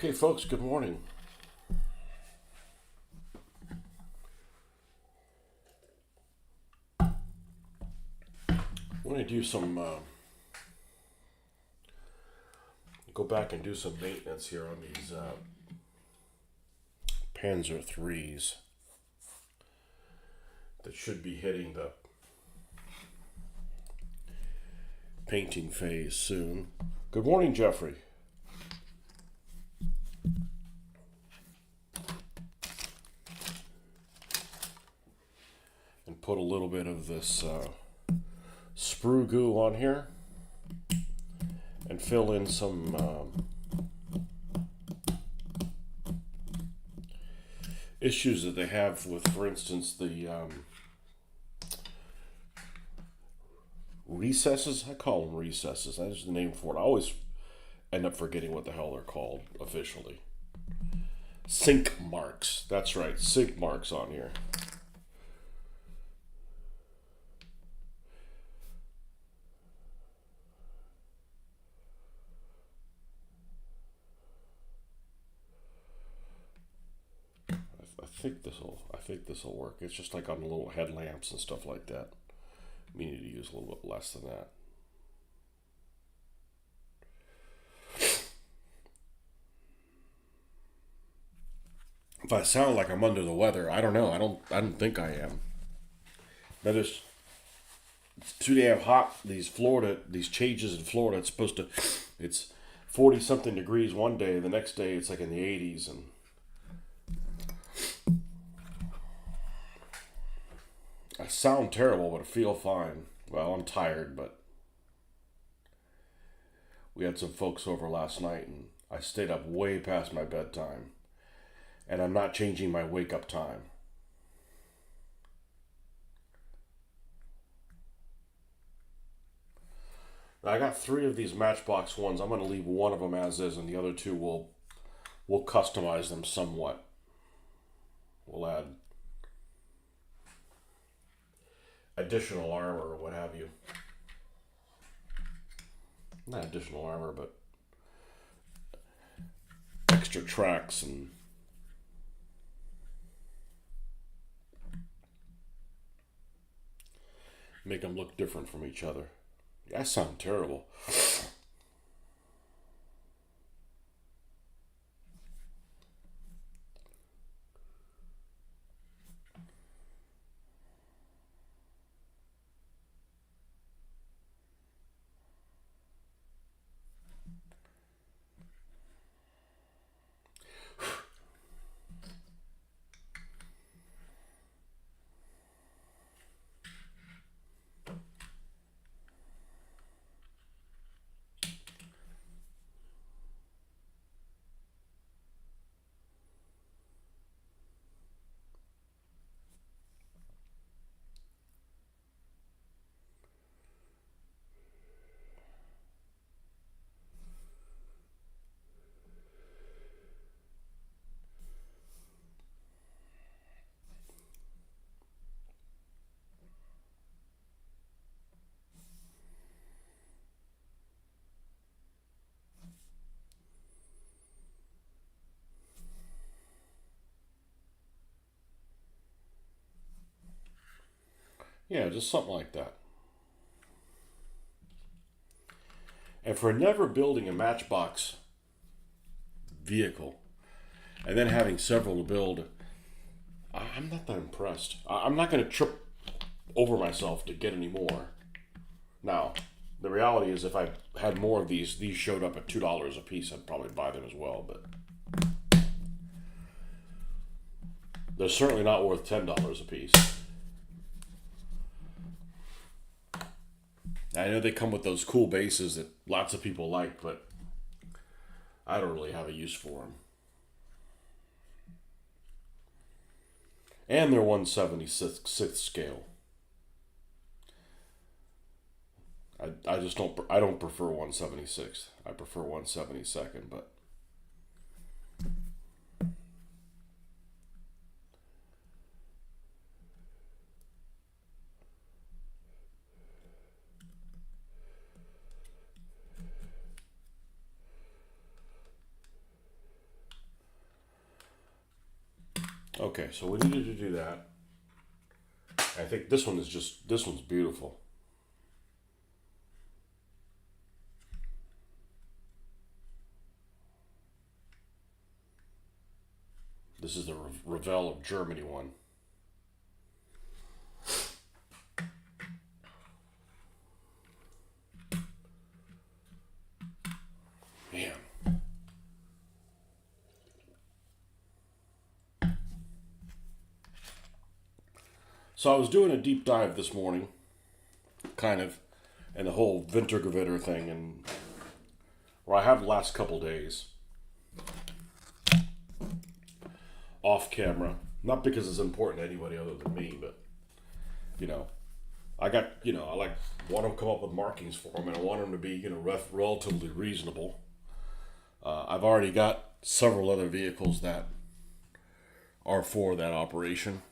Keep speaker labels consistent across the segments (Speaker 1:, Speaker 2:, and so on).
Speaker 1: Okay, folks, good morning. I want to do some, go back and do some maintenance here on these Panzer 3s that should be hitting the painting phase soon. Good morning, Jeffrey. And put a little bit of this sprue goo on here and fill in some issues that they have with, for instance, the recesses. I call them recesses. That's the name for it. I always end up forgetting what the hell they're called officially. Sink marks. That's right, sink marks on here. I think this'll work. It's just like on the little headlamps and stuff like that. We need to use a little bit less than that. If I sound like I'm under the weather, I don't know. I don't think I am. But it's too damn hot. These changes in Florida, it's 40 something degrees one day. The next day it's like in the 80s, and I sound terrible, but I feel fine. Well, I'm tired, but we had some folks over last night, and I stayed up way past my bedtime. And I'm not changing my wake up time. Now, I got 3 of these Matchbox ones. I'm going to leave one of them as is, and the other 2 we'll customize them somewhat. We'll add additional armor or what have you. Not additional armor, but extra tracks and make them look different from each other. I sound terrible. Yeah, just something like that. And for never building a Matchbox vehicle and then having several to build, I'm not that impressed. I'm not going to trip over myself to get any more. Now, the reality is if I had more of these showed up at $2 a piece, I'd probably buy them as well, but they're certainly not worth $10 a piece. I know they come with those cool bases that lots of people like, but I don't really have a use for them. And they're 1/76th scale. I just don't prefer 1/76th. I prefer 1/72nd, but Okay, so we needed to do that. I think this one's beautiful. This is the Revell of Germany one. Man. So I was doing a deep dive this morning, kind of, and the whole Wintergewitter thing, and where I have the last couple days off camera, not because it's important to anybody other than me, but you know, I got I like want to come up with markings for them, and I want them to be relatively reasonable. I've already got several other vehicles that are for that operation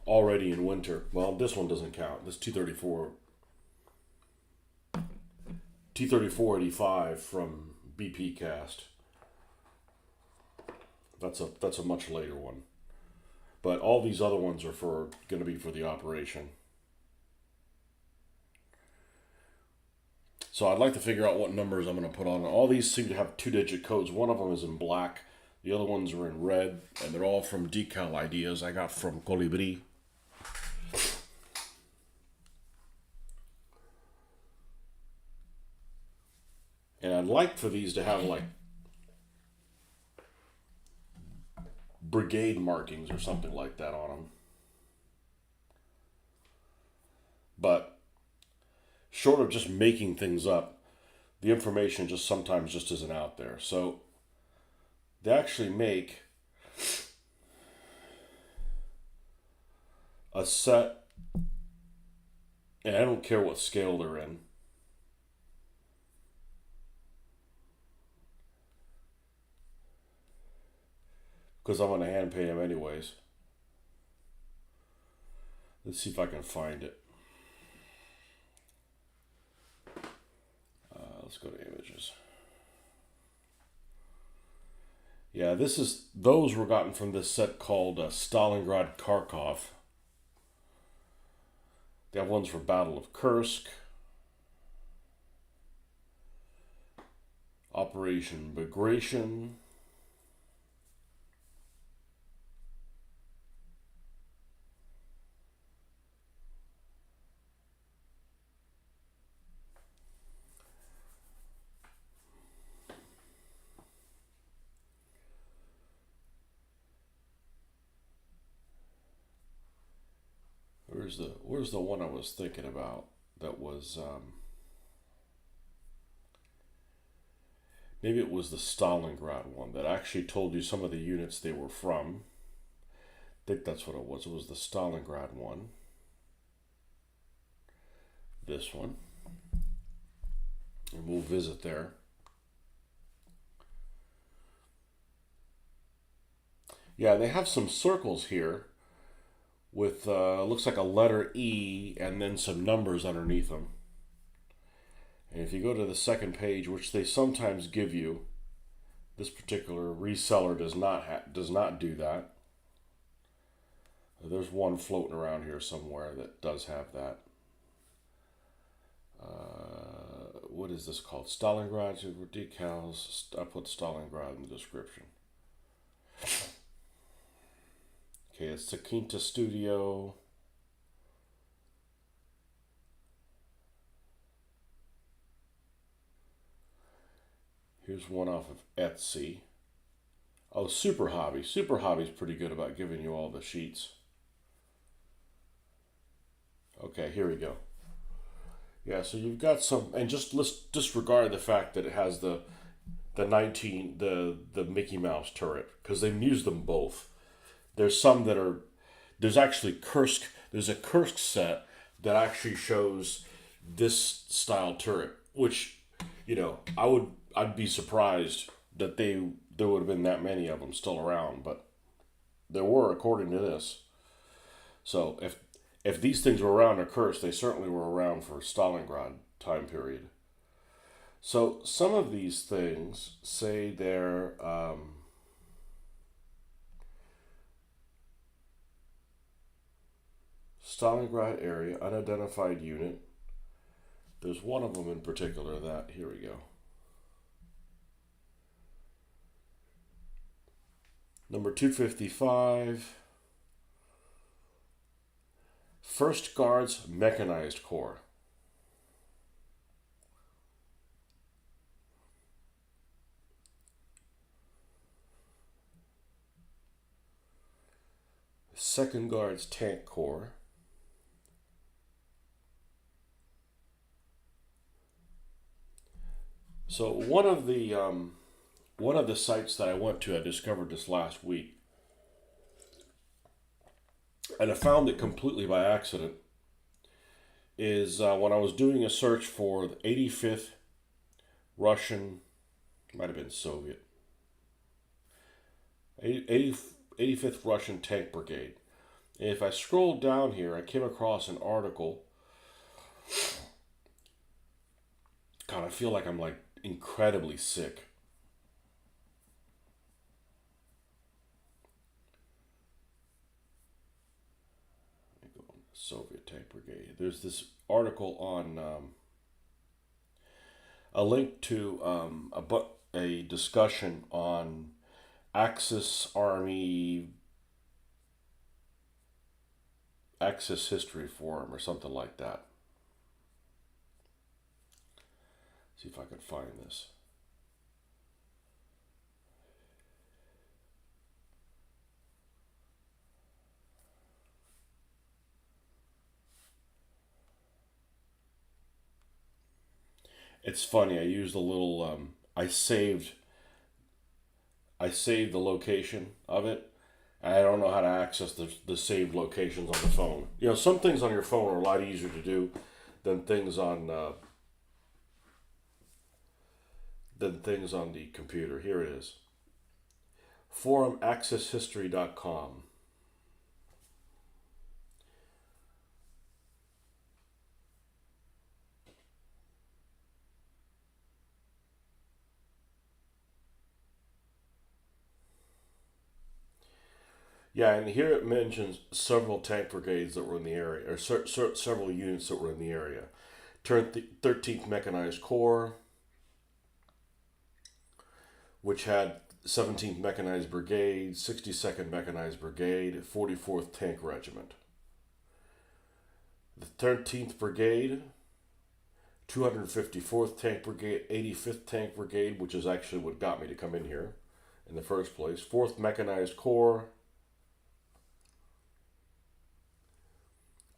Speaker 1: already in winter. Well, this one doesn't count. This T3485 from BP Cast. That's a much later one. But all these other ones are going to be for the operation. So I'd like to figure out what numbers I'm going to put on. All these seem to have 2-digit codes. One of them is in black. The other ones are in red. And they're all from decal ideas I got from Colibri. And I'd like for these to have like brigade markings or something like that on them. But short of just making things up, the information just sometimes just isn't out there. So they actually make a set, and I don't care what scale they're in. Because I'm going to hand pay them anyways. Let's see if I can find it. Let's go to images. Yeah, those were gotten from this set called Stalingrad Kharkov. They have ones for Battle of Kursk, Operation Bagration, Where's the one I was thinking about that was maybe it was the Stalingrad one that actually told you some of the units they were from. I think that's what it was. It was the Stalingrad one. This one. And we'll visit there. Yeah, they have some circles here with looks like a letter E and then some numbers underneath them. And if you go to the second page, which they sometimes give you, this particular reseller does not do that. There's one floating around here somewhere that does have that. What is this called? Stalingrad decals. I put Stalingrad in the description. Okay, it's the Quinta Studio. Here's one off of Etsy. Oh, Super Hobby. Super Hobby's pretty good about giving you all the sheets. Okay, here we go. Yeah, so you've got some, and let's disregard the fact that it has the Mickey Mouse turret, because they've used them both. There's some that are, there's actually Kursk, there's a Kursk set that actually shows this style turret, which, I'd be surprised that there would have been that many of them still around, but there were according to this. So if these things were around in Kursk, they certainly were around for Stalingrad time period. So some of these things say they're Stalingrad area, unidentified unit. There's one of them in particular that, here we go. Number 255. 1st Guards Mechanized Corps. Second Guards Tank Corps. So one of the sites that I went to, I discovered this last week, and I found it completely by accident, is when I was doing a search for the 85th Russian, might have been Soviet, 85th Russian Tank Brigade. And if I scrolled down here, I came across an article. God, I feel like I'm like incredibly sick. Soviet Tank Brigade. There's this article on a link to a discussion on Axis Army, Axis History Forum, or something like that. See if I can find this. It's funny. I used a little. I saved the location of it. I don't know how to access the saved locations on the phone. You know, some things on your phone are a lot easier to do than things on the computer. Here it is. Forumaccesshistory.com. Yeah, and here it mentions several tank brigades that were in the area, or several units that were in the area. 13th Mechanized Corps, which had 17th Mechanized Brigade, 62nd Mechanized Brigade, 44th Tank Regiment. The 13th Brigade, 254th Tank Brigade, 85th Tank Brigade, which is actually what got me to come in here in the first place. 4th Mechanized Corps,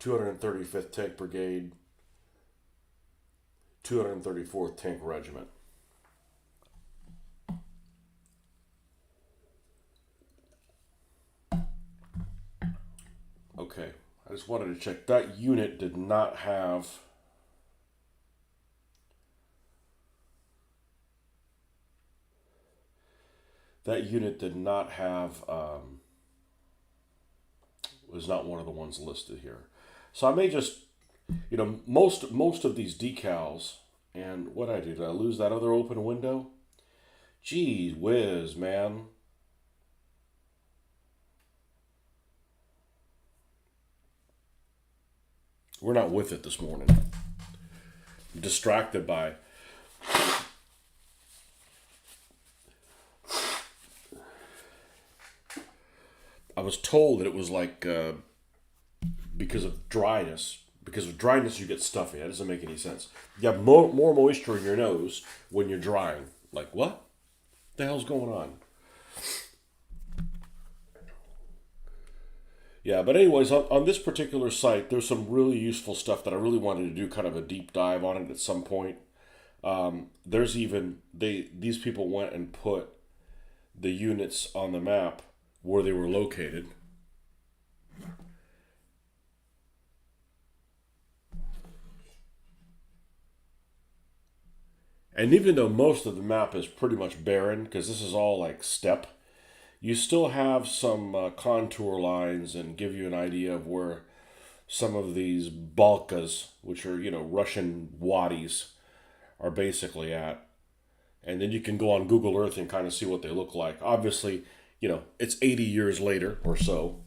Speaker 1: 235th Tank Brigade, 234th Tank Regiment. Okay, I just wanted to check. That unit did not have was not one of the ones listed here. So I may just, most of these decals, and what I did I lose that other open window? Geez whiz, man. We're not with it this morning. I'm distracted by I was told that it was like because of dryness. Because of dryness, you get stuffy. That doesn't make any sense. You have more moisture in your nose when you're drying. Like, what the hell's going on? Yeah, but anyways, on this particular site, there's some really useful stuff that I really wanted to do kind of a deep dive on it at some point. There's even, these people went and put the units on the map where they were located. And even though most of the map is pretty much barren, because this is all like steppe, you still have some contour lines and give you an idea of where some of these balkas, which are, Russian wadis, are basically at. And then you can go on Google Earth and kind of see what they look like. Obviously, it's 80 years later or so,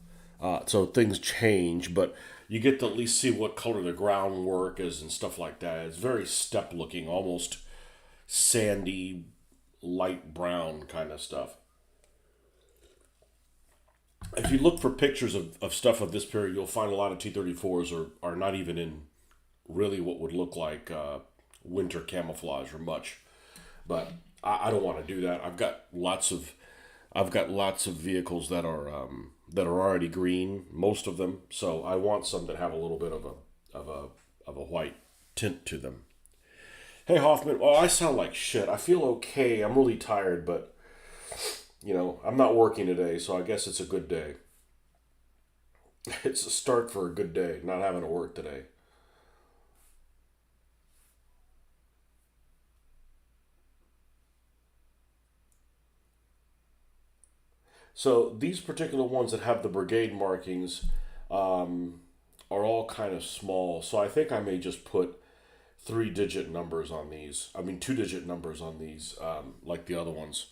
Speaker 1: so things change, but You get to at least see what color the groundwork is and stuff like that. It's very step looking, almost sandy, light brown kind of stuff. If you look for pictures of stuff of this period, you'll find a lot of T-34s are not even in really what would look like winter camouflage or much. But I don't want to do that. I've got lots of vehicles that are already green, most of them. So I want some that have a little bit of a white tint to them. Hey Hoffman, well I sound like shit. I feel okay. I'm really tired, but I'm not working today, so I guess it's a good day. It's a start for a good day, not having to work today. So these particular ones that have the brigade markings are all kind of small. So I think I may just put 3-digit numbers on these. I mean, 2-digit numbers on these, like the other ones.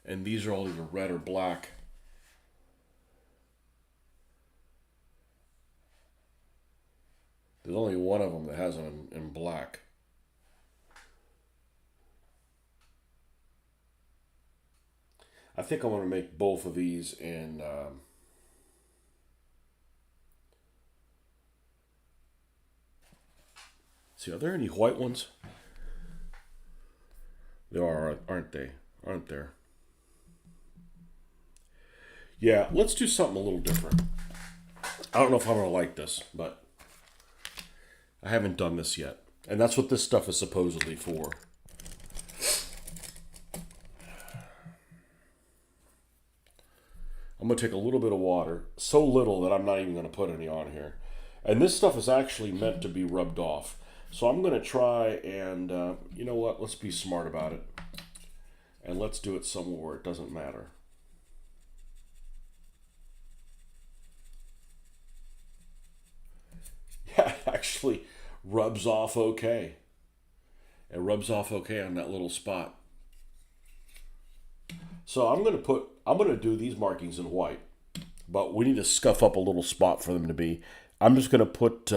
Speaker 1: And these are all either red or black. There's only one of them that has them in black. I think I'm going to make both of these in. See, are there any white ones? There are, aren't they? Aren't there? Yeah, let's do something a little different. I don't know if I'm going to like this, but I haven't done this yet. And that's what this stuff is supposedly for. I'm going to take a little bit of water, so little that I'm not even going to put any on here. And this stuff is actually meant to be rubbed off. So I'm going to try and, you know what, let's be smart about it. And let's do it somewhere where it doesn't matter. Yeah, it actually rubs off okay. It rubs off okay on that little spot. So I'm going to do these markings in white, but we need to scuff up a little spot for them to be. I'm just going to put,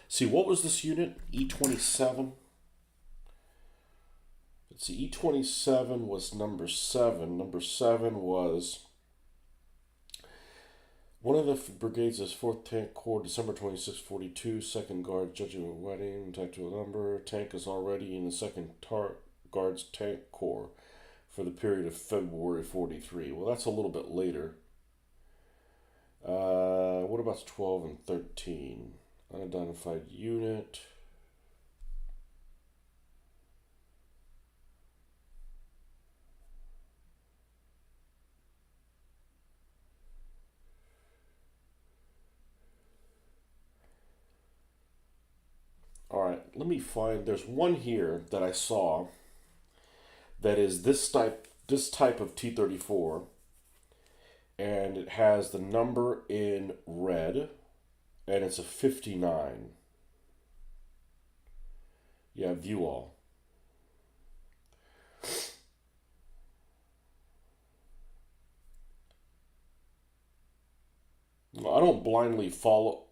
Speaker 1: see, what was this unit? E27? Let's see, E27 was number 7. Number 7 was one of the brigades is 4th Tank Corps, December 26, 42, 2nd Guard, Judgment Wedding, type to a number. Tank is already in the 2nd Guards Tank Corps for the period of February 43. Well, that's a little bit later. What about 12 and 13? Unidentified unit. All right, let me find. There's one here that I saw that is this type of T-34, and it has the number in red, and it's a 59. Yeah, view all. I don't blindly follow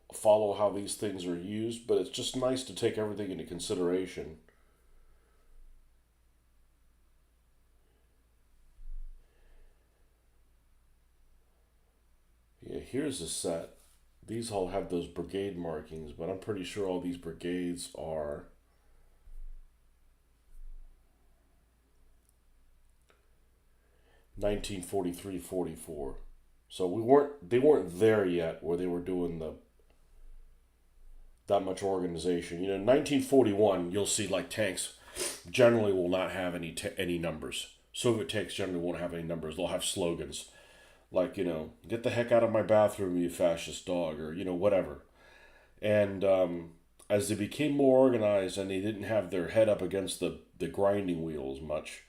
Speaker 1: how these things are used, but it's just nice to take everything into consideration. Yeah, here's a set. These all have those brigade markings, but I'm pretty sure all these brigades are 1943-44. So they weren't there yet where they were doing the that much organization. 1941, you'll see like tanks generally will not have any numbers. Soviet tanks generally won't have any numbers. They'll have slogans like, get the heck out of my bathroom, you fascist dog, or, whatever. And as they became more organized and they didn't have their head up against the grinding wheel as much,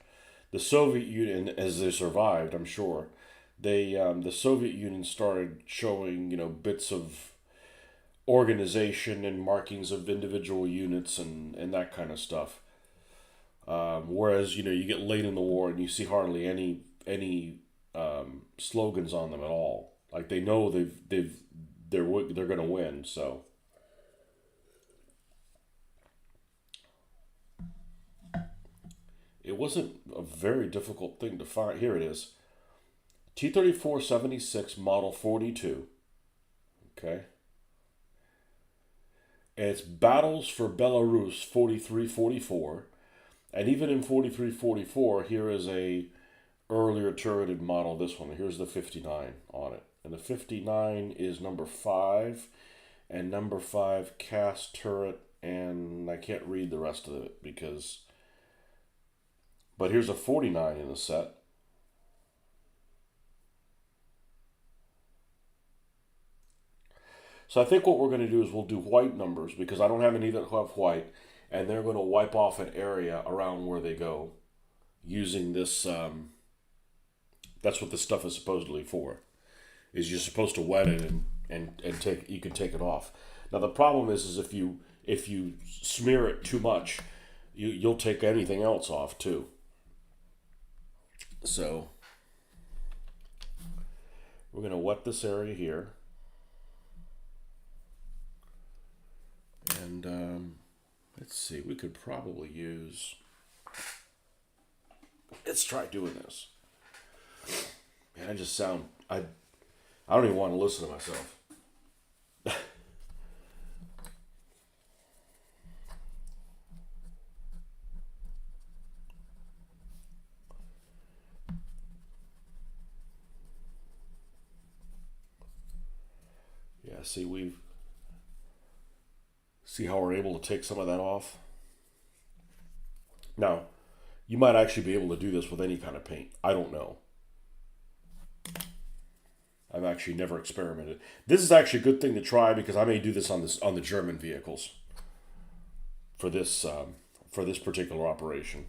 Speaker 1: the Soviet Union, as they survived, I'm sure, the Soviet Union started showing, bits of organization and markings of individual units and that kind of stuff. Whereas, you get late in the war and you see hardly any slogans on them at all. Like they know they're going to win. So it wasn't a very difficult thing to find. Here it is. T-34-76 Model 42. Okay. And it's Battles for Belarus 43-44. And even in 43-44, here is a earlier turreted model. This one. Here's the 59 on it. And the 59 is number 5. And number 5 cast turret. And I can't read the rest of it because... But here's a 49 in the set. So I think what we're going to do is we'll do white numbers because I don't have any that have white, and they're going to wipe off an area around where they go using this. That's what this stuff is supposedly for. Is you're supposed to wet it and take you can take it off. Now the problem is if you smear it too much, you'll take anything else off too. So we're going to wet this area here. And let's see, we could probably use... Let's try doing this. Man, I just sound... I don't even want to listen to myself. Yeah, see how we're able to take some of that off? Now, you might actually be able to do this with any kind of paint. I don't know. I've actually never experimented. This is actually a good thing to try because I may do this on the German vehicles for this particular operation.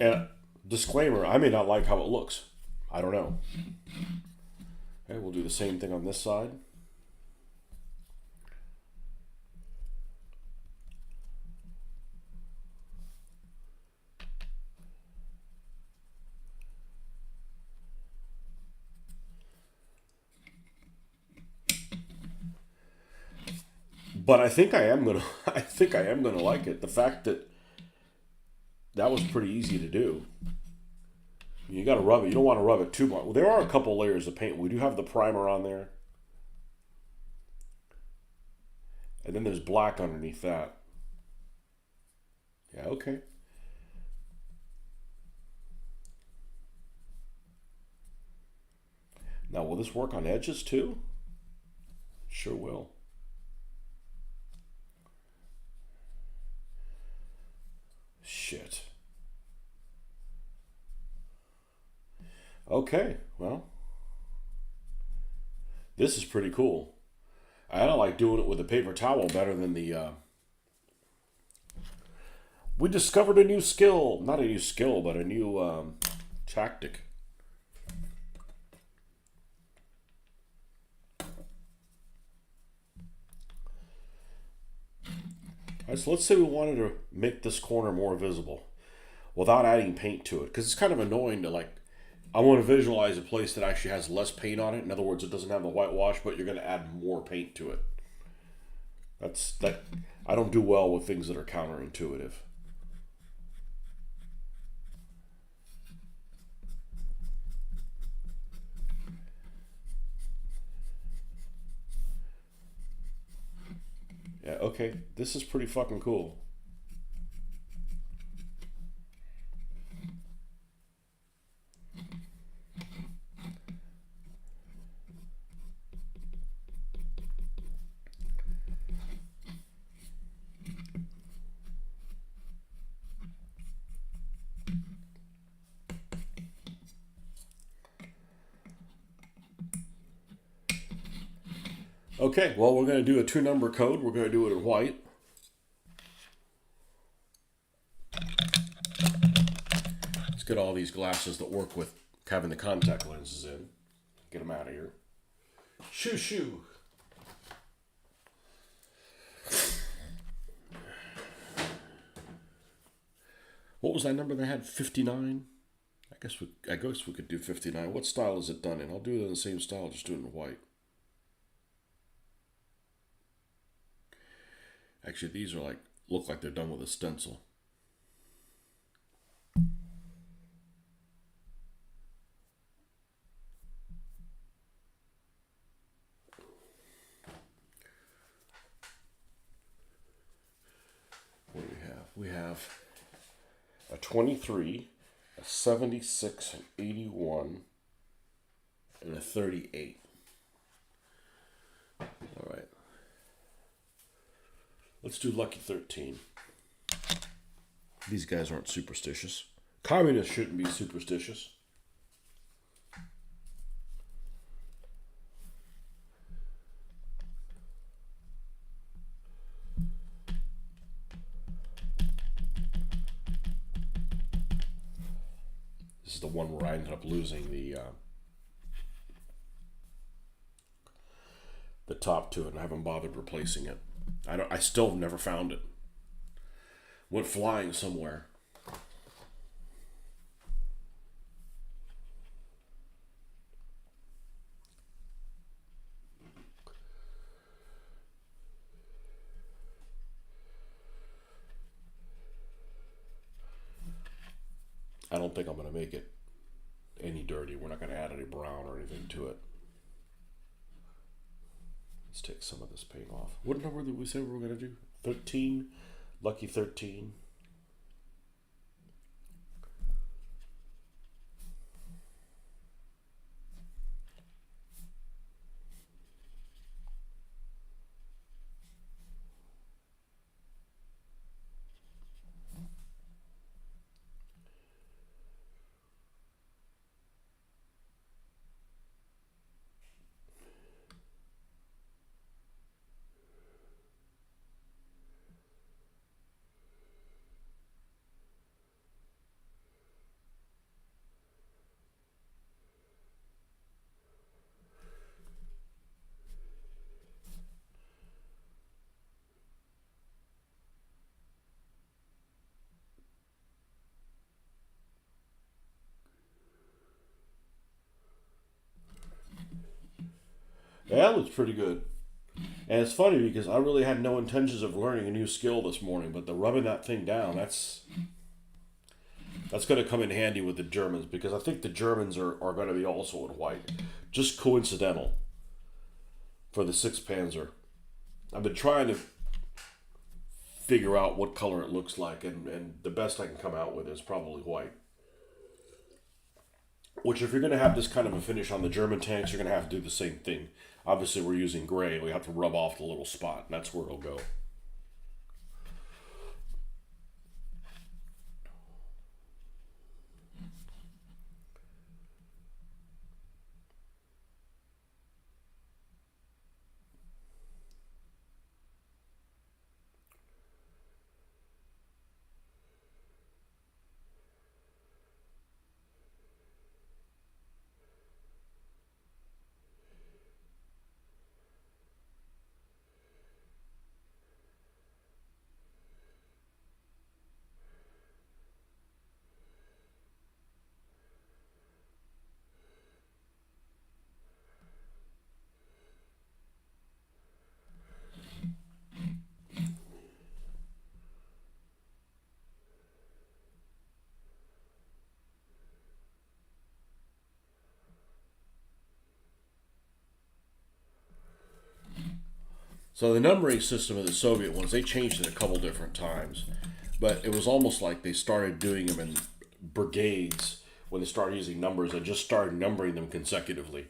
Speaker 1: And disclaimer, I may not like how it looks. I don't know. Okay, we'll do the same thing on this side. But I think I am gonna like it. The fact that was pretty easy to do. You got to rub it. You don't want to rub it too much. Well, there are a couple layers of paint. We do have the primer on there. And then there's black underneath that. Yeah, okay. Now, will this work on edges too? Sure will. Shit. Okay, well, this is pretty cool. I don't like doing it with a paper towel better than the... We discovered a new skill. Not a new skill, but a new tactic. All right, so let's say we wanted to make this corner more visible without adding paint to it. Because it's kind of annoying to like... I want to visualize a place that actually has less paint on it. In other words, it doesn't have the whitewash, but you're going to add more paint to it. That. I don't do well with things that are counterintuitive. Yeah, okay. This is pretty fucking cool. Okay, well, we're going to do a 2-number code. We're going to do it in white. Let's get all these glasses that work with having the contact lenses in. Get them out of here. Shoo, shoo. What was that number they had? 59? I guess we could do 59. What style is it done in? I'll do it in the same style, just do it in white. Actually, these are look like they're done with a stencil. What do we have? We have a 23, a 76, an 81, and a 38. All right. Let's do Lucky 13. These guys aren't superstitious. Communists shouldn't be superstitious. This is the one where I ended up losing the top to it, and I haven't bothered replacing it. I still never found it. Went flying somewhere. I don't think I'm going to make it any dirty. We're not going to add any brown or anything to it. Let's take some of this paint off. What number did we say we were going to do? 13? Lucky 13. That looks pretty good. And it's funny because I really had no intentions of learning a new skill this morning, but the rubbing that thing down, that's going to come in handy with the Germans, because I think the Germans are going to be also in white. Just coincidental for the 6th Panzer. I've been trying to figure out what color it looks like, and the best I can come out with is probably white. Which, if you're going to have this kind of a finish on the German tanks, you're going to have to do the same thing. Obviously, we're using gray. We have to rub off the little spot, and that's where it'll go. So the numbering system of the Soviet ones, they changed it a couple different times. But it was almost like they started doing them in brigades when they started using numbers and just started numbering them consecutively.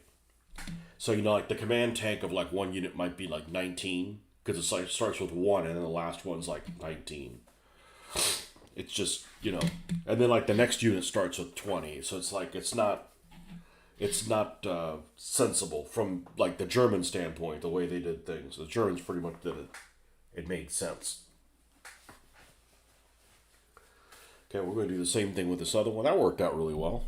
Speaker 1: So, like the command tank of like one unit might be like 19, because it's like it starts with 1 and then the last one's like 19. It's just, and then like the next unit starts with 20. So it's like it's not sensible from like the German standpoint, the way they did things. The Germans pretty much did it. It made sense. Okay, we're going to do the same thing with this other one. That worked out really well.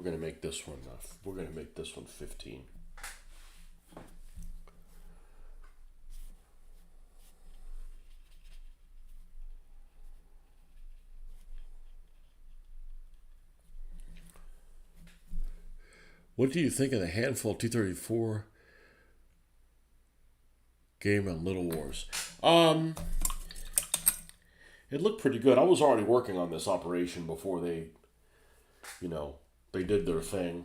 Speaker 1: We're gonna make this one. We're gonna make this one 15. What do you think of the handful T-34 game on Little Wars? It looked pretty good. I was already working on this operation before you know, they did their thing.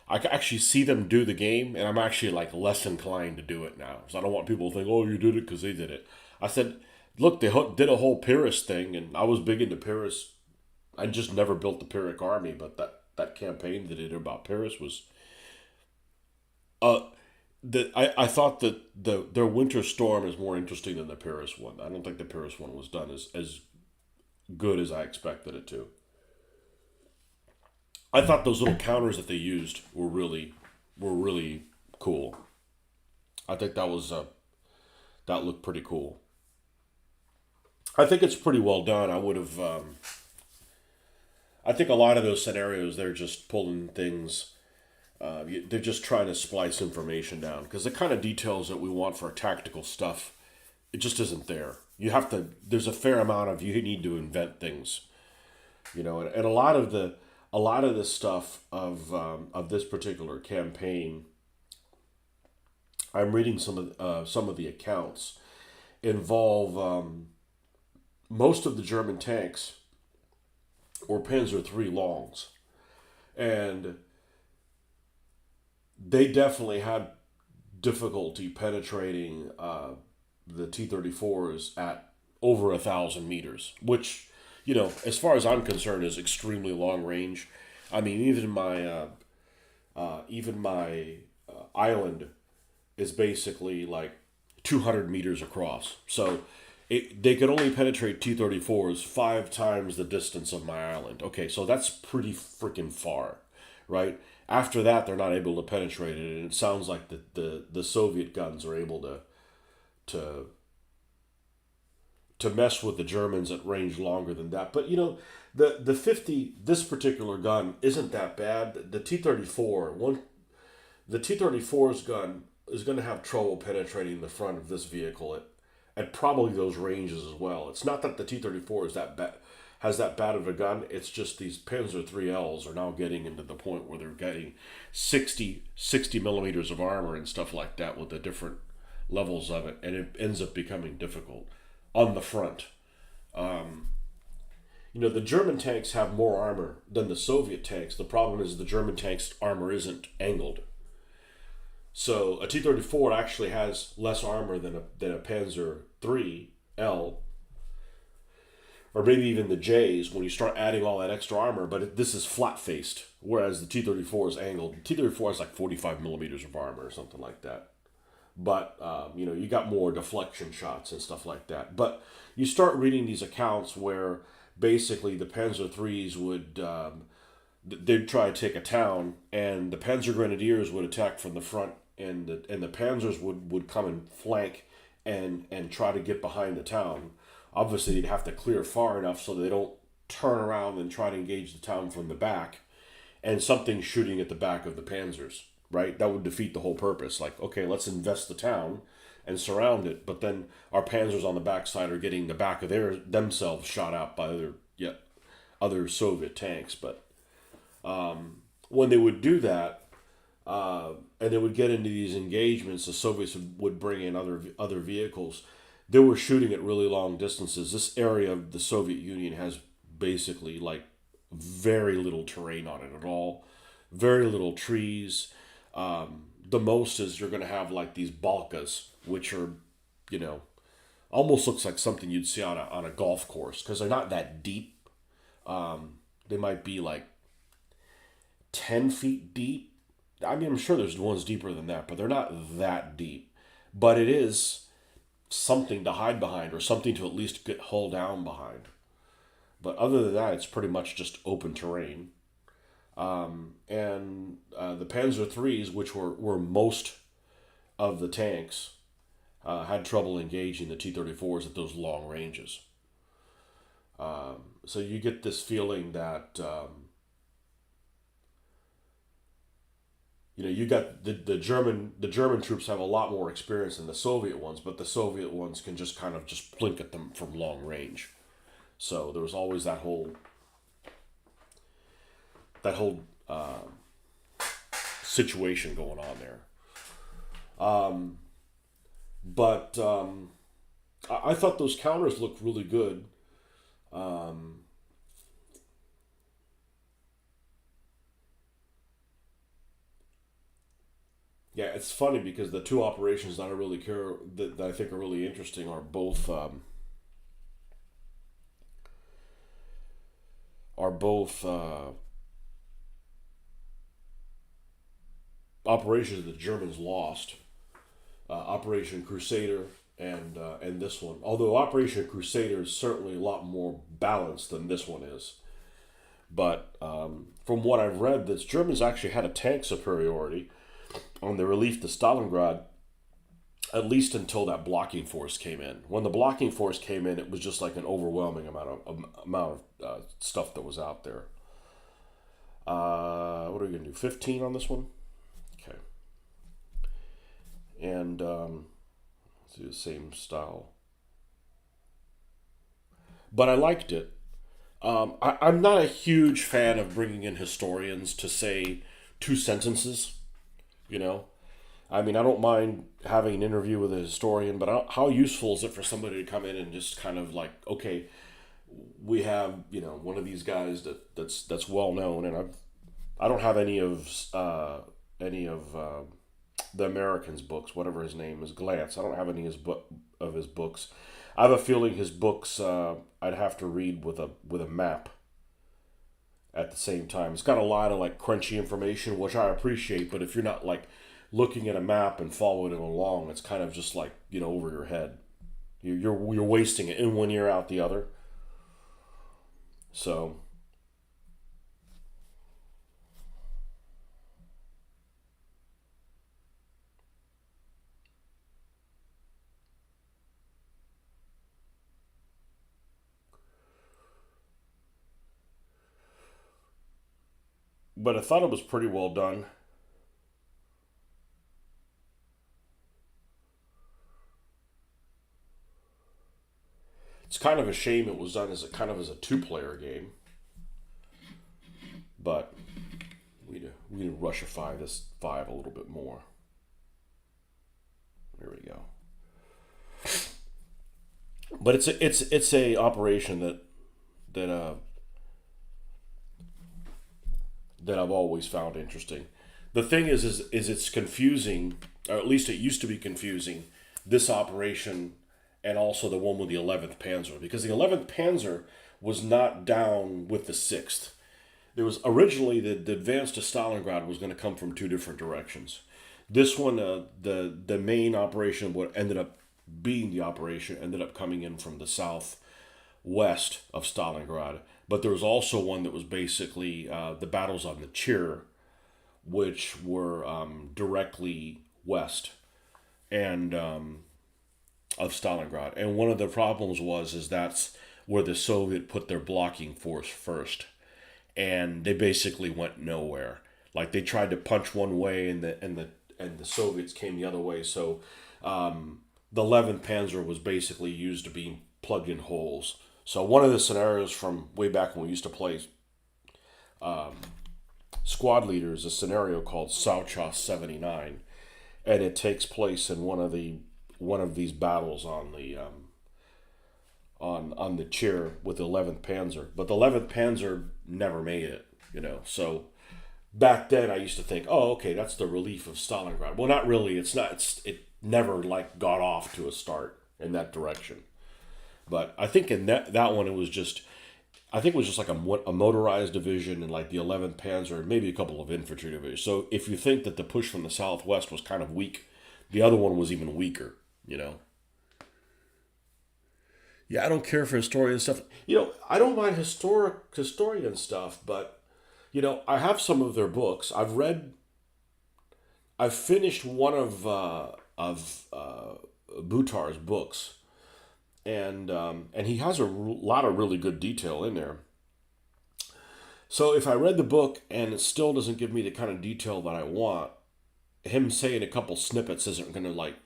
Speaker 1: I can actually see them do the game, and I'm actually like less inclined to do it now. So I don't want people to think, "Oh, you did it because they did it." I said, "Look, they did a whole Pyrrhus thing, and I was big into Pyrrhus. I just never built the Pyrrhic army, but that campaign that they did about Pyrrhus was uh I thought that their Winter Storm is more interesting than the Pyrrhus one. I don't think the Pyrrhus one was done as good as I expected it to. I thought those little counters that they used were really cool. I think that looked pretty cool. I think it's pretty well done. I would have. I think a lot of those scenarios they're just pulling things. They're just trying to splice information down because the kind of details that we want for tactical stuff, it just isn't there. You have to. There's a fair amount of you need to invent things, and a lot of the stuff of this particular campaign. I'm reading some of the accounts involve most of the German tanks were Panzer III longs, and they definitely had difficulty penetrating the T-34s at over 1,000 meters, which, as far as I'm concerned, is extremely long range. I mean, even my island is basically like 200 meters across. So they could only penetrate T-34s 5 times the distance of my island. Okay, so that's pretty freaking far, right? After that, they're not able to penetrate it, and it sounds like the Soviet guns are able to to mess with the Germans at range longer than that. But the 50, this particular gun isn't that bad. The T-34's gun is going to have trouble penetrating the front of this vehicle at probably those ranges as well. It's not that the T-34 is that bad, has that bad of a gun. It's just these Panzer IIILs are now getting into the point where they're getting 60 millimeters of armor and stuff like that with the different levels of it, and it ends up becoming difficult on the front. The German tanks have more armor than the Soviet tanks. The problem is the German tanks' armor isn't angled. So a T-34 actually has less armor than a Panzer IIIL, or maybe even the J's when you start adding all that extra armor. But this is flat-faced, whereas the T-34 is angled. The T-34 has like 45 millimeters of armor or something like that. But you got more deflection shots and stuff like that. But you start reading these accounts where basically the Panzer IIIs they'd try to take a town, and the Panzer Grenadiers would attack from the front, and the Panzers would come and flank and try to get behind the town. Obviously, they'd have to clear far enough so they don't turn around and try to engage the town from the back, and something shooting at the back of the Panzers. Right, that would defeat the whole purpose. Like, okay, let's invest the town and surround it, but then our Panzers on the backside are getting the back of themselves shot out by other Soviet tanks. But when they would do that, and they would get into these engagements, the Soviets would bring in other vehicles. They were shooting at really long distances. This area of the Soviet Union has basically like very little terrain on it at all, very little trees. The most is you're going to have like these balkas, which are, almost looks like something you'd see on a golf course because they're not that deep. They might be like 10 feet deep. I mean, I'm sure there's ones deeper than that, but they're not that deep. But it is something to hide behind, or something to at least get hull down behind. But other than that, it's pretty much just open terrain. And the Panzer IIIs, which were most of the tanks, had trouble engaging the T-34s at those long ranges. So you get this feeling that You got the German troops have a lot more experience than the Soviet ones, but the Soviet ones can just kind of just blink at them from long range. So there was always that whole situation going on there. But I thought those counters looked really good. Um, yeah, it's funny because the two operations that I really care that I think are really interesting are both operations the Germans lost. Operation Crusader and this one. Although Operation Crusader is certainly a lot more balanced than this one is. But from what I've read, the Germans actually had a tank superiority on the relief to Stalingrad, at least until that blocking force came in. When the blocking force came in, it was just like an overwhelming amount of stuff that was out there. What are we gonna do? 15 on this one. Okay, and let's do the same style. But I liked it. I'm not a huge fan of bringing in historians to say two sentences. You know, I mean, I don't mind having an interview with a historian, but how useful is it for somebody to come in and just kind of like, okay, we have one of these guys that's well known, and I don't have any of the Americans books, whatever his name is, Glance. I don't have any of his books. I have a feeling his books I'd have to read with a map at the same time. It's got a lot of like crunchy information, which I appreciate, but if you're not like looking at a map and following it along, it's kind of just like over your head. You're wasting it in one ear out the other. So, but I thought it was pretty well done. It's kind of a shame it was done as a kind of as a two-player game, but we need to Russify this five a little bit more. There we go. But it's a operation that that I've always found interesting. The thing is it's confusing, or at least it used to be confusing. This operation and also the one with the 11th Panzer, because the 11th Panzer was not down with the 6th. There was originally the advance to Stalingrad was going to come from two different directions. This one, the main operation, what ended up being the operation, ended up coming in from the southwest of Stalingrad. But there was also one that was basically the battles on the Chir, which were directly west and of Stalingrad. And one of the problems is that's where the Soviet put their blocking force first, and they basically went nowhere. Like they tried to punch one way, and the Soviets came the other way. So the 11th Panzer was basically used to be plugged in holes. So one of the scenarios from way back when we used to play squad leaders, a scenario called Saucha 79, and it takes place in one of these battles on the Chir with the 11th Panzer. But the 11th Panzer never made it, So back then I used to think, oh, okay, that's the relief of Stalingrad. Well, not really. It's not. It never like got off to a start in that direction. But I think in that one I think it was just like a motorized division and like the 11th Panzer and maybe a couple of infantry divisions. So if you think that the push from the southwest was kind of weak, the other one was even weaker. Yeah, I don't care for historian stuff. I don't mind historian stuff, but I have some of their books. I've finished one of Butar's books, and he has a lot of really good detail in there. So if I read the book and it still doesn't give me the kind of detail that I want, him saying a couple snippets isn't going to, like,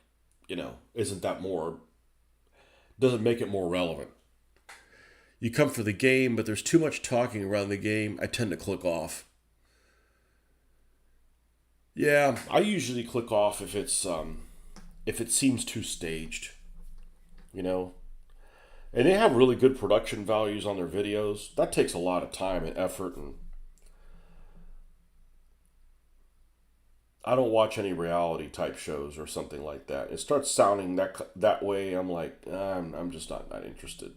Speaker 1: isn't that more, doesn't make it more relevant. You come for the game, but there's too much talking around the game. I tend to click off. Yeah, I usually click off if it seems too staged, you know. And they have really good production values on their videos. That takes a lot of time and effort, and I don't watch any reality type shows or something like that. It starts sounding that way. I'm like, I'm just not that interested.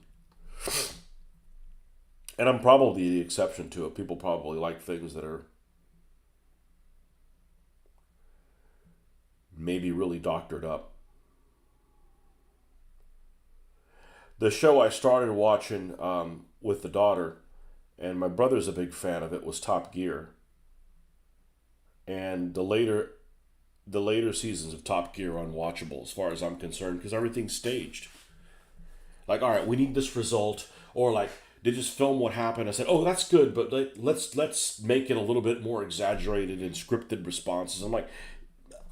Speaker 1: And I'm probably the exception to it. People probably like things that are maybe really doctored up. The show I started watching with the daughter, and my brother's a big fan of it, was Top Gear. And the later seasons of Top Gear are unwatchable as far as I'm concerned because everything's staged. Like, all right, we need this result, or like they just film what happened. I said, oh, that's good, but let's make it a little bit more exaggerated and scripted responses. I'm like,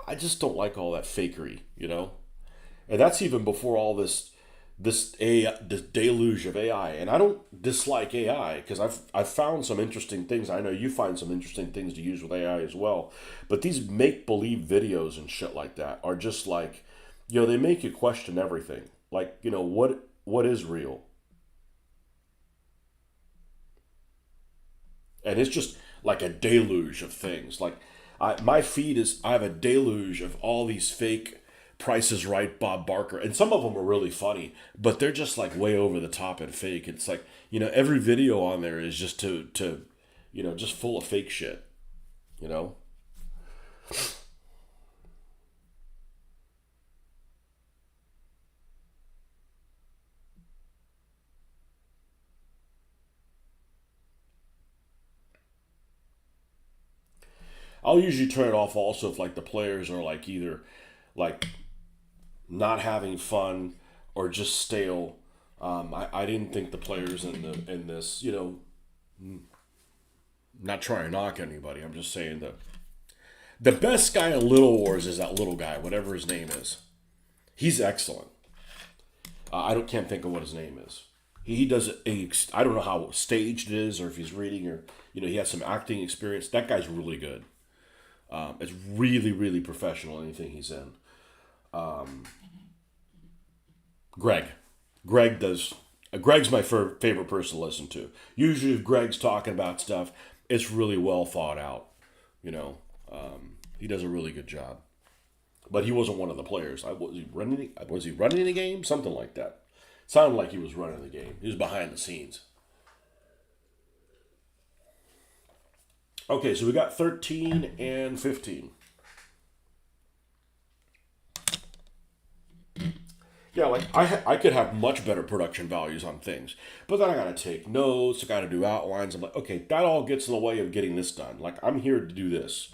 Speaker 1: I just don't like all that fakery. And that's even before all this deluge of AI. And I don't dislike AI because I've found some interesting things. I know you find some interesting things to use with AI as well. But these make believe videos and shit like that are just like, they make you question everything. Like, what is real? And it's just like a deluge of things. Like, my feed I have a deluge of all these fake Price is Right Bob Barker, and some of them are really funny, but they're just like way over the top and fake. It's like, every video on there is just just full of fake shit. You know. I'll usually turn it off also if like the players are like either like not having fun or just stale. I didn't think the players in this, not trying to knock anybody. I'm just saying that the best guy in Little Wars is that little guy, whatever his name is. He's excellent. Can't think of what his name is. He does I don't know how staged it is, or if he's reading, or he has some acting experience. That guy's really good. It's really really professional. Anything he's in. Greg. Greg does. Greg's my favorite person to listen to. Usually, if Greg's talking about stuff, it's really well thought out. You know, he does a really good job. But he wasn't one of the players. Was he running? Was he running the game? Something like that. Sounded like he was running the game. He was behind the scenes. Okay, so we got 13 and 15. Yeah, like I could have much better production values on things, but then I gotta take notes. I gotta do outlines. I'm like, okay, that all gets in the way of getting this done. Like I'm here to do this,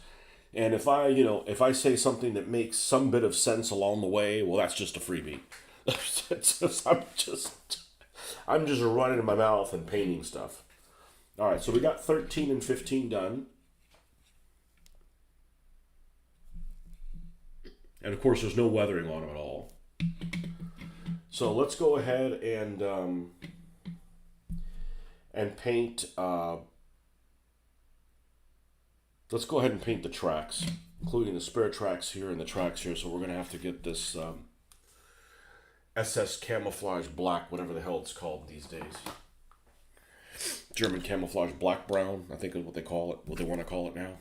Speaker 1: and if I say something that makes some bit of sense along the way, well, that's just a freebie. I'm just running my mouth and painting stuff. All right, so we got 13 and 15 done, and of course, there's no weathering on them at all. So let's go ahead and paint. Let's go ahead and paint the tracks, including the spare tracks here and the tracks here. So we're gonna have to get this SS camouflage black, whatever the hell it's called these days. German camouflage black brown, I think is what they call it. What they want to call it now.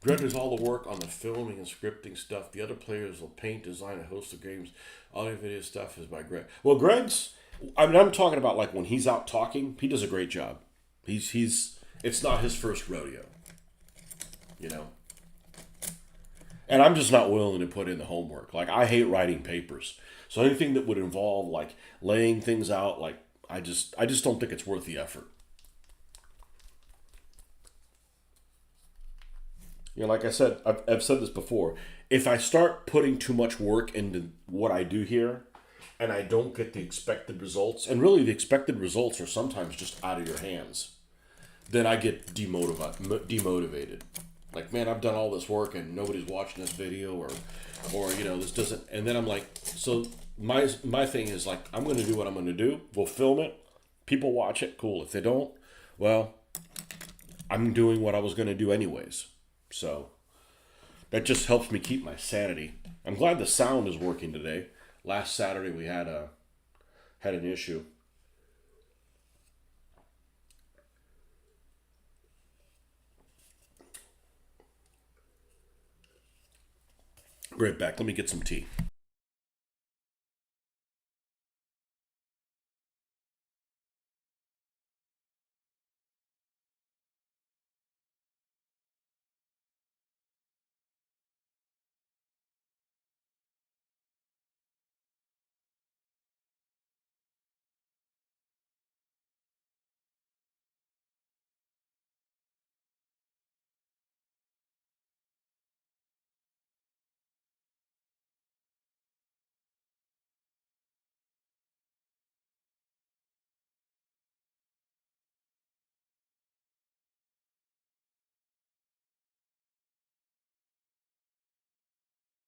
Speaker 1: Greg does all the work on the filming and scripting stuff. The other players will paint, design, and host the games. All the video stuff is by Greg. Well, I'm talking about like when he's out talking, he does a great job. It's not his first rodeo, you know. And I'm just not willing to put in the homework. Like I hate writing papers. So anything that would involve like laying things out, like I just don't think it's worth the effort. Like I said, I've said this before. If I start putting too much work into what I do here, and I don't get the expected results, and really the expected results are sometimes just out of your hands, then I get demotivated. Like, man, I've done all this work and nobody's watching this video, or this doesn't. And then I'm like, so my thing is like, I'm going to do what I'm going to do. We'll film it. People watch it. Cool. If they don't, well, I'm doing what I was going to do anyways. So that just helps me keep my sanity. I'm glad the sound is working today. Last Saturday we had an issue. Right back. Let me get some tea.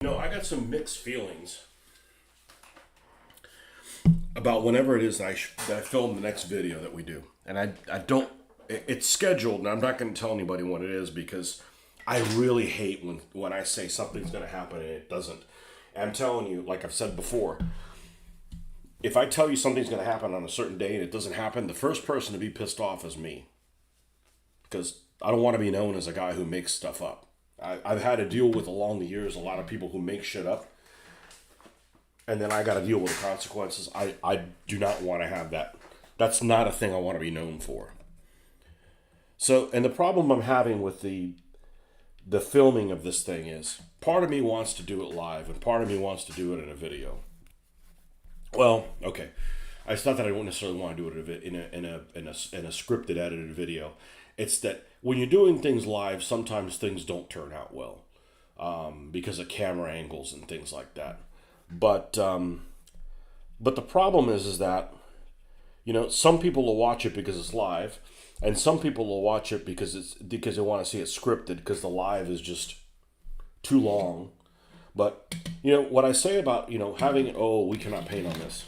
Speaker 1: I got some mixed feelings about whenever it is that I film the next video that we do. And I don't, it's scheduled, and I'm not going to tell anybody what it is because I really hate when I say something's going to happen and it doesn't. And I'm telling you, like I've said before, if I tell you something's going to happen on a certain day and it doesn't happen, the first person to be pissed off is me. Because I don't want to be known as a guy who makes stuff up. I've had to deal with along the years a lot of people who make shit up, and then I got to deal with the consequences. I do not want to have that. That's not a thing I want to be known for. So, and the problem I'm having with the filming of this thing is, part of me wants to do it live, and part of me wants to do it in a video. Well, okay, it's not that I don't necessarily want to do it in a scripted, edited video. It's that when you're doing things live, sometimes things don't turn out well because of camera angles and things like that. But the problem is that some people will watch it because it's live, and some people will watch it because they want to see it scripted because the live is just too long. But what I say about having we cannot paint on this.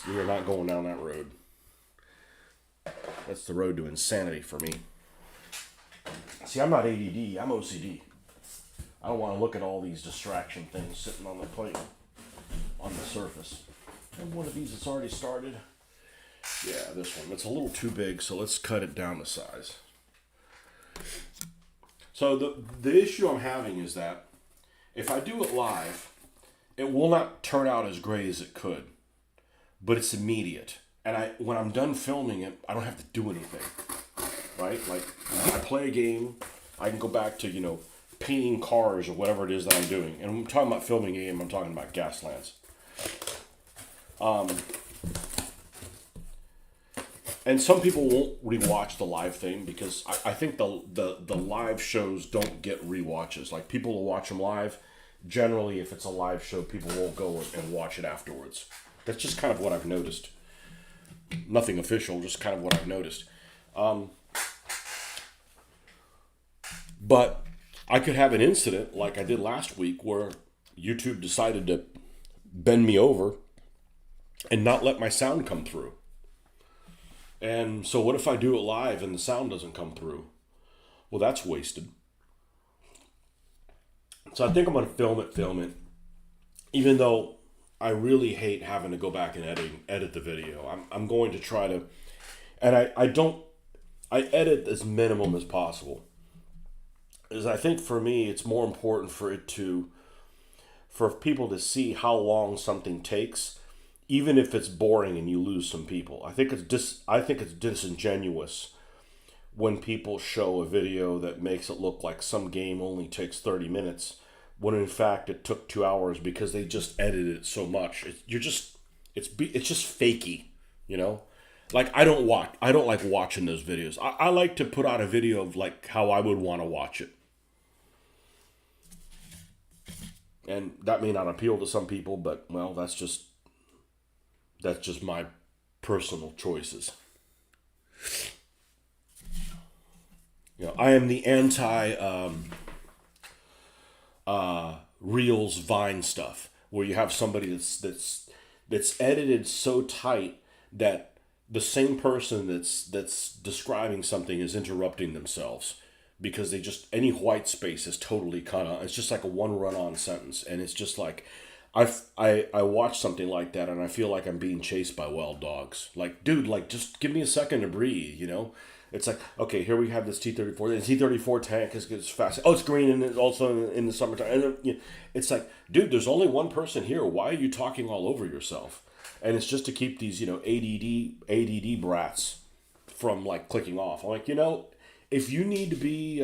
Speaker 1: We are not going down that road. That's the road to insanity for me. See, I'm not ADD, I'm OCD. I don't want to look at all these distraction things sitting on the plate, on the surface. And one of these that's already started. Yeah, this one. It's a little too big, so let's cut it down to size. So the issue I'm having is that if I do it live, it will not turn out as great as it could. But it's immediate. And when I'm done filming it, I don't have to do anything. Right? Like, I play a game, I can go back to, painting cars or whatever it is that I'm doing. And I'm talking about filming a game, I'm talking about Gaslands. And some people won't rewatch the live thing because I think the live shows don't get rewatches. Like, people will watch them live. Generally, if it's a live show, people won't go and watch it afterwards. That's just kind of what I've noticed. Nothing official, just kind of what I've noticed. But I could have an incident like I did last week where YouTube decided to bend me over and not let my sound come through. And so what if I do it live and the sound doesn't come through? Well, that's wasted. So I think I'm going to film it, even though I really hate having to go back and edit the video. I'm going to try to, and I edit as minimum as possible. Is I think for me, it's more important for people to see how long something takes, even if it's boring and you lose some people. I think it's disingenuous when people show a video that makes it look like some game only takes 30 minutes, when in fact it took 2 hours because they just edited it so much. It's just fakey, Like, I don't like watching those videos. I like to put out a video of like how I would want to watch it. And that may not appeal to some people, but well, that's just my personal choices. I am the Reels, Vine stuff, where you have somebody that's edited so tight that the same person that's describing something is interrupting themselves because they just any white space is totally cut on. It's just like a one run on sentence, and it's just like I watch something like that and I feel like I'm being chased by wild dogs. Like, dude, like just give me a second to breathe, you know? It's like, okay, here we have this T-34. The T-34 tank is fast. Oh, it's green and it's also in the summertime. And it's like, dude, there's only one person here. Why are you talking all over yourself? And it's just to keep these, ADD brats from like clicking off. I'm like, if you need to be,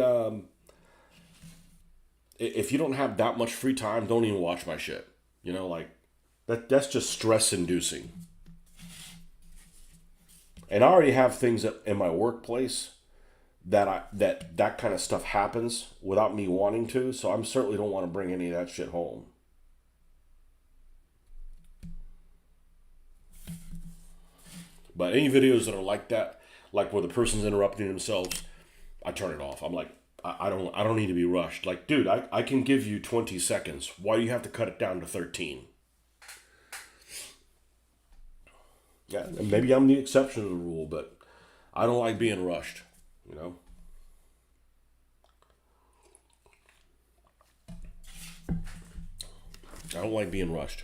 Speaker 1: if you don't have that much free time, don't even watch my shit. Like that's just stress inducing. And I already have things in my workplace that kind of stuff happens without me wanting to, so I'm certainly don't want to bring any of that shit home. But any videos that are like that, like where the person's interrupting themselves, I turn it off. I'm like, I don't need to be rushed. Like, dude, I can give you 20 seconds. Why do you have to cut it down to 13? Yeah, and maybe I'm the exception to the rule, but I don't like being rushed, you know? I don't like being rushed.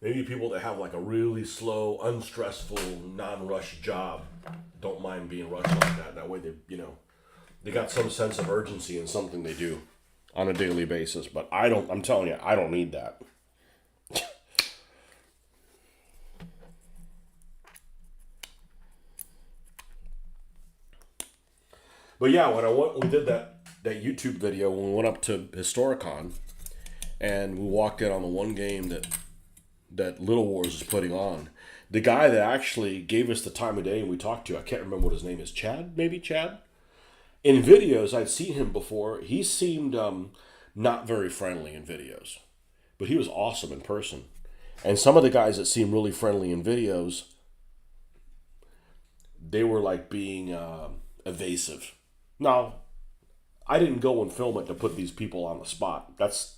Speaker 1: Maybe people that have like a really slow, unstressful, non-rush job don't mind being rushed like that. That way they got some sense of urgency in something they do on a daily basis. But I don't, I'm telling you, I don't need that. But yeah, we did that YouTube video when we went up to Historicon and we walked in on the one game that Little Wars is putting on. The guy that actually gave us the time of day and we talked to, I can't remember what his name is, Chad, maybe Chad? In videos, I'd seen him before. He seemed not very friendly in videos, but he was awesome in person. And some of the guys that seemed really friendly in videos, they were like being evasive. Now, I didn't go and film it to put these people on the spot. That's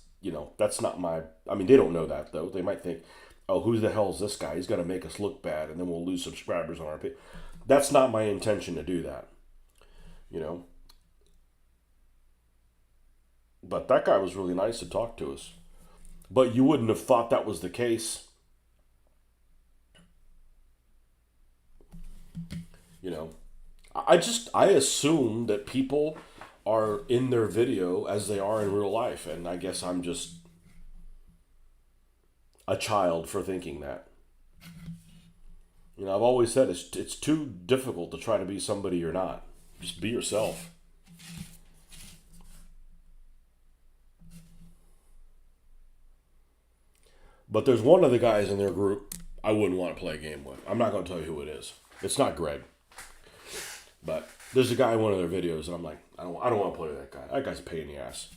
Speaker 1: not my. I mean, they don't know that though. They might think, "Oh, who the hell is this guy? He's going to make us look bad, and then we'll lose subscribers on our page." That's not my intention to do that, you know. But that guy was really nice to talk to us. But you wouldn't have thought that was the case, you know. I assume that people are in their video as they are in real life, and I guess I'm just a child for thinking that. I've always said it's too difficult to try to be somebody you're not. Just be yourself. But there's one of the guys in their group I wouldn't want to play a game with. I'm not going to tell you who it is. It's not Greg. But there's a guy in one of their videos, and I'm like, I don't want to play with that guy. That guy's a pain in the ass.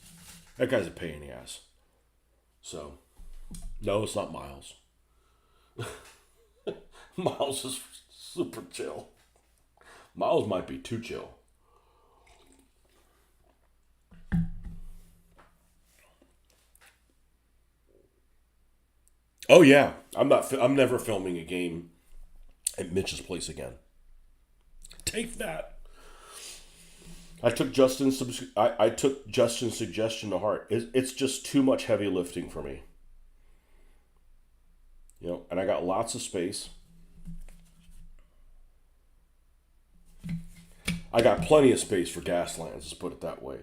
Speaker 1: That guy's a pain in the ass. So, no, it's not Miles. Miles is super chill. Miles might be too chill. Oh yeah, I'm never filming a game at Mitch's place again. Take that. I took Justin's suggestion to heart. It's just too much heavy lifting for me. And I got lots of space. I got plenty of space for Gaslands, let's put it that way.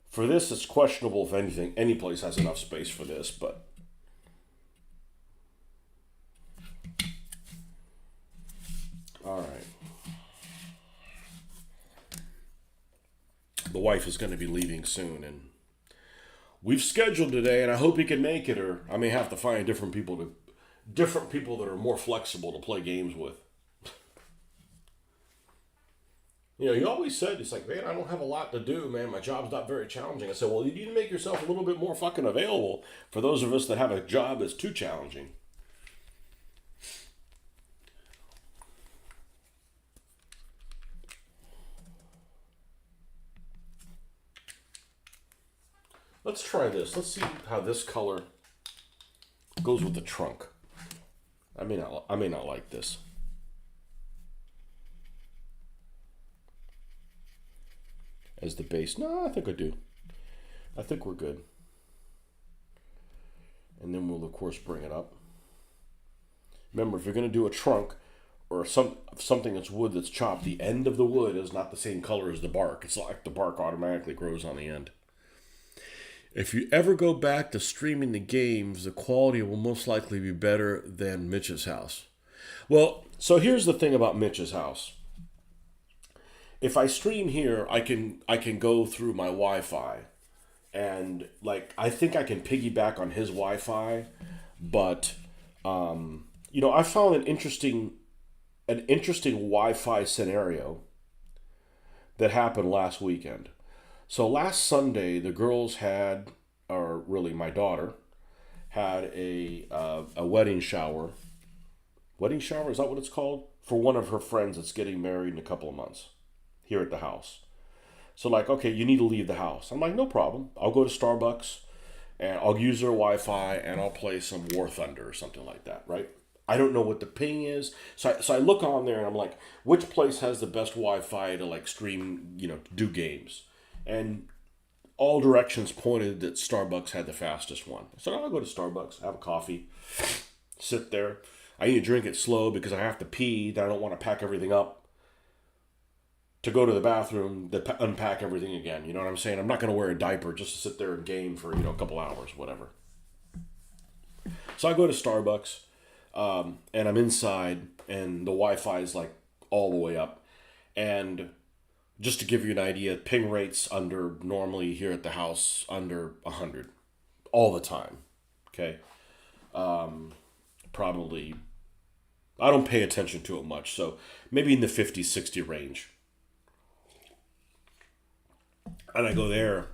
Speaker 1: For this, it's questionable if any place has enough space for this, but all right. The wife is going to be leaving soon, and we've scheduled today, and I hope he can make it, or I may have to find different people that are more flexible to play games with. You always said, it's like, man, I don't have a lot to do, man. My job's not very challenging. I said, well, you need to make yourself a little bit more fucking available for those of us that have a job that's too challenging. Let's try this. Let's see how this color goes with the trunk. I may not like this. As the base. No, I think I do. I think we're good. And then we'll of course bring it up. Remember, if you're going to do a trunk or something that's wood that's chopped, the end of the wood is not the same color as the bark. It's like the bark automatically grows on the end. If you ever go back to streaming the games, the quality will most likely be better than Mitch's house. Well, so here's the thing about Mitch's house. If I stream here, I can go through my Wi-Fi, and like I think I can piggyback on his Wi-Fi, but I found an interesting Wi-Fi scenario that happened last weekend. So last Sunday, the girls had, or really my daughter, had a wedding shower. Wedding shower, is that what it's called? For one of her friends that's getting married in a couple of months here at the house. So like, okay, you need to leave the house. I'm like, no problem. I'll go to Starbucks and I'll use their Wi-Fi and I'll play some War Thunder or something like that, right? I don't know what the ping is. So I look on there and I'm like, which place has the best Wi-Fi to like stream, do games? And all directions pointed that Starbucks had the fastest one. So I'll go to Starbucks, have a coffee, sit there. I need to drink it slow because I have to pee. Then I don't want to pack everything up to go to the bathroom, to unpack everything again. You know what I'm saying? I'm not going to wear a diaper just to sit there and game for, a couple hours, whatever. So I go to Starbucks, and I'm inside, and the Wi-Fi is like all the way up. And just to give you an idea, ping rates normally here at the house under 100 all the time. Okay. Probably, I don't pay attention to it much. So maybe in the 50, 60 range. And I go there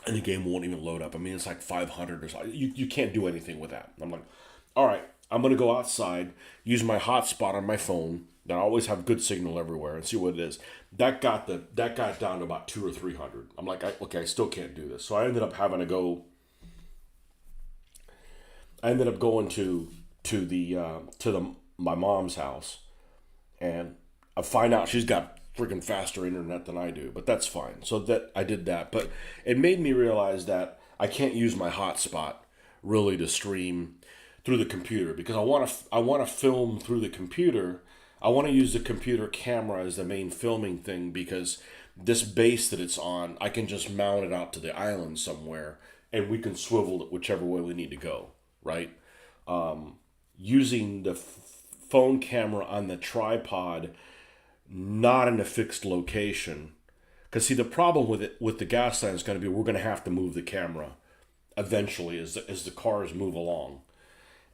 Speaker 1: and the game won't even load up. I mean, it's like 500 or something. You can't do anything with that. I'm like, all right, I'm going to go outside, use my hotspot on my phone. That I always have good signal everywhere and see what it is. That got down to about 200 or 300. I'm like, okay, I still can't do this. So I ended up having to go. I ended up going to my mom's house, and I find out she's got freaking faster internet than I do, but that's fine. So that I did that, but it made me realize that I can't use my hotspot really to stream through the computer because I want to film through the computer. I want to use the computer camera as the main filming thing because this base that it's on, I can just mount it out to the island somewhere and we can swivel it whichever way we need to go, right? Using the phone camera on the tripod, not in a fixed location. Because see, the problem with the gas line is going to be we're going to have to move the camera eventually as the cars move along.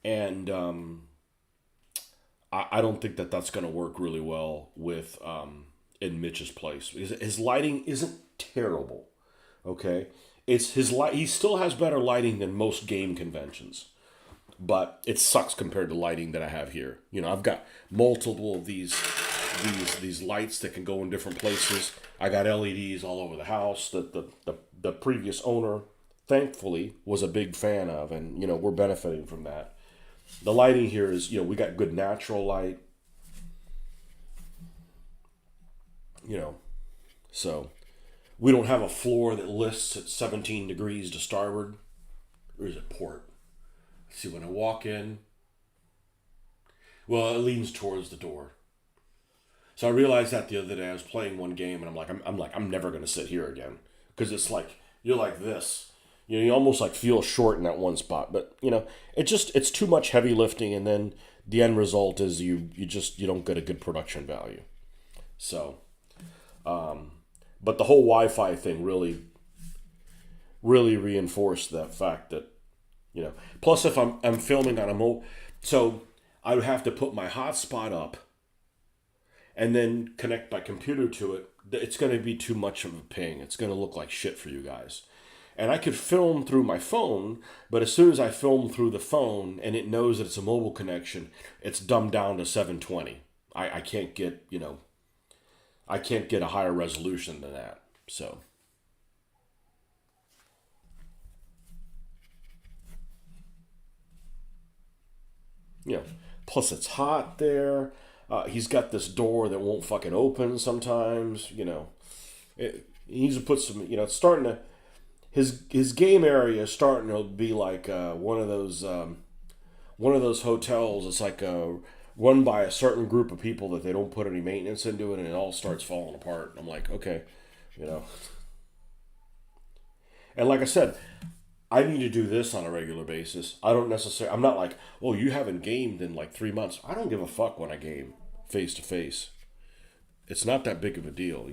Speaker 1: And I don't think that's going to work really well with in Mitch's place. His lighting isn't terrible, okay? It's his light. He still has better lighting than most game conventions, but it sucks compared to lighting that I have here. I've got multiple of these lights that can go in different places. I got LEDs all over the house that the previous owner, thankfully, was a big fan of, and we're benefiting from that. The lighting here is, we got good natural light, so we don't have a floor that lists at 17 degrees to starboard, or is it port? See, when I walk in, well, it leans towards the door. So I realized that the other day I was playing one game and I'm never going to sit here again because it's like, you're like this. You almost like feel short in that one spot, but it's too much heavy lifting, and then the end result is you don't get a good production value. So, but the whole Wi-Fi thing really reinforced that fact that Plus, if I'm filming on a so I would have to put my hotspot up, and then connect my computer to it. It's going to be too much of a ping. It's going to look like shit for you guys. And I could film through my phone, but as soon as I film through the phone and it knows that it's a mobile connection, it's dumbed down to 720. I can't get, I can't get a higher resolution than that. So You know, plus it's hot there. He's got this door that won't fucking open sometimes. He needs to put some. It's starting to his game area is starting to be like one of those hotels. It's like run by a certain group of people that they don't put any maintenance into it, and it all starts falling apart. I'm like, okay, you know. And like I said, I need to do this on a regular basis. I don't necessarily. I'm not like, oh, you haven't gamed in like 3 months. I don't give a fuck when I game face to face. It's not that big of a deal.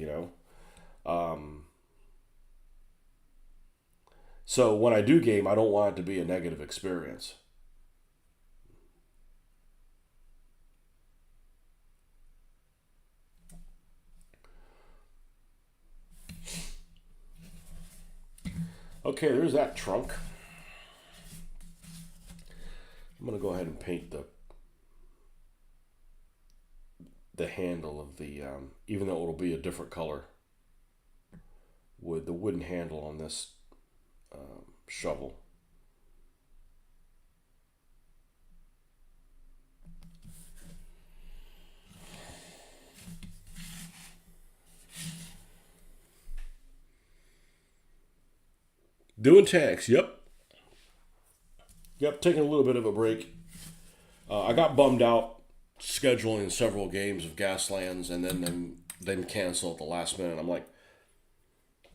Speaker 1: So when I do game, I don't want it to be a negative experience. Okay, there's that trunk. I'm gonna go ahead and paint the handle of the, even though it'll be a different color, with the wooden handle on this shovel. Doing tags, yep. Yep, taking a little bit of a break. I got bummed out scheduling several games of Gaslands and then cancel at the last minute. I'm like,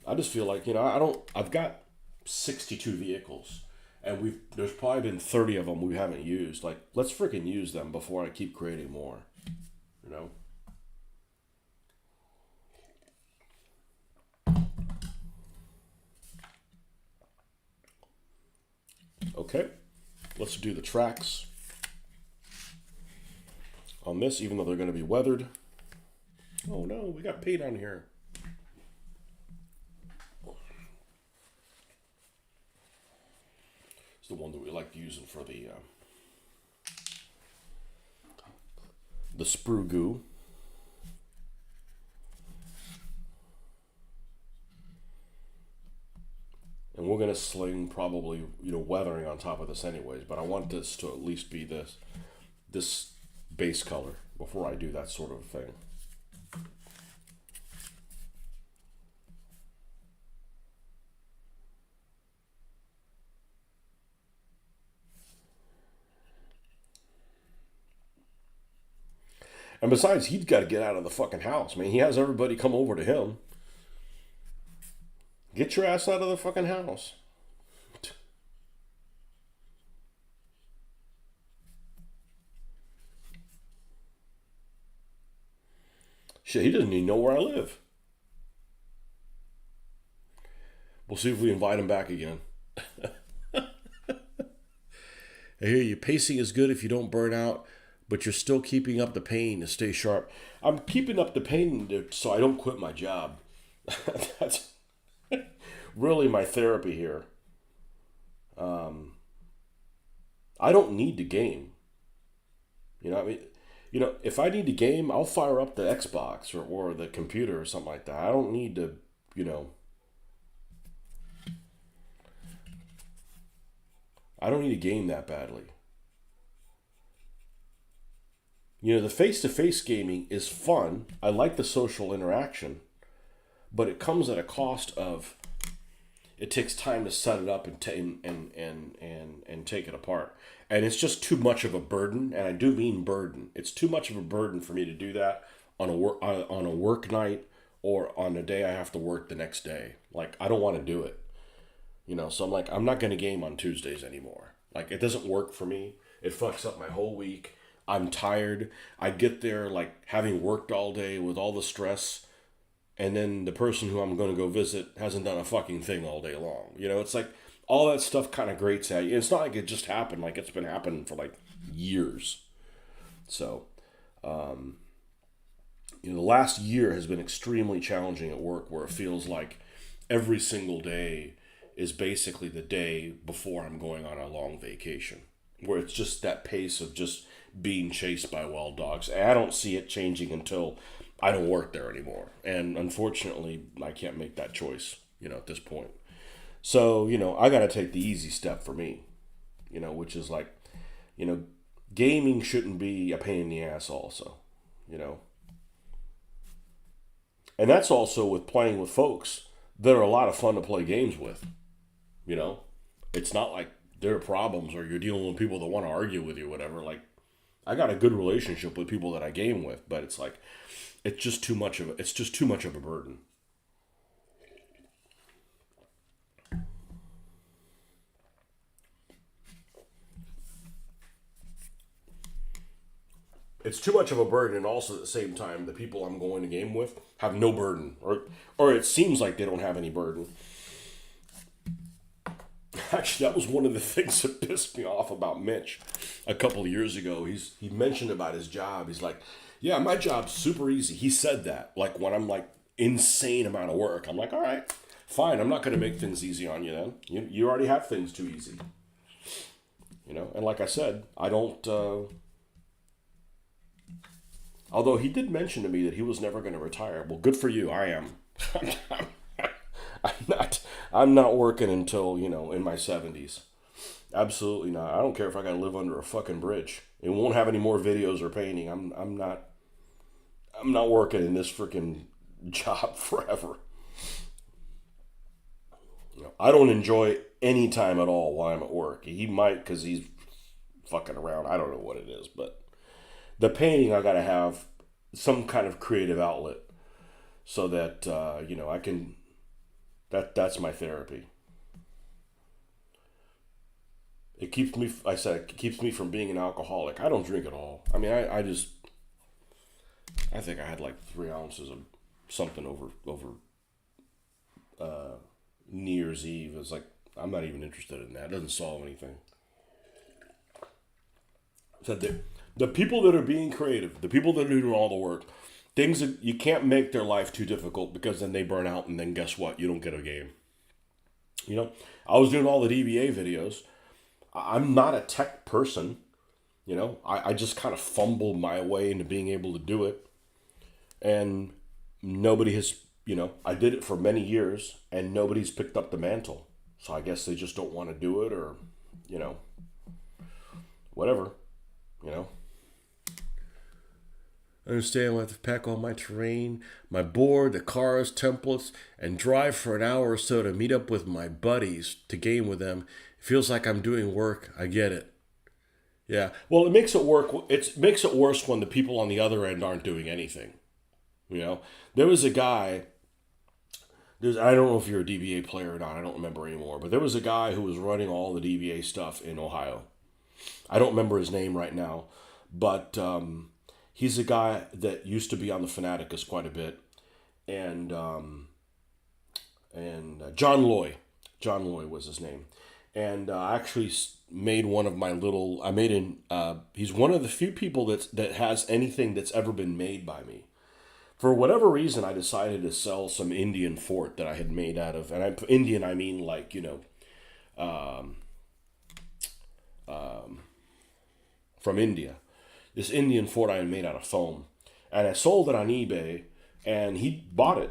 Speaker 1: I just feel like I don't. I've got 62 vehicles, and there's probably been 30 of them we haven't used. Like, let's freaking use them before I keep creating more. You know. Okay, let's do the tracks on this, even though they're going to be weathered. Oh no, we got paint on here. It's the one that we like using for the sprue goo. And we're gonna sling probably weathering on top of this anyways. But I want this to at least be this base color before I do that sort of thing. And besides, he's got to get out of the fucking house, man. He has everybody come over to him. Get your ass out of the fucking house. Shit, he doesn't even know where I live. We'll see if we invite him back again. I hear you. Pacing is good if you don't burn out, but you're still keeping up the pain to stay sharp. I'm keeping up the pain so I don't quit my job. That's really my therapy here. I don't need to game. If I need to game, I'll fire up the Xbox or the computer or something like that. I don't need to, you know, I don't need to game that badly. The face to face gaming is fun. I like the social interaction, but it comes at a cost of it takes time to set it up and and take it apart. And it's just too much of a burden, and I do mean burden. It's too much of a burden for me to do that on a work night or on a day I have to work the next day. Like, I don't want to do it. So I'm like, I'm not going to game on Tuesdays anymore. Like, it doesn't work for me. It fucks up my whole week. I'm tired. I get there like having worked all day with all the stress, and then the person who I'm going to go visit hasn't done a fucking thing all day long. It's like all that stuff kind of grates at you. It's not like it just happened. Like, it's been happening for like years. So, the last year has been extremely challenging at work, where it feels like every single day is basically the day before I'm going on a long vacation, where it's just that pace of just being chased by wild dogs. And I don't see it changing until I don't work there anymore. And unfortunately, I can't make that choice, at this point. So, I got to take the easy step for me, which is like, you know, gaming shouldn't be a pain in the ass also, you know. And that's also with playing with folks that are a lot of fun to play games with, you know. It's not like there are problems or you're dealing with people that want to argue with you, whatever. Like, I got a good relationship with people that I game with, but it's like, it's just too much of a burden. It's too much of a burden, and also at the same time, the people I'm going to game with have no burden, or it seems like they don't have any burden. Actually, that was one of the things that pissed me off about Mitch a couple of years ago. He mentioned about his job. He's like, "Yeah, my job's super easy." He said that like when I'm like insane amount of work. I'm like, "All right, fine. I'm not going to make things easy on you then. You already have things too easy." You know, and like I said, I don't. Although he did mention to me that he was never going to retire. Well, good for you. I am. I'm not. I'm not working until in my 70s. Absolutely not. I don't care if I got to live under a fucking bridge. It won't have any more videos or painting. I'm not. I'm not working in this freaking job forever. I don't enjoy any time at all while I'm at work. He might because he's fucking around. I don't know what it is, but the painting I gotta have some kind of creative outlet so that I can. That's my therapy. It keeps me. I said it keeps me from being an alcoholic. I don't drink at all. I mean, I just. I think I had like 3 ounces of something over New Year's Eve. It's like I'm not even interested in that. It doesn't solve anything. So the people that are being creative, the people that are doing all the work, things that you can't make their life too difficult because then they burn out and then guess what? You don't get a game. You know, I was doing all the DBA videos. I'm not a tech person. I just kind of fumbled my way into being able to do it. And nobody has, I did it for many years and nobody's picked up the mantle. So I guess they just don't want to do it or, you know, whatever, you know. I understand I have to pack all my terrain, my board, the cars, templates, and drive for an hour or so to meet up with my buddies to game with them. It feels like I'm doing work. I get it. Yeah. Well, it makes it work. It makes it worse when the people on the other end aren't doing anything. You know, there was a guy. I don't know if you're a DBA player or not. I don't remember anymore. But there was a guy who was running all the DBA stuff in Ohio. I don't remember his name right now, but he's a guy that used to be on the Fanaticus quite a bit, and John Loy. John Loy was his name, and I actually made one of my little. I made an. He's one of the few people that has anything that's ever been made by me. For whatever reason, I decided to sell some Indian fort that I had made out of, and Indian I mean like from India. This Indian fort I had made out of foam, and I sold it on eBay, and he bought it.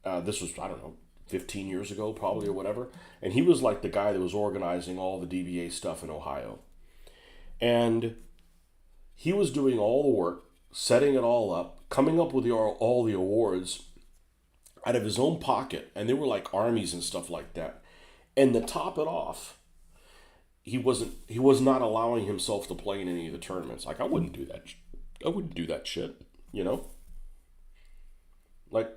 Speaker 1: This was I don't know 15 years ago probably or whatever, and he was like the guy that was organizing all the DBA stuff in Ohio, and he was doing all the work, setting it all up, coming up with all the awards out of his own pocket, and they were like armies and stuff like that. And to top it off, he was not allowing himself to play in any of the tournaments. Like I wouldn't do that. I wouldn't do that shit. You know, like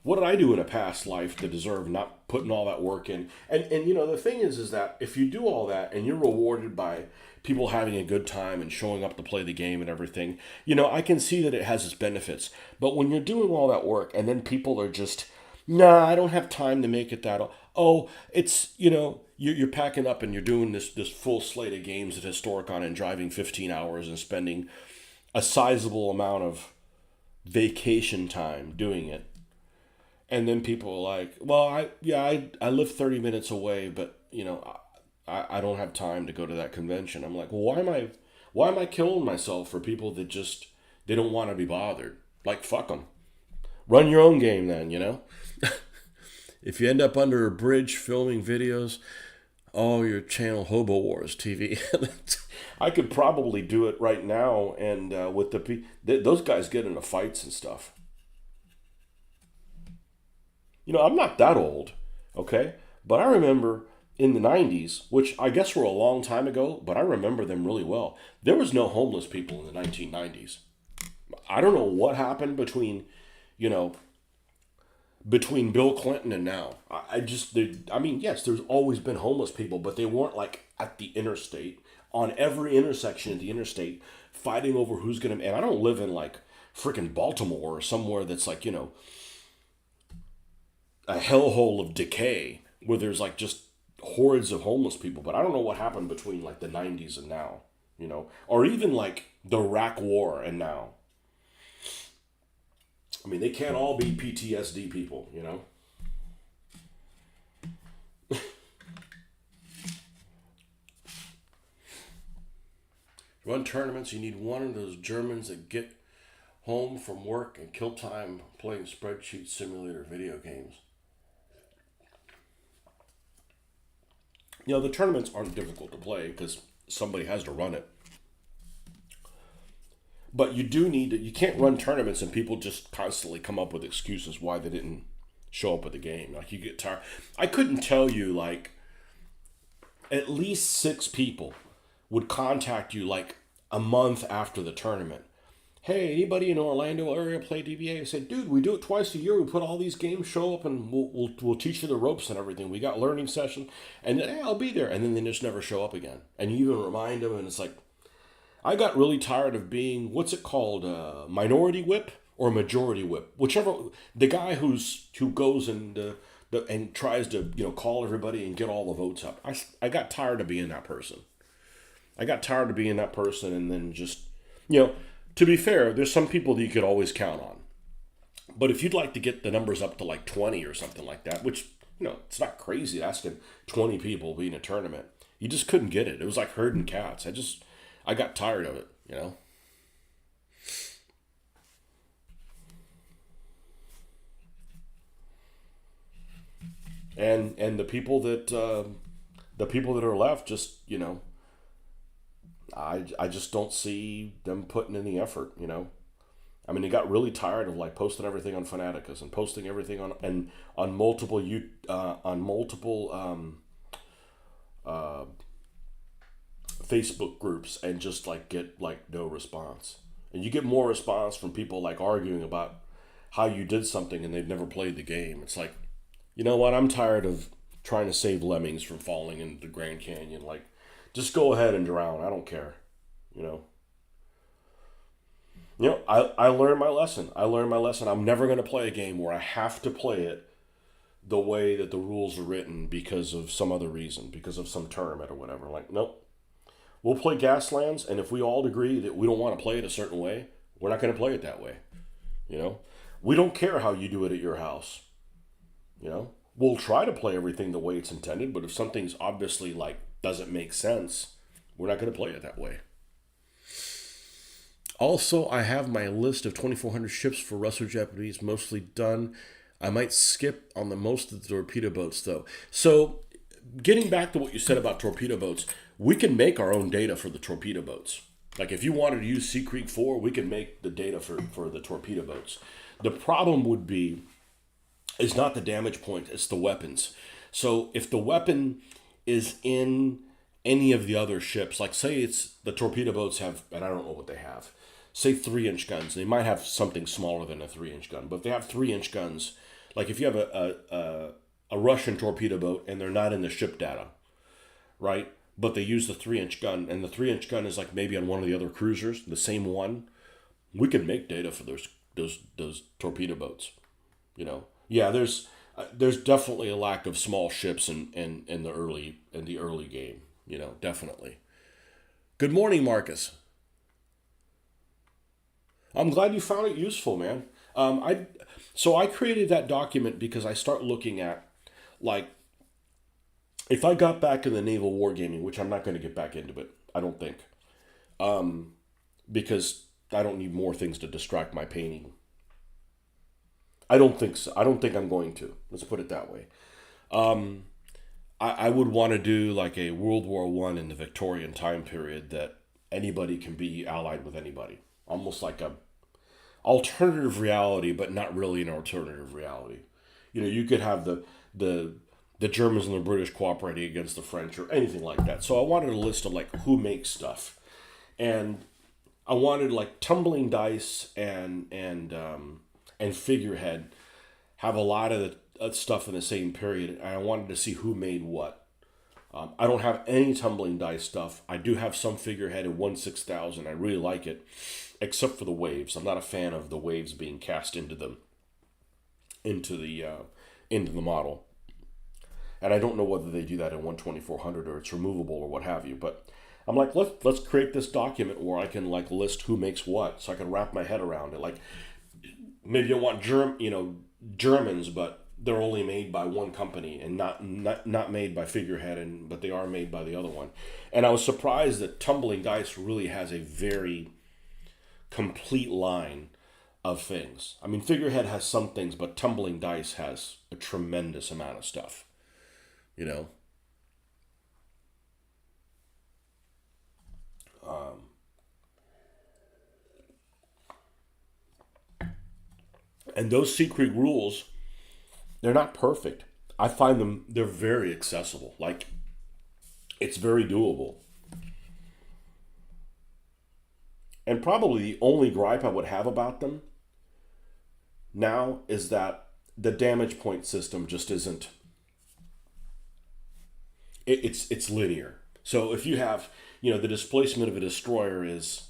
Speaker 1: what did I do in a past life to deserve not putting all that work in? And the thing is that if you do all that and you're rewarded by people having a good time and showing up to play the game and everything, I can see that it has its benefits. But when you're doing all that work and then people are just, nah, I don't have time to make it that. Oh, it's you're packing up and you're doing this full slate of games at Historicon and driving 15 hours and spending a sizable amount of vacation time doing it. And then people are like, well, I live 30 minutes away, but I don't have time to go to that convention. I'm like, well, why am I killing myself for people that just they don't want to be bothered? Like, fuck them. Run your own game then, If you end up under a bridge filming videos, oh, your channel Hobo Wars TV. I could probably do it right now, and with those guys get into fights and stuff. I'm not that old, okay? But I remember in the 90s, which I guess were a long time ago, but I remember them really well. There was no homeless people in the 1990s. I don't know what happened you know, between Bill Clinton and now. I mean, yes, there's always been homeless people, but they weren't like at the interstate, on every intersection of the interstate, fighting over who's going to. And I don't live in like freaking Baltimore or somewhere that's like, a hellhole of decay where there's like just hordes of homeless people. But I don't know what happened between like the 90s and now, or even like the Iraq War and now. I mean, they can't all be PTSD people. Run tournaments, you need one of those Germans that get home from work and kill time playing spreadsheet simulator video games. The tournaments aren't difficult to play because somebody has to run it. But you do need to, you can't run tournaments and people just constantly come up with excuses why they didn't show up at the game. Like you get tired. I couldn't tell you like at least 6 people would contact you like a month after the tournament. Hey, anybody in Orlando area play DBA? I said, dude, we do it twice a year. We put all these games, show up, and we'll teach you the ropes and everything. We got learning session, and then, hey, I'll be there. And then they just never show up again. And you even remind them, and it's like, I got really tired of being, what's it called, minority whip or majority whip, whichever. The guy who goes and tries to call everybody and get all the votes up. I got tired of being that person. And then just to be fair, there's some people that you could always count on. But if you'd like to get the numbers up to like 20 or something like that, which it's not crazy asking 20 people to be in a tournament, you just couldn't get it. It was like herding cats. I got tired of it. And the people that are left just I just don't see them putting any effort. I mean, they got really tired of like posting everything on Fanaticus and posting everything on multiple Facebook groups and just like get like no response. And you get more response from people like arguing about how you did something and they've never played the game. It's like, you know what? I'm tired of trying to save lemmings from falling into the Grand Canyon. Like, just go ahead and drown. I don't care. You know. I learned my lesson. I'm never going to play a game where I have to play it the way that the rules are written because of some other reason, because of some tournament or whatever. Like, nope. We'll play Gaslands, and if we all agree that we don't want to play it a certain way, we're not going to play it that way. You know? We don't care how you do it at your house. We'll try to play everything the way it's intended, but if something's obviously like doesn't make sense, we're not going to play it that way. Also, I have my list of 2,400 ships for Russo Japanese mostly done. I might skip on the most of the torpedo boats though. So, getting back to what you said about torpedo boats, we can make our own data for the torpedo boats. Like if you wanted to use Sea Creek 4, we can make the data for the torpedo boats. The problem would be, it's not the damage point, it's the weapons. So if the weapon is in any of the other ships, like say it's the torpedo boats have, and I don't know what they have, say 3-inch guns. They might have something smaller than a 3-inch gun, but if they have 3-inch guns, like if you have a Russian torpedo boat and they're not in the ship data, right? But they use the 3-inch gun, and the 3-inch gun is like maybe on one of the other cruisers, the same one. We can make data for those torpedo boats. Yeah, there's definitely a lack of small ships in the early game. Definitely. Good morning, Marcus. I'm glad you found it useful, man. I created that document because I start looking at like if I got back in the naval wargaming, which I'm not going to get back into it, I don't think, because I don't need more things to distract my painting. I don't think so. I don't think I'm going to. Let's put it that way. I would want to do like a World War I in the Victorian time period that anybody can be allied with anybody. Almost like a alternative reality, but not really an alternative reality. You know, you could have the the Germans and the British cooperating against the French or anything like that. So I wanted a list of like who makes stuff, and I wanted like tumbling dice and figurehead have a lot of the stuff in the same period, and I wanted to see who made what. I don't have any tumbling dice stuff. I do have some figurehead at 1/6000. I really like it, except for the waves. I'm not a fan of the waves being cast into them into the model, and I don't know whether they do that in 1/2400 or it's removable or what have you. But I'm like, let's create this document where I can like list who makes what, so I can wrap my head around it. Like maybe I want Germans, but they're only made by one company and not made by Figurehead, and but they are made by the other one. And I was surprised that Tumbling Dice really has a very complete line of things. I mean, Figurehead has some things, but Tumbling Dice has a tremendous amount of stuff. You know, and those secret rules, they're not perfect. I find they're very accessible. Like it's very doable. And probably the only gripe I would have about them now is that the damage point system just isn't. It's linear. So if you have, the displacement of a destroyer is,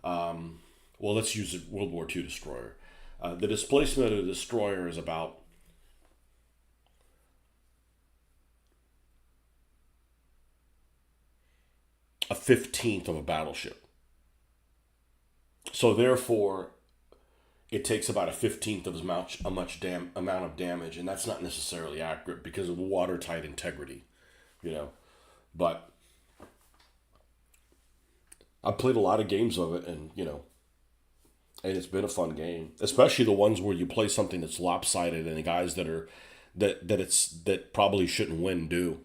Speaker 1: well, let's use a World War II destroyer. The displacement of a destroyer is about 1/15 of a battleship. So therefore, it takes about 1/15 of amount of damage, and that's not necessarily accurate because of watertight integrity, you know. But I played a lot of games of it, and it's been a fun game, especially the ones where you play something that's lopsided and the guys that probably shouldn't win do.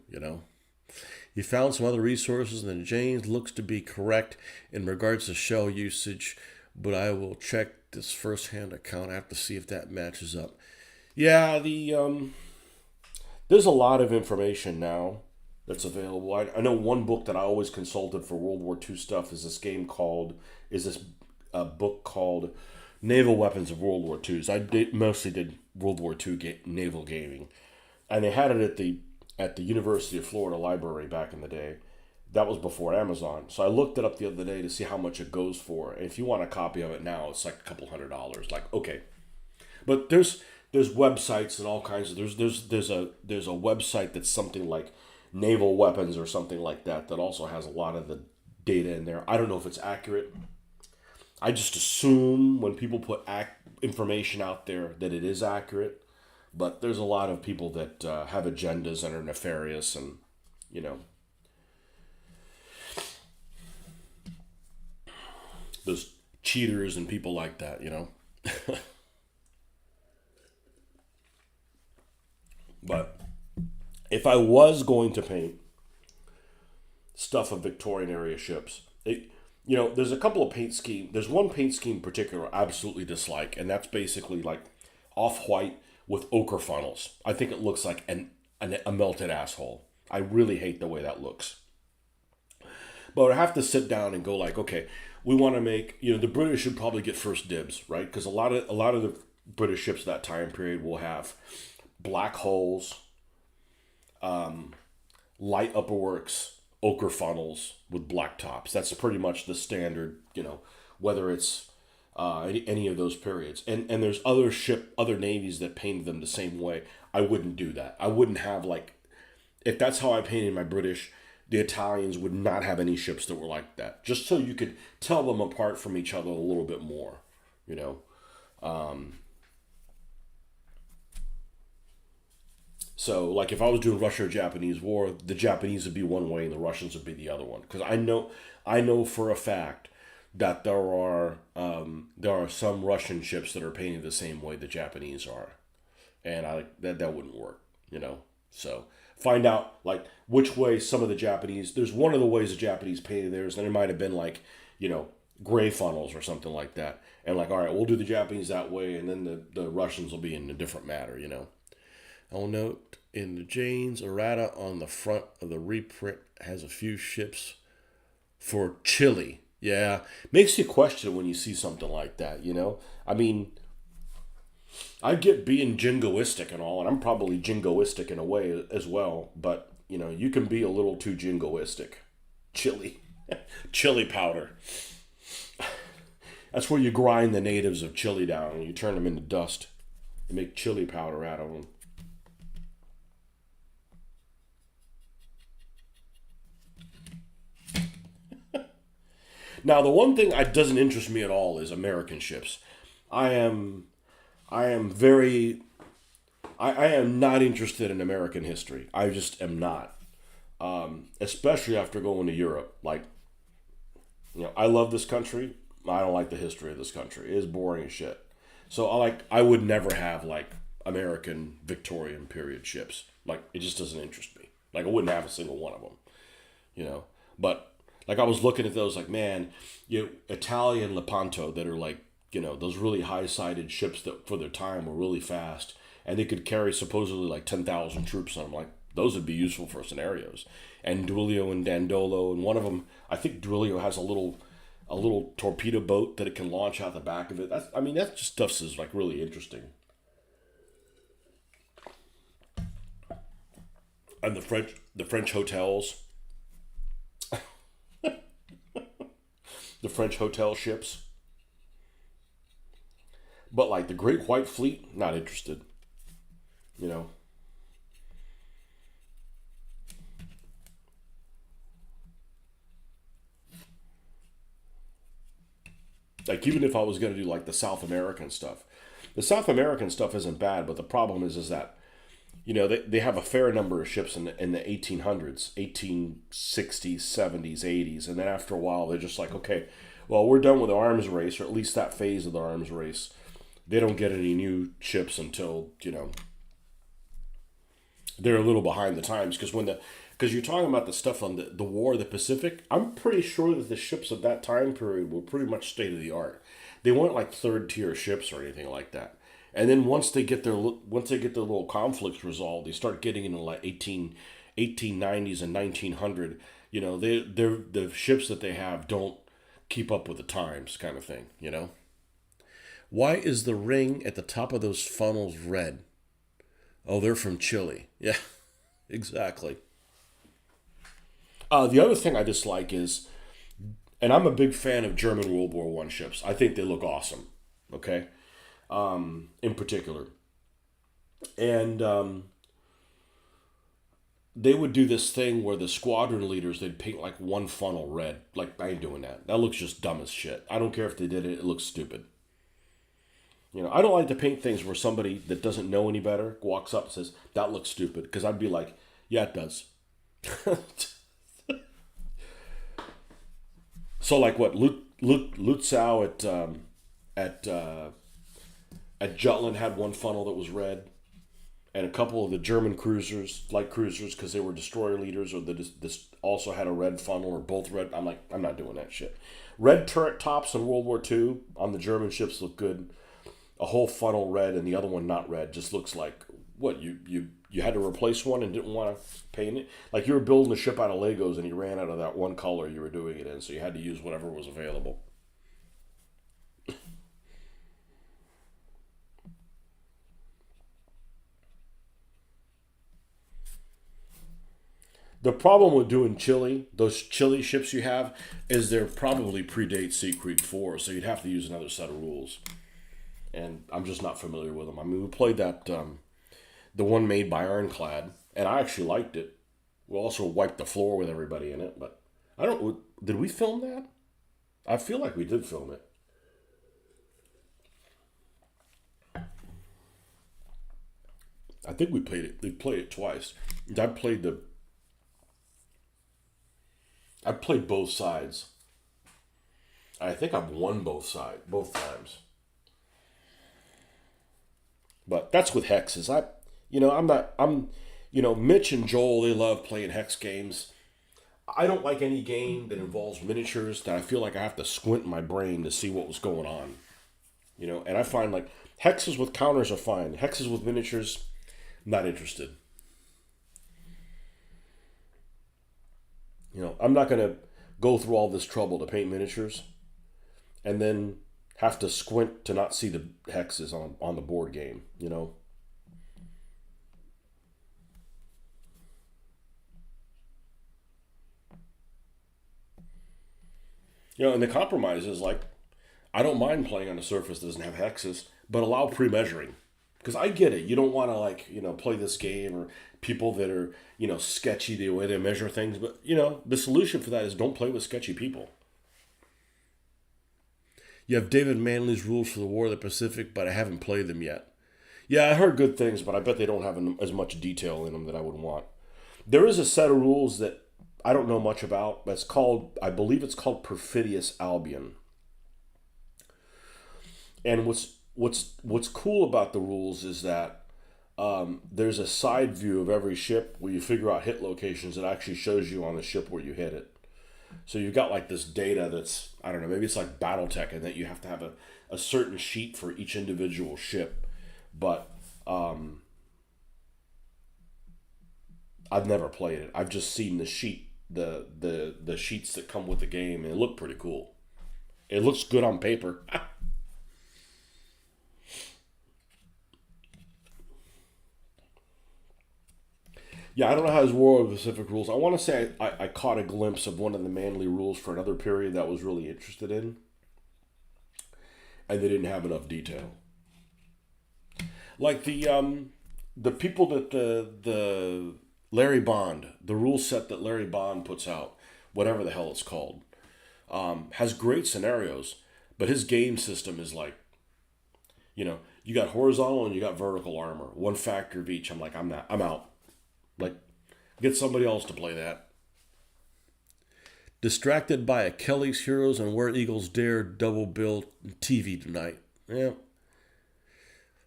Speaker 1: You found some other resources, and James looks to be correct in regards to shell usage, but I will check this first-hand account. I have to see if that matches up. Yeah, there's a lot of information now that's available. I know one book that I always consulted for World War II stuff is this book called Naval Weapons of World War II. So mostly did World War II naval gaming, and they had it at the University of Florida Library back in the day. That was before Amazon. So I looked it up the other day to see how much it goes for. And if you want a copy of it now, it's like a couple $100. Like, okay. But there's websites and all kinds of there's a website that's something like Naval Weapons or something like that also has a lot of the data in there. I don't know if it's accurate. I just assume when people put information out there that it is accurate. But there's a lot of people that have agendas and are nefarious, and you know, those cheaters and people like that. But if I was going to paint stuff of Victorian area ships, there's a couple of paint scheme. There's one paint scheme in particular I absolutely dislike, and that's basically like off-white with ochre funnels. I think it looks like a melted asshole. I really hate the way that looks. But I have to sit down and go like, okay, we want to make, the British should probably get first dibs, right? Because a lot of the British ships that time period will have black hulls, light upperworks, ochre funnels with black tops. That's pretty much the standard, whether it's any of those periods. And there's other navies that painted them the same way. I wouldn't do that. I wouldn't have if that's how I painted my British, the Italians would not have any ships that were like that. Just so you could tell them apart from each other a little bit more, you know. So, like, if I was doing Russia-Japanese war, the Japanese would be one way and the Russians would be the other one. Because I know for a fact that there are some Russian ships that are painted the same way the Japanese are, and that wouldn't work. So find out like which way some of the Japanese. There's one of the ways the Japanese painted theirs, and it might have been like gray funnels or something like that. And like, all right, we'll do the Japanese that way, and then the Russians will be in a different matter. I'll note in the Jane's errata on the front of the reprint has a few ships for Chile. Yeah, makes you question when you see something like that. I mean, I get being jingoistic and all, and I'm probably jingoistic in a way as well, but you can be a little too jingoistic. Chili. Chili powder. That's where you grind the natives of Chile down and you turn them into dust. You make chili powder out of them. Now, the one thing that doesn't interest me at all is American ships. I am, I am very, I am not interested in American history. I just am not. Especially after going to Europe. Like, I love this country. I don't like the history of this country. It is boring as shit. So I would never have like American Victorian period ships. Like it just doesn't interest me. Like I wouldn't have a single one of them. You know. But like I was looking at those like man, Italian Lepanto that are like those really high sided ships that for their time were really fast and they could carry supposedly like 10,000 troops on them. Like those would be useful for scenarios. And Duilio and Dandolo and one of them I think Duilio has a little torpedo boat that it can launch out the back of it. That just stuff is like really interesting. And the French hotels, the French hotel ships. But like the Great White Fleet, not interested. You know. Like even if I was going to do like the South American stuff, the South American stuff isn't bad, but the problem is that they have a fair number of ships in the 1800s, 1860s, 70s, 80s, and then after a while they're just like, okay, well we're done with the arms race, or at least that phase of the arms race. They don't get any new ships until they're a little behind the times because you're talking about the stuff on the War of the Pacific. I'm pretty sure that the ships of that time period were pretty much state of the art. They weren't like third tier ships or anything like that. And then once they get their little conflicts resolved, they start getting into like 1890s and 1900. The ships that they have don't keep up with the times, kind of thing. Why is the ring at the top of those funnels red? Oh, they're from Chile. Yeah, exactly. The other thing I dislike is, and I'm a big fan of German World War One ships. I think they look awesome. Okay, in particular, and they would do this thing where the squadron leaders they'd paint like one funnel red. Like I ain't doing that. That looks just dumb as shit. I don't care if they did it. It looks stupid. I don't like to paint things where somebody that doesn't know any better walks up and says that looks stupid because I'd be like, yeah, it does. So like what Lutzow at at Jutland had one funnel that was red, and a couple of the German cruisers, light cruisers, because they were destroyer leaders, or this also had a red funnel or both red. I'm like, I'm not doing that shit. Red turret tops in World War II on the German ships look good. A whole funnel red and the other one not red just looks like what you had to replace one and didn't want to paint it. Like you were building a ship out of Legos and you ran out of that one color you were doing it in, so you had to use whatever was available. The problem with doing Chile, those Chile ships you have, is they're probably predate Siegfried 4, so you'd have to use another set of rules. And I'm just not familiar with them. I mean, we played that the one made by Ironclad, and I actually liked it. We also wiped the floor with everybody in it, but I don't. Did we film that? I feel like we did film it. I think we played it. We played it twice. I played the. I played both sides. I think I've won both times. But that's with hexes. I'm not. I'm Mitch and Joel, they love playing hex games. I don't like any game that involves miniatures that I feel like I have to squint my brain to see what was going on. And I find like hexes with counters are fine. Hexes with miniatures, not interested. I'm not going to go through all this trouble to paint miniatures and then have to squint to not see the hexes on the board game. And the compromise is like, I don't mind playing on a surface that doesn't have hexes, but allow pre-measuring. Because I get it. You don't want to play this game or people that are, sketchy the way they measure things. But, the solution for that is don't play with sketchy people. You have David Manley's rules for the War of the Pacific, but I haven't played them yet. Yeah, I heard good things, but I bet they don't have as much detail in them that I would want. There is a set of rules that I don't know much about. That's called, I believe it's called Perfidious Albion. And what's cool about the rules is that there's a side view of every ship where you figure out hit locations that actually shows you on the ship where you hit it. So you've got like this data that's, I don't know, maybe it's like BattleTech, and that you have to have a certain sheet for each individual ship. But I've never played it. I've just seen the the sheets that come with the game, and it looked pretty cool. It looks good on paper. Yeah, I don't know how his War of the Pacific rules. I want to say I caught a glimpse of one of the Manly rules for another period that I was really interested in, and they didn't have enough detail. Like the people that the Larry Bond, the rule set that Larry Bond puts out, whatever the hell it's called, has great scenarios, but his game system is like, you got horizontal and you got vertical armor, one factor of each. I'm like, I'm out. Like, get somebody else to play that. Distracted by Achilles' Heroes and Where Eagles Dare double bill TV tonight. Yeah.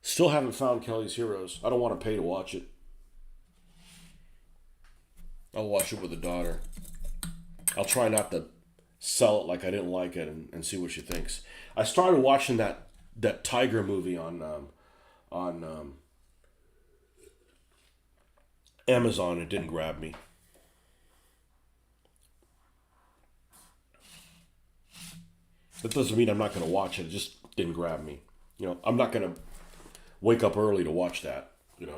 Speaker 1: Still haven't found Kelly's Heroes. I don't want to pay to watch it. I'll watch it with a daughter. I'll try not to sell it like I didn't like it, and see what she thinks. I started watching that tiger movie on Amazon. It didn't grab me. That doesn't mean I'm not going to watch it. It just didn't grab me. I'm not going to wake up early to watch that. It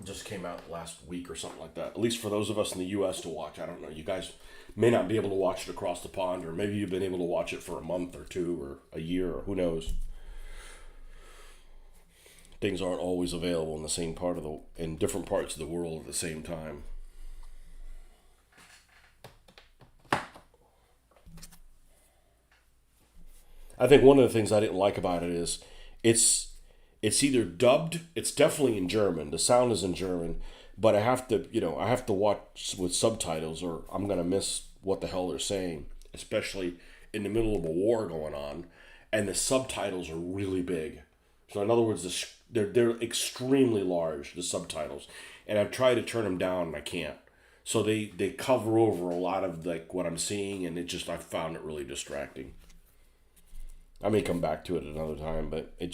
Speaker 1: just came out last week or something like that. At least for those of us in the U.S. to watch. I don't know. You guys may not be able to watch it across the pond, or maybe you've been able to watch it for a month or two or a year, or who knows. Things aren't always available in the same in different parts of the world at the same time. I think one of the things I didn't like about it is it's it's either dubbed, it's definitely in German. The sound is in German, but I have to watch with subtitles or I'm going to miss what the hell they're saying, especially in the middle of a war going on, and the subtitles are really big. So in other words, they're extremely large, the subtitles, and I've tried to turn them down and I can't. So they cover over a lot of like what I'm seeing, and I found it really distracting. I may come back to it another time, but it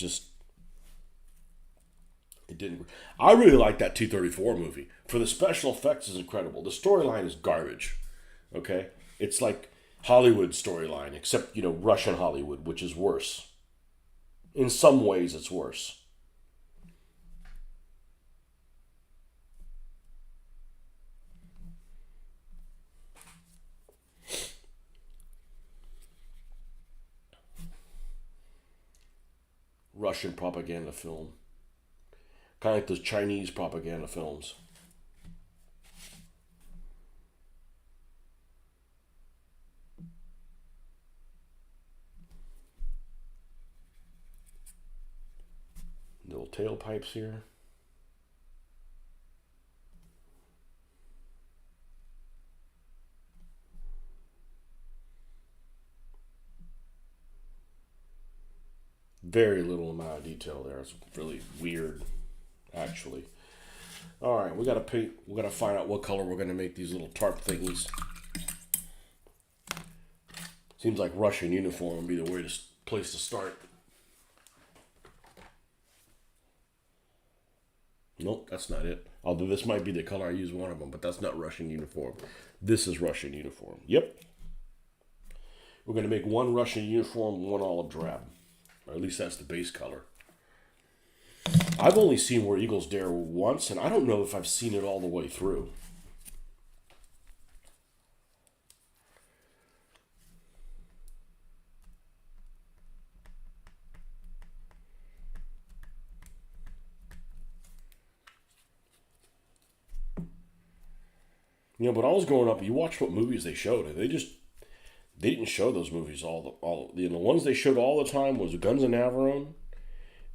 Speaker 1: didn't. I really like that 234 movie. For the special effects is incredible. The storyline is garbage. Okay, it's like Hollywood storyline, except Russian Hollywood, which is worse. In some ways, it's worse. Russian propaganda film, kind of like those Chinese propaganda films. Little tailpipes here. very little amount of detail there. It's really weird, actually. All right, we gotta paint. We gotta find out what color we're gonna make these little tarp thingies. Seems like Russian uniform would be the way to place to start. Nope, that's not it. Although this might be the color I use one of them, but that's not Russian uniform. This is Russian uniform. Yep. We're going to make one Russian uniform, one olive drab. Or at least that's the base color. I've only seen Where Eagles Dare once, and I don't know if I've seen it all the way through. You know, but I was growing up, you watch what movies they showed, and they didn't show those movies the ones they showed all the time was Guns of Navarone,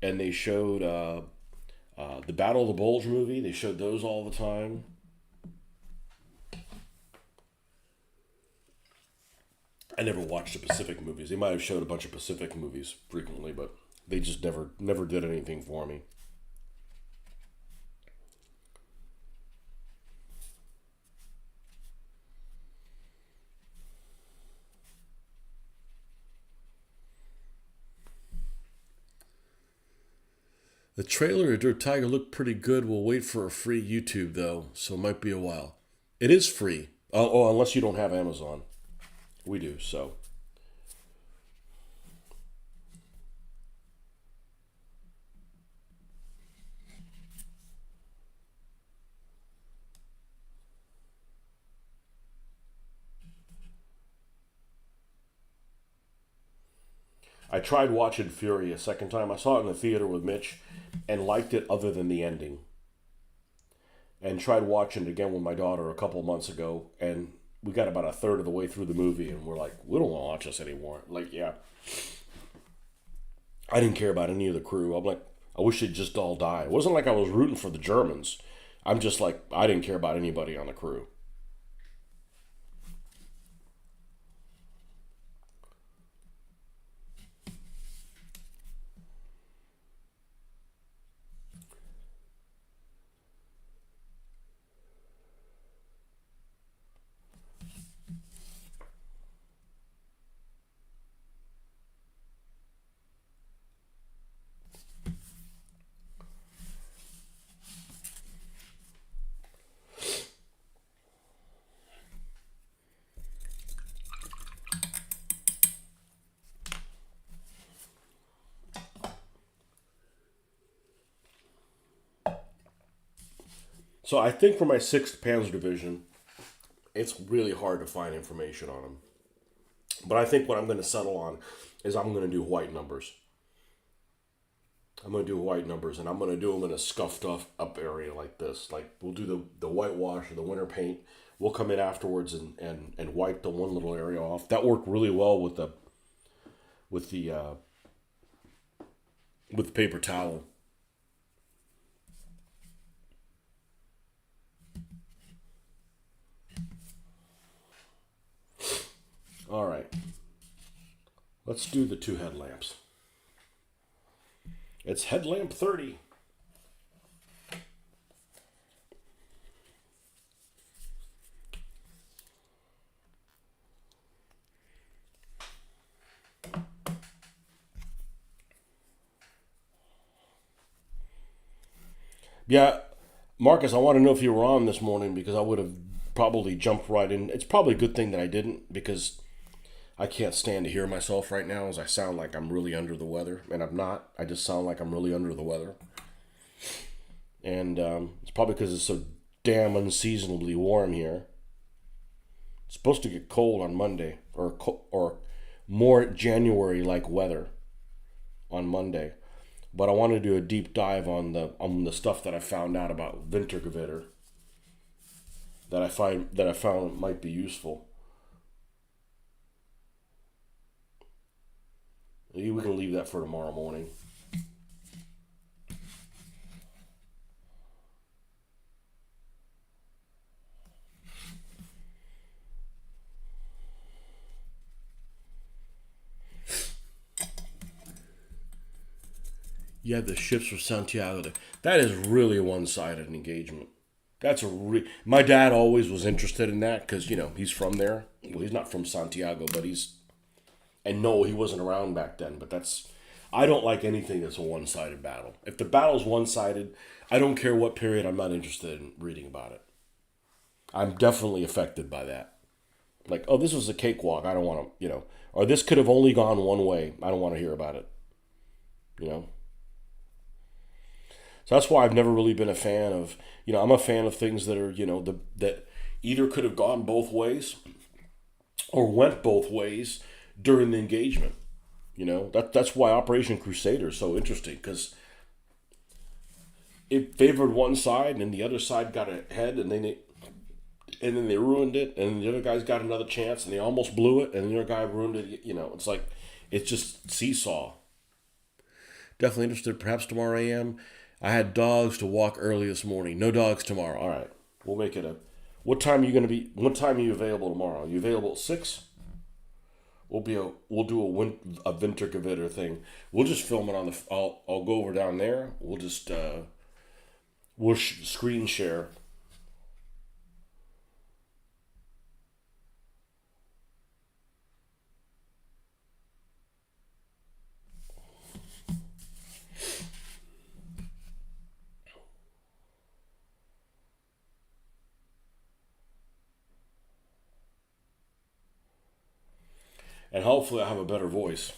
Speaker 1: and they showed the Battle of the Bulge movie. They showed those all the time. I never watched the Pacific movies. They might have showed a bunch of Pacific movies frequently, but they just never did anything for me. The trailer of Dirt Tiger looked pretty good. We'll wait for a free YouTube though, so it might be a while. It is free. Oh, unless you don't have Amazon. We do, so. I tried watching Fury a second time. I saw it in the theater with Mitch and liked it other than the ending. And tried watching it again with my daughter a couple months ago, and we got about a third of the way through the movie, and we're like, we don't want to watch this anymore. Like, yeah. I didn't care about any of the crew. I'm like, I wish they'd just all die. It wasn't like I was rooting for the Germans. I'm just like, I didn't care about anybody on the crew. So I think for my 6th Panzer Division, it's really hard to find information on them. But I think what I'm going to settle on is I'm going to do white numbers. I'm going to do white numbers, and I'm going to do them in a scuffed up area like this. Like, we'll do the whitewash or the winter paint. We'll come in afterwards and wipe the one little area off. That worked really well with the with the uh, with the paper towel. All right. Let's do the 2 headlamps. It's headlamp 30. Yeah, Marcus, I want to know if you were on this morning because I would have probably jumped right in. It's probably a good thing that I didn't because I can't stand to hear myself right now as I sound like I'm really under the weather. And I'm not. I just sound like I'm really under the weather. And it's probably because it's so damn unseasonably warm here. It's supposed to get cold on Monday or more January-like weather on Monday. But I want to do a deep dive on the stuff that I found out about Wintergewitter that I found might be useful. Maybe we can leave that for tomorrow morning. You had the ships for Santiago. That is really a one-sided engagement. My dad always was interested in that because he's from there. Well, he's not from Santiago, but and no, he wasn't around back then. But I don't like anything that's a one-sided battle. If the battle's one-sided, I don't care what period. I'm not interested in reading about it. I'm definitely affected by that. Like, oh, this was a cakewalk. I don't want to, or this could have only gone one way. I don't want to hear about it. You know. So that's why I've never really been a fan of, I'm a fan of things that are, that either could have gone both ways or went both ways during the engagement. That's why Operation Crusader is so interesting because it favored one side and the other side got ahead and then they ruined it and the other guys got another chance and they almost blew it and the other guy ruined it. It's like, it's just seesaw. Definitely interested. Perhaps tomorrow a.m. I had dogs to walk early this morning. No dogs tomorrow. All right. We'll make it what time are you available tomorrow? Are you available at 6? We'll do a Wintergewitter thing. We'll just film it I'll go over down there. We'll just screen share. And hopefully I have a better voice.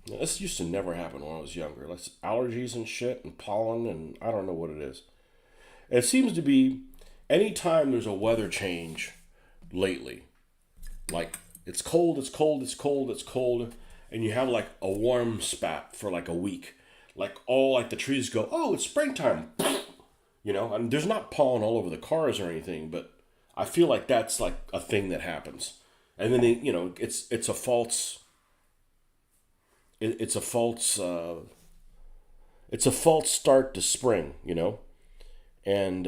Speaker 1: Now, this used to never happen when I was younger. Like allergies and shit and pollen and I don't know what it is. It seems to be anytime there's a weather change lately, like it's cold, and you have like a warm spat for like a week. Like all like the trees go, oh, it's springtime. And there's not pollen all over the cars or anything, but I feel like that's like a thing that happens. And then it's a false it's a false it's a false start to spring, and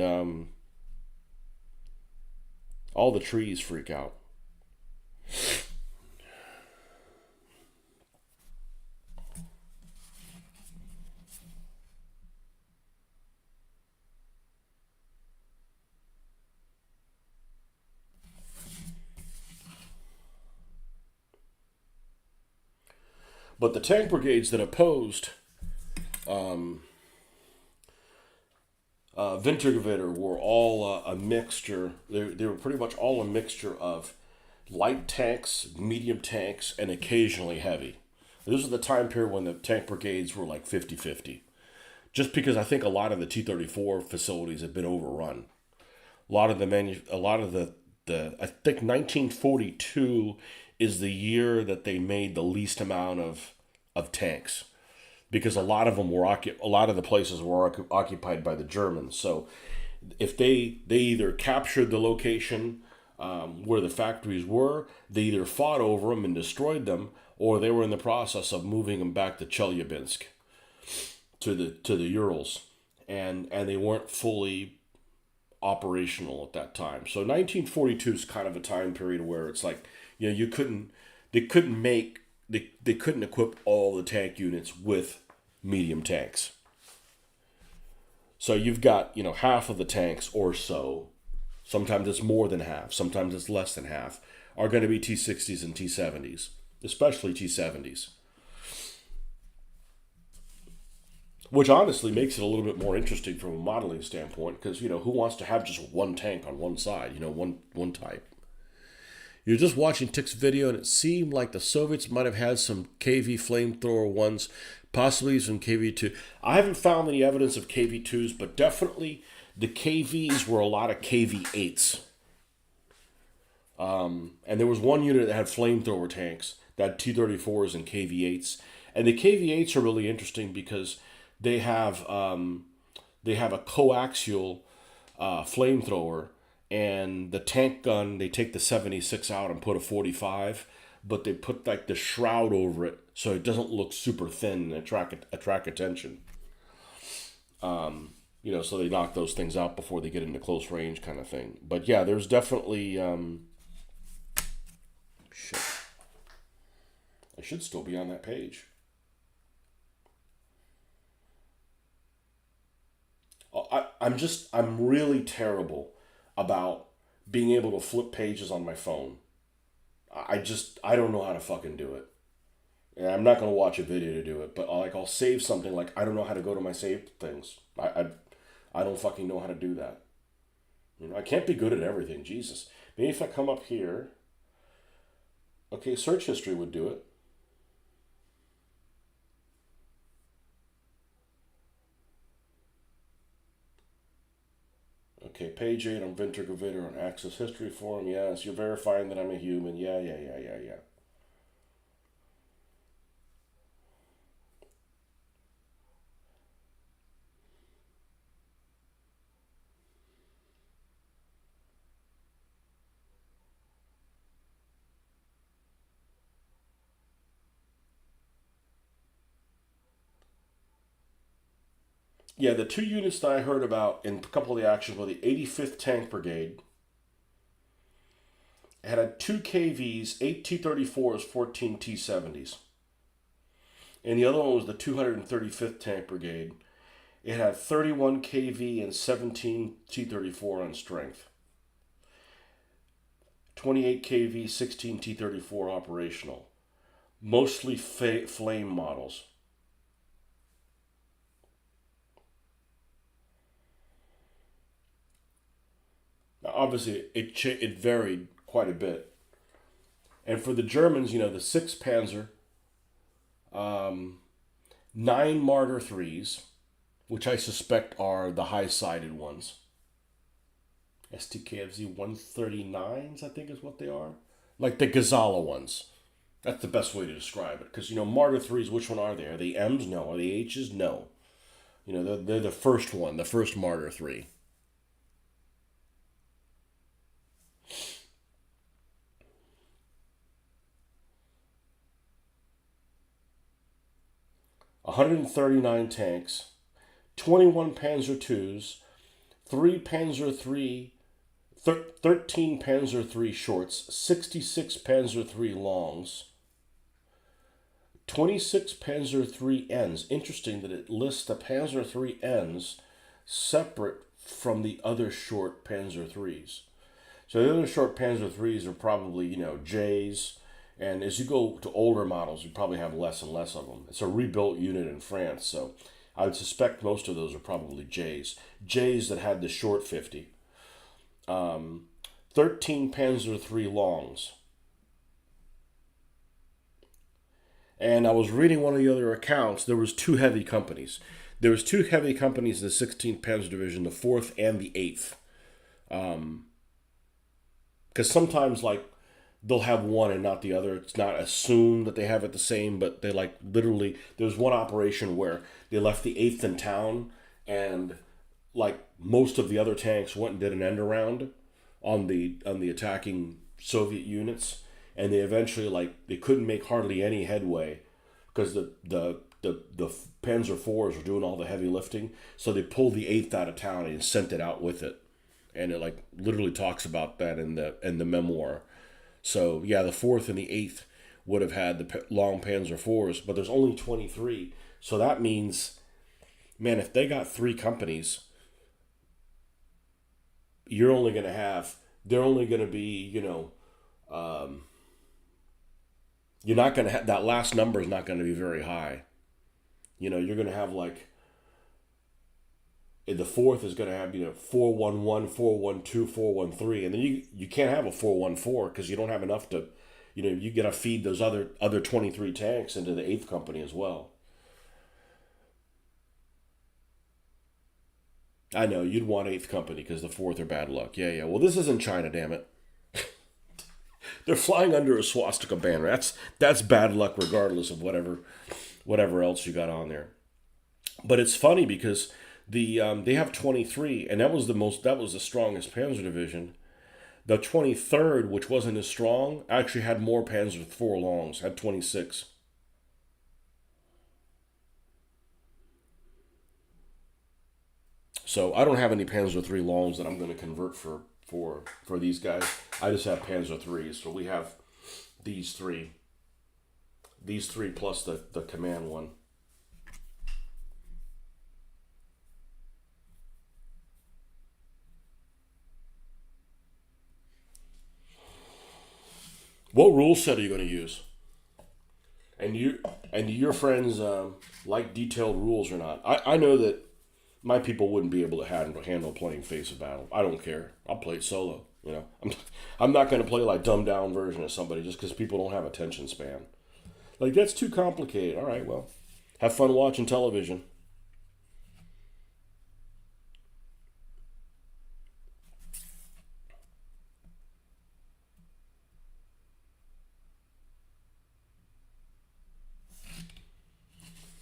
Speaker 1: all the trees freak out. But the tank brigades that opposed Wintergewitter were all a mixture. They were pretty much all a mixture of light tanks, medium tanks, and occasionally heavy. This was the time period when the tank brigades were like 50-50. Just because I think a lot of the T-34 facilities have been overrun. I think 1942 is the year that they made the least amount of tanks because a lot of the places were occupied by the Germans. So if they either captured the location where the factories were, they either fought over them and destroyed them, or they were in the process of moving them back to Chelyabinsk to the Urals, and they weren't fully operational at that time. So 1942 is kind of a time period where it's like they couldn't equip all the tank units with medium tanks. So you've got half of the tanks or so. Sometimes it's more than half. Sometimes it's less than half. Are going to be T-60s and T-70s, especially T-70s. Which honestly makes it a little bit more interesting from a modeling standpoint because, who wants to have just one tank on one side, one type. You're just watching Tick's video and it seemed like the Soviets might have had some KV flamethrower ones, possibly some KV-2. I haven't found any evidence of KV-2s, but definitely the KVs were a lot of KV-8s. And there was one unit that had flamethrower tanks, that had T-34s and KV-8s. And the KV-8s are really interesting because they have a coaxial flamethrower, and the tank gun, they take the 76 out and put a 45, but they put like the shroud over it so it doesn't look super thin and attract attention. So they knock those things out before they get into close range kind of thing. But yeah, there's definitely Shit. I should still be on that page. I'm really terrible about being able to flip pages on my phone. I don't know how to fucking do it. And I'm not gonna watch a video to do it, but like I'll save something. Like I don't know how to go to my saved things. I don't fucking know how to do that. I can't be good at everything. Jesus. Maybe if I come up here, okay, search history would do it. Okay, page 8 on Vintergovator on Access History Forum. Yes, you're verifying that I'm a human. Yeah. Yeah, the two units that I heard about in a couple of the actions were the 85th Tank Brigade. It had 2 KVs, 8 T-34s, 14 T-70s. And the other one was the 235th Tank Brigade. It had 31 KV and 17 T-34 on strength. 28 KV, 16 T-34 operational. Mostly flame models. Now, obviously, it varied quite a bit. And for the Germans, the 6th Panzer, 9 Marder 3s, which I suspect are the high-sided ones. STKFZ 139s, I think is what they are. Like the Gazala ones. That's the best way to describe it. Because, Marder 3s, which one are they? Are they M's? No. Are they H's? No. They're the first one, the first Marder 3. $139 tanks, 21 Panzer IIs, 3 Panzer III, 13 Panzer III shorts, 66 Panzer III longs, 26 Panzer III Ns. Interesting that it lists the Panzer III Ns separate from the other short Panzer IIIs. So the other short Panzer IIIs are probably, J's. And as you go to older models, you probably have less and less of them. It's a rebuilt unit in France, so I would suspect most of those are probably J's. J's that had the short 50. 13 Panzer III longs. And I was reading one of the other accounts. There was 2 heavy companies. There was 2 heavy companies in the 16th Panzer Division, the 4th and the 8th. Because sometimes, like, they'll have one and not the other. It's not assumed that they have it the same, but they literally. There's one operation where they left the 8th in town, and most of the other tanks went and did an end around on the attacking Soviet units, and they eventually they couldn't make hardly any headway because the Panzer IVs were doing all the heavy lifting, so they pulled the 8th out of town and sent it out with it, and it literally talks about that in the memoir. So, yeah, the 4th and the 8th would have had the long Panzer IVs, but there's only 23. So that means, man, if they got 3 companies, they're only going to be, you're not going to have, that last number is not going to be very high. You're going to have the 4th is going to have 411, 412, 413, and then you can't have a 414 because you don't have enough to, you got to feed those other 23 tanks into the 8th company as well. I know you'd want 8th company because the 4th are bad luck. Yeah. Well, this isn't China, damn it. They're flying under a swastika banner. That's bad luck regardless of whatever else you got on there. But it's funny because they have 23, and that was the strongest Panzer division. The 23rd, which wasn't as strong, actually had more Panzer IV longs, had 26. So I don't have any Panzer III longs that I'm going to convert for these guys. I just have Panzer IIIs. So we have These three. These three plus the command one. What rule set are you going to use? And you and do your friends like detailed rules or not? I know that my people wouldn't be able to handle playing Face of Battle. I don't care. I'll play it solo. I'm not going to play like dumbed down version of somebody just because people don't have attention span. Like that's too complicated. All right, well, have fun watching television.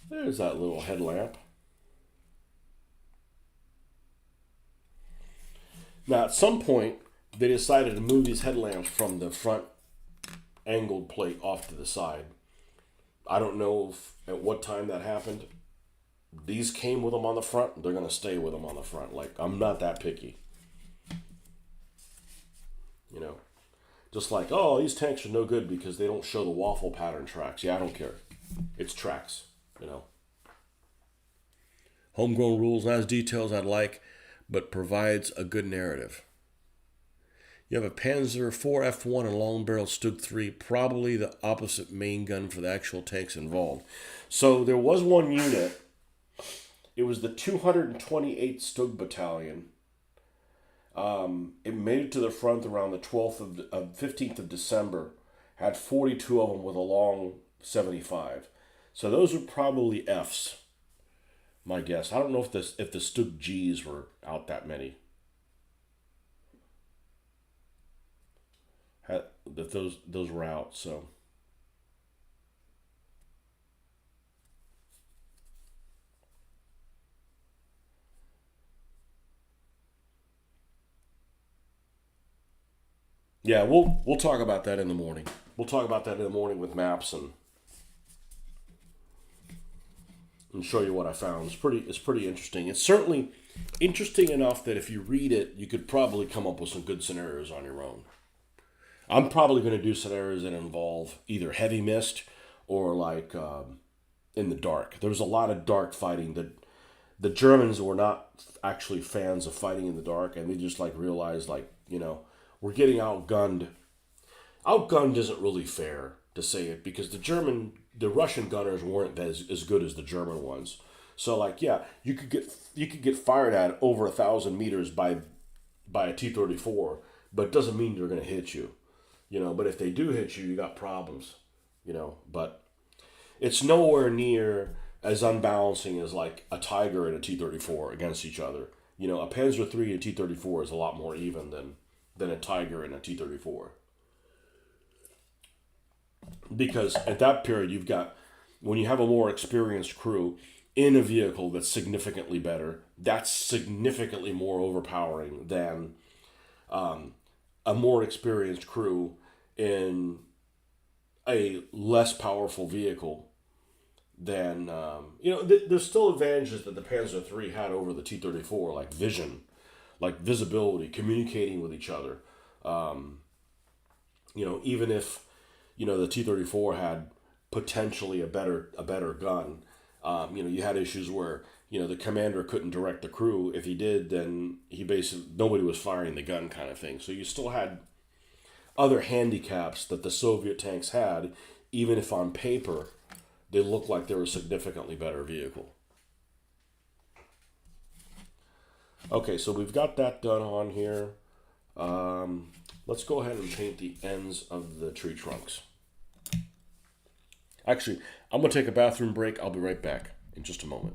Speaker 1: There's that little headlamp. Now, at some point, they decided to move these headlamps from the front angled plate off to the side. I don't know at what time that happened. These came with them on the front. They're going to stay with them on the front. Like, I'm not that picky. You know, just like, oh, these tanks are no good because they don't show the waffle pattern tracks. Yeah, I don't care. It's tracks, you know. Homegrown rules, not as detailed as I'd like, but provides a good narrative. You have a Panzer IV F1 and long barrel Stug 3, probably the opposite main gun for the actual tanks involved. So there was one unit. It was the 228th Stug Battalion. It made it to the front around the 15th of December. Had 42 of them with a long 75. So those are probably Fs. My guess. I don't know if the Stug Gs were out that many. That those were out. So yeah, we'll talk about that in the morning. We'll talk about that in the morning with maps and show you what I found. It's pretty interesting. It's certainly interesting enough that if you read it, you could probably come up with some good scenarios on your own. I'm probably going to do scenarios that involve either heavy mist or like in the dark. There was a lot of dark fighting. The Germans were not actually fans of fighting in the dark, and they just like realized we're getting outgunned. Outgunned isn't really fair to say it because the Russian gunners weren't as good as the German ones. So like yeah, you could get fired at over 1,000 meters by a T-34, but it doesn't mean they're going to hit you. But if they do hit you, you got problems. But it's nowhere near as unbalancing as like a Tiger and a T-34 against each other. A Panzer III and a T-34 is a lot more even than a Tiger and a T-34. Because at that period, when you have a more experienced crew in a vehicle that's significantly better, that's significantly more overpowering than a more experienced crew in a less powerful vehicle than there's still advantages that the Panzer III had over the T-34, like vision, like visibility, communicating with each other. Even if the T-34 had potentially a better gun, you had issues where the commander couldn't direct the crew. If he did, then nobody was firing the gun, kind of thing. So you still had other handicaps that the Soviet tanks had, even if on paper they looked like they were a significantly better vehicle. Okay, so we've got that done on here. Let's go ahead and paint the ends of the tree trunks. Actually, I'm going to take a bathroom break. I'll be right back in just a moment.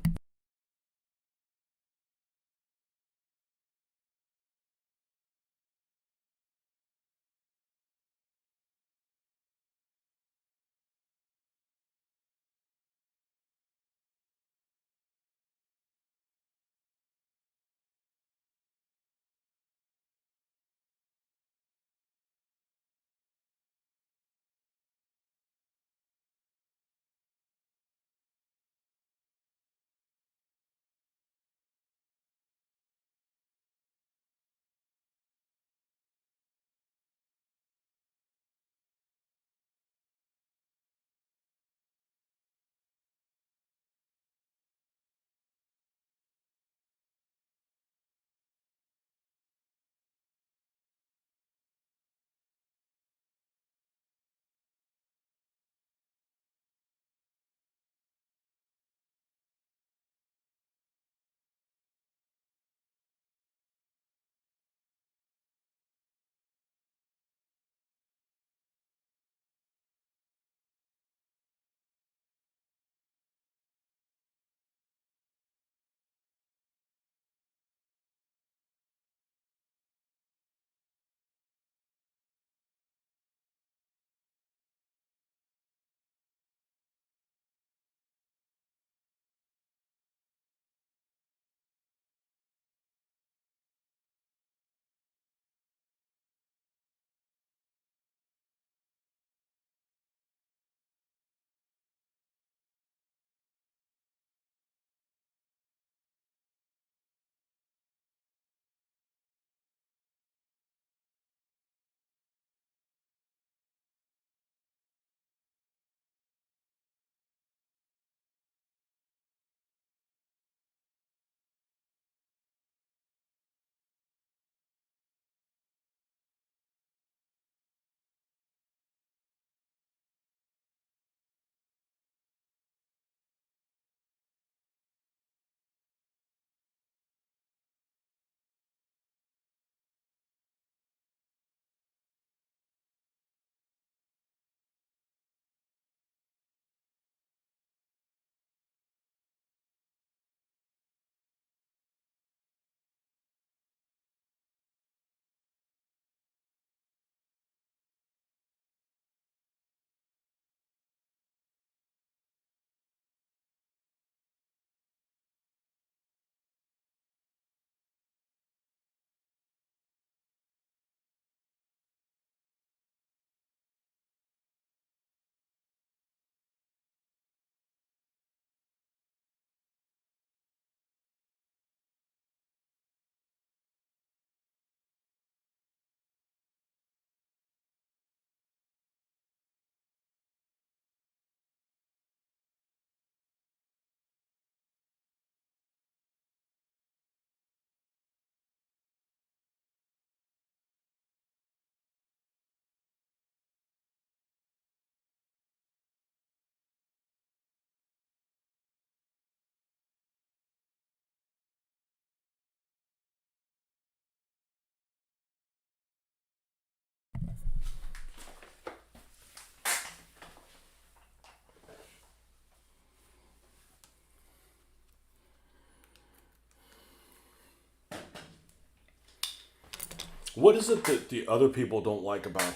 Speaker 1: What is it that the other people don't like about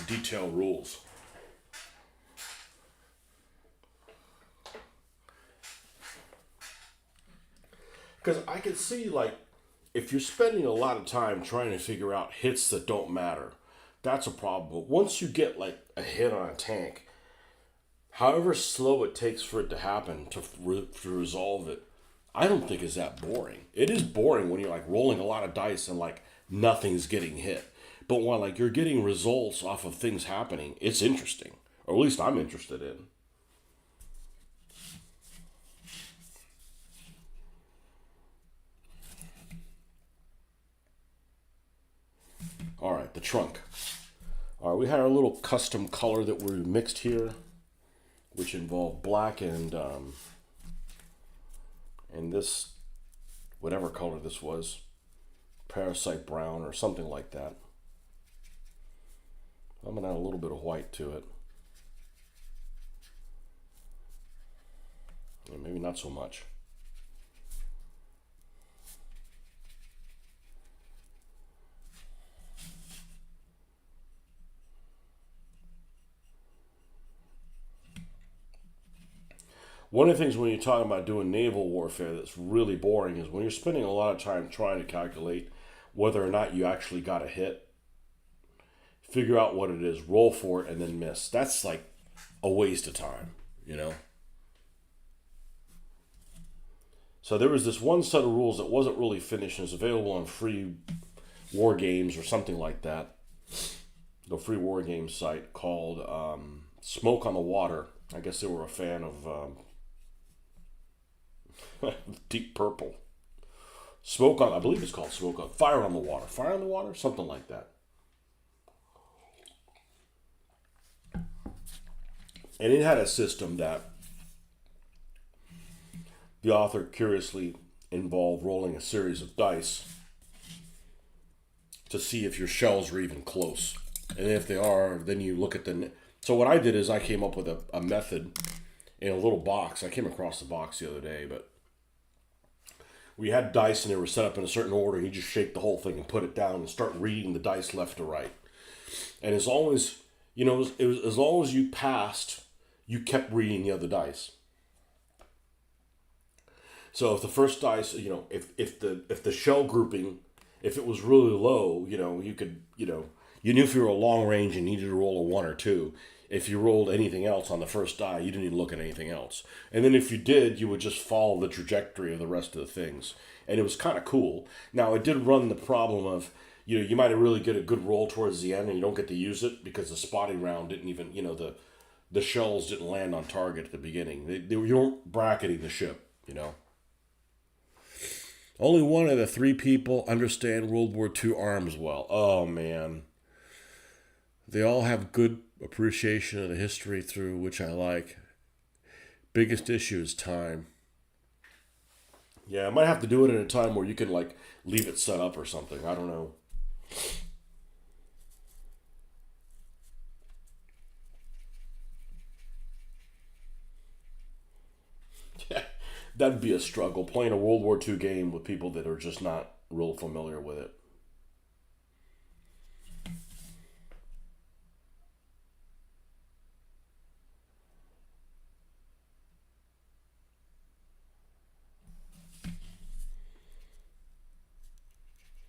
Speaker 1: detail rules? Because I can see, like, if you're spending a lot of time trying to figure out hits that don't matter, that's a problem. But once you get, like, a hit on a tank, however slow it takes for it to happen to resolve it, I don't think is that boring. It is boring when you're, like, rolling a lot of dice and, like, nothing's getting hit. But when, like, you're getting results off of things happening, it's interesting. Or at least I'm interested in. All right, the trunk. All right, we had our little custom color that we mixed here, which involved black and this, whatever color this was, parasite brown or something like that. I'm gonna add a little bit of white to it. And maybe not so much. One of the things when you're talking about doing naval warfare that's really boring is when you're spending a lot of time trying to calculate whether or not you actually got a hit, figure out what it is, roll for it, and then miss. That's like a waste of time, you know? So there was this one set of rules that wasn't really finished and is available on free war games or something like that. The free war games site called Smoke on the Water. I guess they were a fan of Deep Purple. Smoke on, I believe it's called Smoke on, Fire on the Water. Fire on the Water? Something like that. And it had a system that the author curiously involved rolling a series of dice to see if your shells are even close. And if they are, then you look at the... So what I did is I came up with a method in a little box. I came across the box the other day, but we had dice and they were set up in a certain order. You just shake the whole thing and put it down and start reading the dice left to right. And as long as, it was as long as you passed, you kept reading the other dice. So if the first dice, if the shell grouping, if it was really low, you could, you knew if you were a long range and needed to roll a 1 or 2. If you rolled anything else on the first die, you didn't even look at anything else. And then if you did, you would just follow the trajectory of the rest of the things. And it was kind of cool. Now, it did run the problem of, you might really get a good roll towards the end and you don't get to use it because the spotting round didn't even, the shells didn't land on target at the beginning. You weren't bracketing the ship, Only one of the 3 people understand World War II arms well. Oh, man. They all have good appreciation of the history through which I like. Biggest issue is time. Yeah, I might have to do it in a time where you can, leave it set up or something. I don't know. Yeah, that'd be a struggle, playing a World War II game with people that are just not real familiar with it.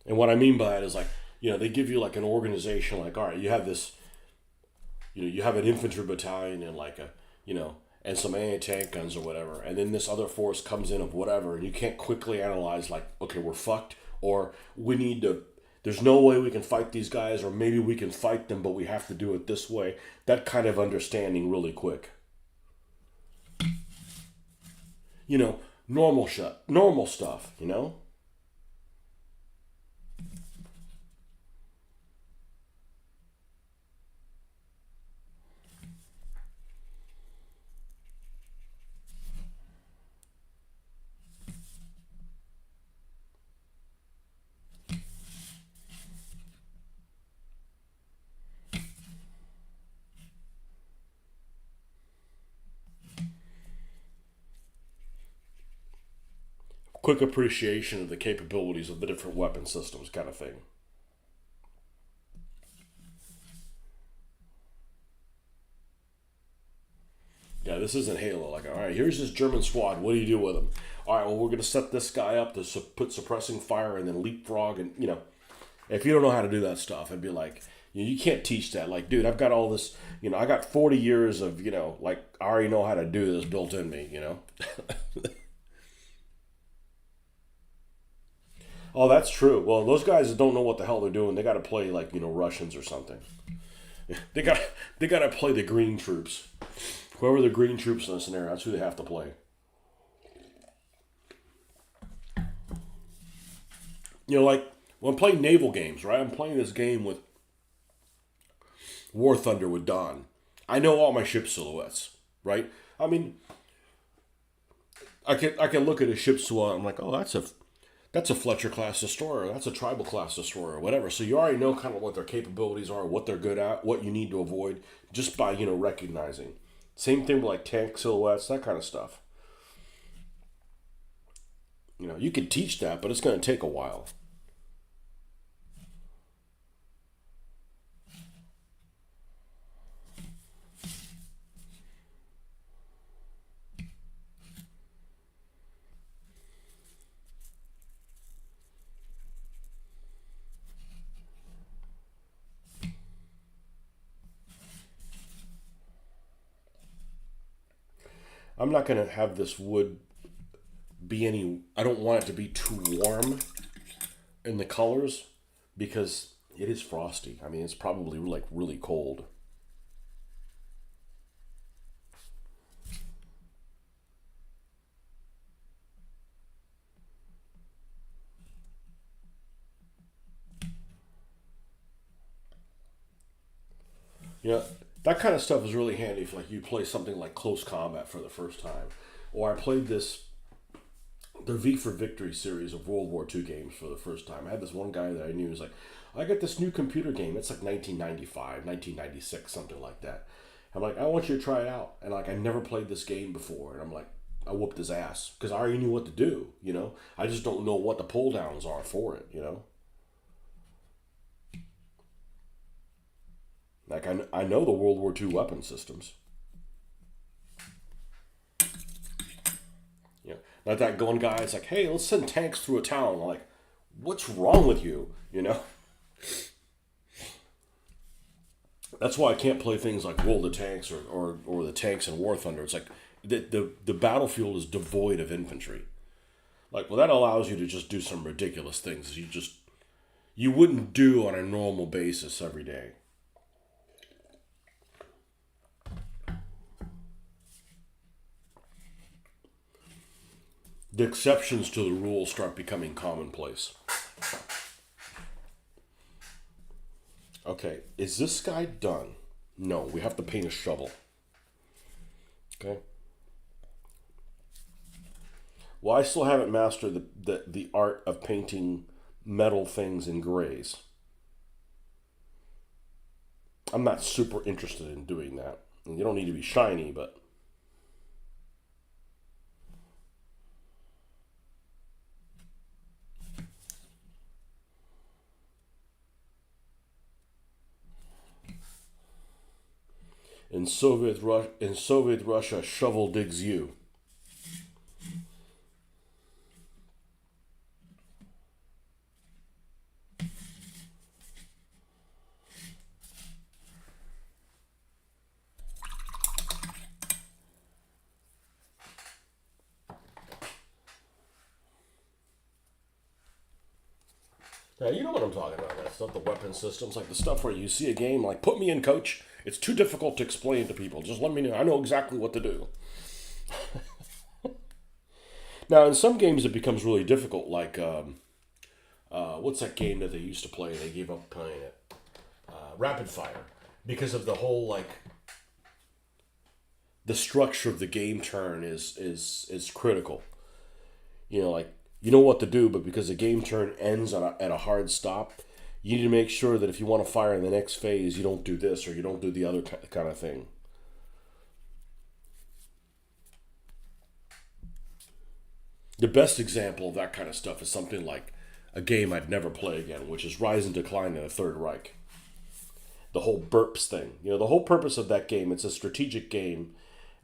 Speaker 1: And what I mean by it is they give you an organization, all right, you have this, you have an infantry battalion and and some anti-tank guns or whatever, and then this other force comes in of whatever, and you can't quickly analyze okay, we're fucked, or we need to, there's no way we can fight these guys, or maybe we can fight them, but we have to do it this way. That kind of understanding really quick. Normal stuff. Quick appreciation of the capabilities of the different weapon systems kind of thing. Yeah, this isn't Halo. Like, all right, here's this German squad. What do you do with them? All right, well, we're gonna set this guy up to put suppressing fire and then leapfrog, and if you don't know how to do that stuff, I'd be like, you can't teach that. Like, dude, I've got all this. I got 40 years of like I already know how to do this built in me. Oh, that's true. Well, those guys that don't know what the hell they're doing, they got to play like Russians or something. They got they got to play the green troops. Whoever the green troops in the scenario, that's who they have to play. Like when I'm playing naval games, right? I'm playing this game with War Thunder with Don. I know all my ship silhouettes, right? I mean, I can look at a ship silhouette. I'm like, oh, that's a Fletcher class destroyer. That's a tribal class destroyer, whatever. So you already know kind of what their capabilities are, what they're good at, what you need to avoid, just by recognizing. Same thing with like tank silhouettes, that kind of stuff. You can teach that, but it's going to take a while. I'm not going to have this wood be any. I don't want it to be too warm in the colors because it is frosty. I mean, it's probably like really cold. You know, that kind of stuff is really handy if like you play something like Close Combat for the first time, or I played the V for Victory series of World War II games for the first time. I had this one guy that I knew was like, I got this new computer game. It's like 1995, 1996, something like that. I'm like, I want you to try it out. And like, I never played this game before. And I'm like, I whooped his ass because I already knew what to do. I just don't know what the pull downs are for it. Like, I know the World War II weapon systems. Not that one guy, it's like, hey, let's send tanks through a town. I'm like, what's wrong with you? That's why I can't play things like World of Tanks or the tanks in War Thunder. It's like the battlefield is devoid of infantry. Like, well, that allows you to just do some ridiculous things you wouldn't do on a normal basis every day. The exceptions to the rule start becoming commonplace. Okay, is this guy done? No, we have to paint a shovel. Okay. Well, I still haven't mastered the art of painting metal things in grays. I'm not super interested in doing that. You don't need to be shiny, but in Soviet Russia, shovel digs you. Now, you know what I'm talking about. That stuff, the weapon systems, like the stuff where you see a game, like, put me in, coach. It's too difficult to explain to people. Just let me know. I know exactly what to do. Now, in some games, it becomes really difficult. Like, what's that game that they used to play and they gave up playing it? Rapid Fire. Because of the whole, like, the structure of the game turn is critical. Like, you know what to do, but because the game turn ends at a hard stop, you need to make sure that if you want to fire in the next phase, you don't do this or you don't do the other kind of thing. The best example of that kind of stuff is something like a game I'd never play again, which is Rise and Decline in the Third Reich. The whole burps thing. The whole purpose of that game, it's a strategic game,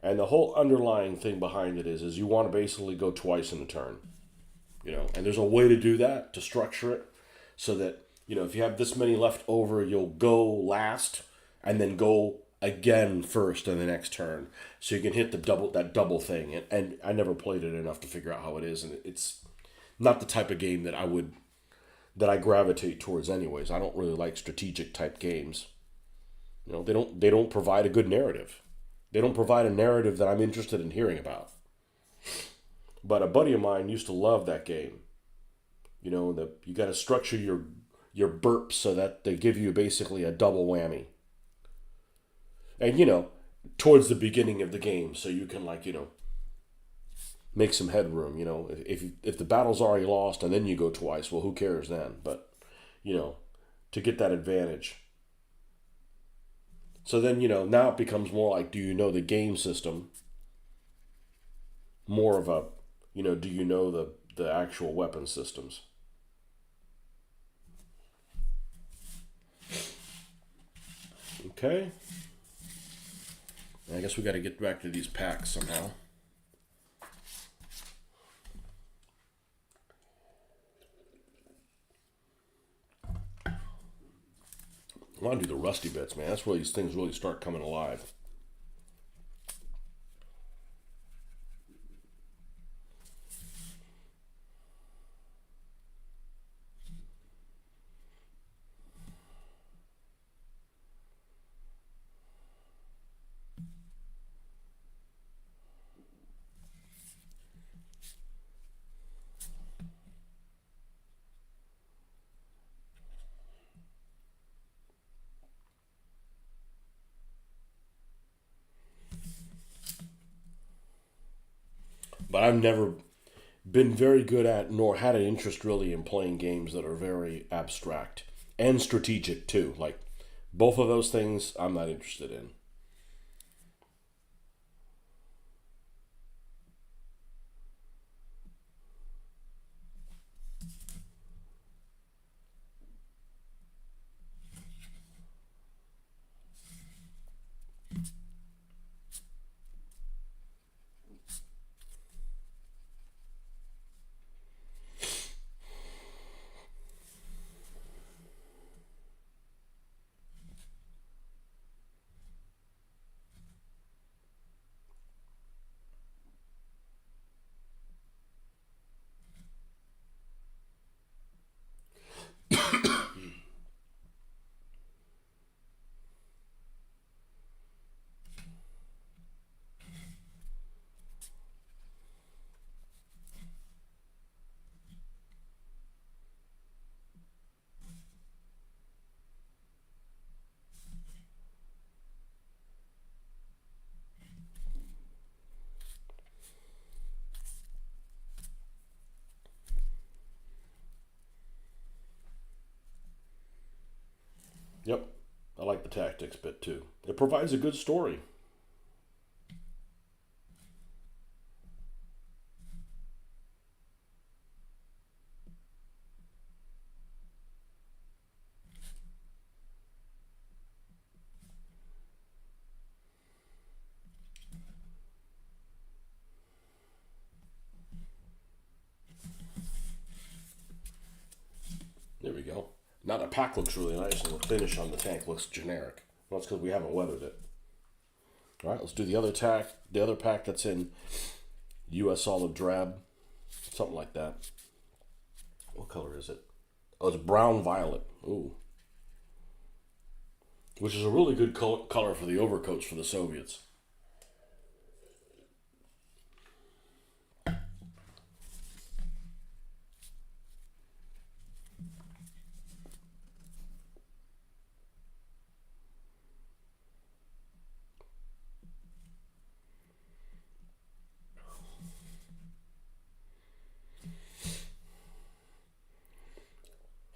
Speaker 1: And the whole underlying thing behind it is you want to basically go twice in a turn, and there's a way to do that, to structure it so that, if you have this many left over, you'll go last and then go again first in the next turn. So you can hit that double thing. And I never played it enough to figure out how it is. And it's not the type of game that I gravitate towards anyways. I don't really like strategic type games. They don't provide a good narrative. They don't provide a narrative that I'm interested in hearing about. But a buddy of mine used to love that game. You got to structure your burps so that they give you basically a double whammy. And towards the beginning of the game, so you can make some headroom. If the battle's already lost and then you go twice, well, who cares then? But to get that advantage. So then now it becomes more like, do you know the game system? More of a do you know the actual weapon systems? Okay. I guess we got to get back to these packs somehow. I want to do the rusty bits, man. That's where these things really start coming alive. But I've never been very good at, nor had an interest really in playing games that are very abstract and strategic too. Like both of those things, I'm not interested in. Yep, I like the tactics bit too. It provides a good story. There we go. Now the pack looks really nice, and the finish on the tank looks generic. Well, that's because we haven't weathered it. All right, let's do the other tack. The other pack that's in U.S. olive drab, something like that. What color is it? Oh, it's brown violet. Ooh, which is a really good color for the overcoats for the Soviets.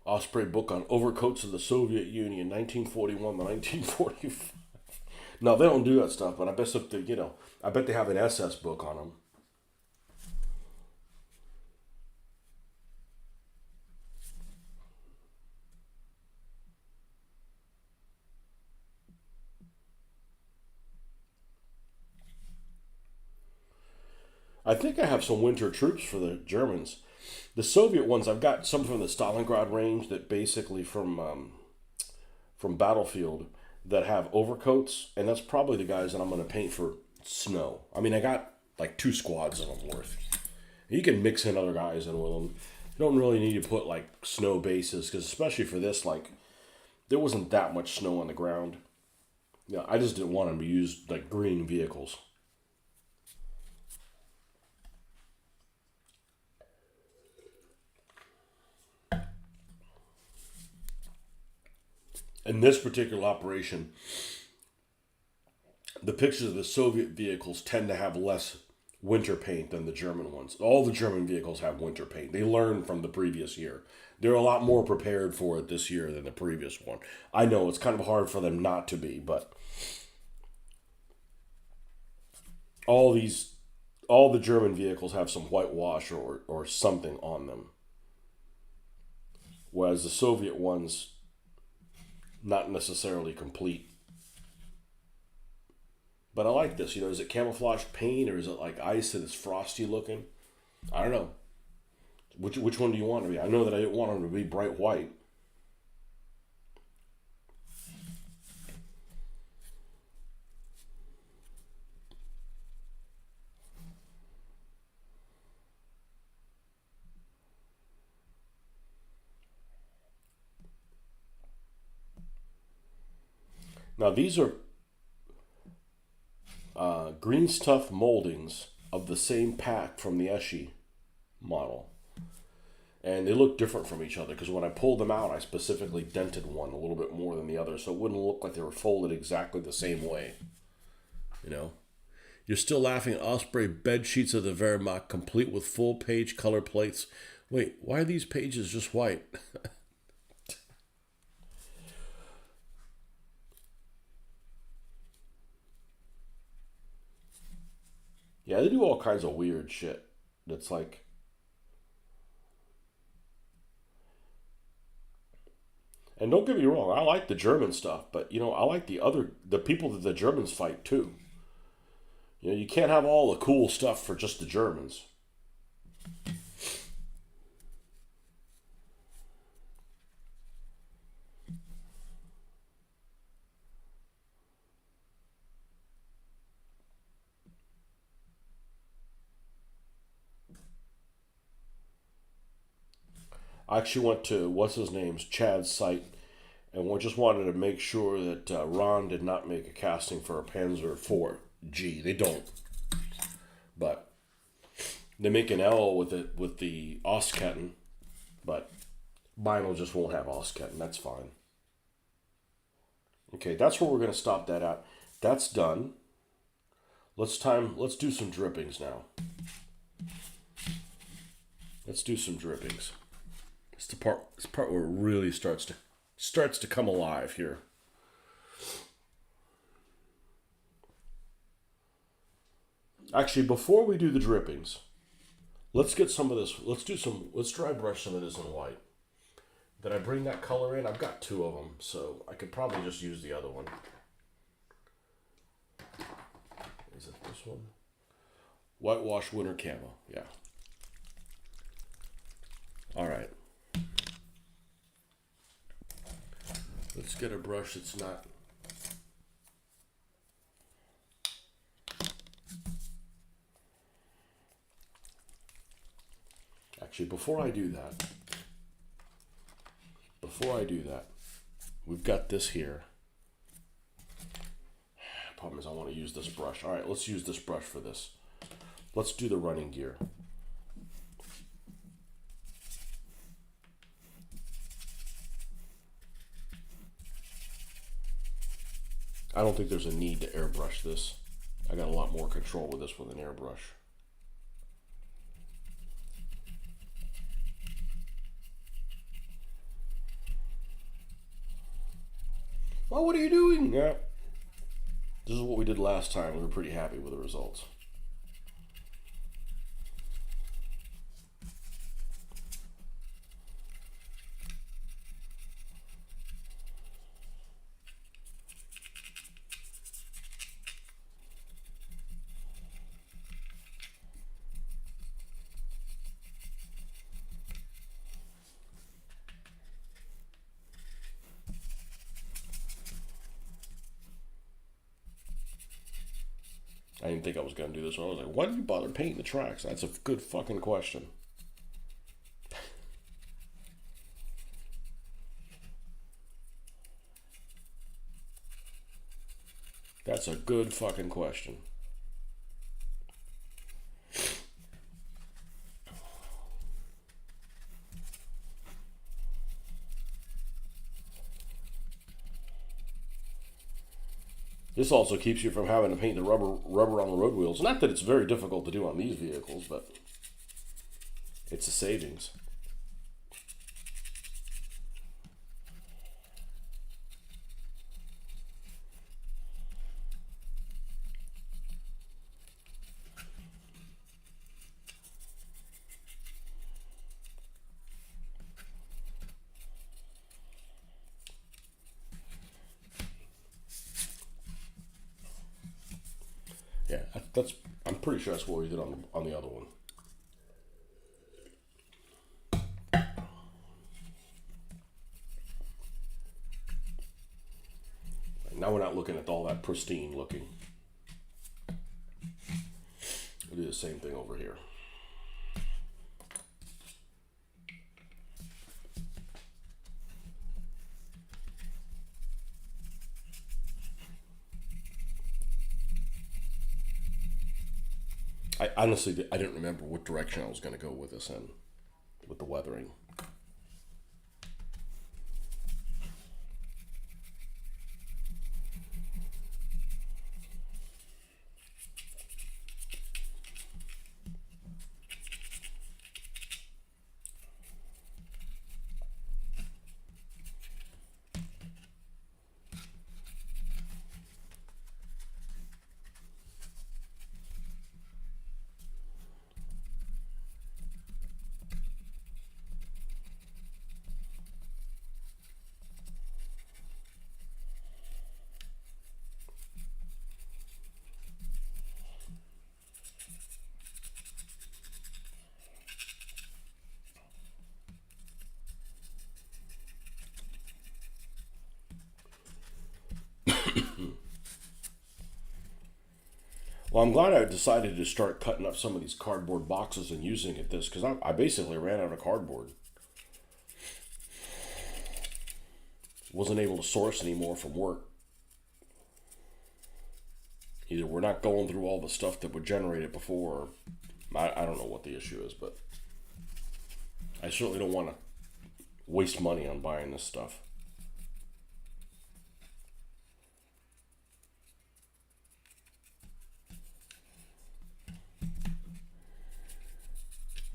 Speaker 1: Osprey book on overcoats of the Soviet Union, 1941 to 1945. No, they don't do that stuff, but I bet if they, I bet they have an SS book on them. I think I have some winter troops for the Germans. The Soviet ones, I've got some from the Stalingrad range that basically from Battlefield that have overcoats, and that's probably the guys that I'm going to paint for snow. I mean, I got like 2 squads of them worth. You can mix in other guys in with them. You don't really need to put like snow bases because especially for this, like there wasn't that much snow on the ground. Yeah, I just didn't want them to use like green vehicles. In this particular operation, the pictures of the Soviet vehicles tend to have less winter paint than the German ones. All the German vehicles have winter paint. They learned from the previous year. They're a lot more prepared for it this year than the previous one. I know it's kind of hard for them not to be, but all the German vehicles have some whitewash or something on them. Whereas the Soviet ones, not necessarily complete. But I like this. Is it camouflage paint or is it like ice that is frosty looking? I don't know. Which one do you want to be? I know that I didn't want them to be bright white. Now these are green stuff moldings of the same pack from the Eschi model. And they look different from each other because when I pulled them out, I specifically dented one a little bit more than the other so it wouldn't look like they were folded exactly the same way. You're still laughing at Osprey bed sheets of the Wehrmacht complete with full page color plates. Wait, why are these pages just white? Yeah, they do all kinds of weird shit. That's like, and don't get me wrong, I like the German stuff, but I like the people that the Germans fight too. You can't have all the cool stuff for just the Germans. I actually went to what's his name's Chad's site, and we just wanted to make sure that Ron did not make a casting for a Panzer IV-G. They don't, but they make an L with it with the Ostketten, but vinyl just won't have Ostketten. That's fine. Okay, that's where we're gonna stop that at. That's done. Let's do some drippings now. Let's do some drippings. It's the part where it really starts to come alive here. Actually, before we do the drippings, let's get some of this. Let's dry brush some of this in white. Did I bring that color in? I've got 2 of them, so I could probably just use the other one. Is it this one? Whitewash Winter Camo, yeah. All right. Let's get a brush that's not... Actually, before I do that, we've got this here. Problem is I want to use this brush. All right, let's use this brush for this. Let's do the running gear. I don't think there's a need to airbrush this. I got a lot more control with this with an airbrush. Well, what are you doing? Yeah. This is what we did last time. We were pretty happy with the results. I didn't think I was going to do this. I was like, why did you bother painting the tracks? That's a good fucking question. That's a good fucking question. This also keeps you from having to paint the rubber on the road wheels. Not that it's very difficult to do on these vehicles, but it's a savings. Yeah, that's. I'm pretty sure that's what we did on the other one. Now we're not looking at all that pristine looking. We'll do the same thing over here. I honestly, I didn't remember what direction I was going to go with this in, with the weathering. Well, I'm glad I decided to start cutting up some of these cardboard boxes and using it this, because I basically ran out of cardboard. Wasn't able to source any more from work. Either we're not going through all the stuff that would generate it before, or I don't know what the issue is, but I certainly don't want to waste money on buying this stuff.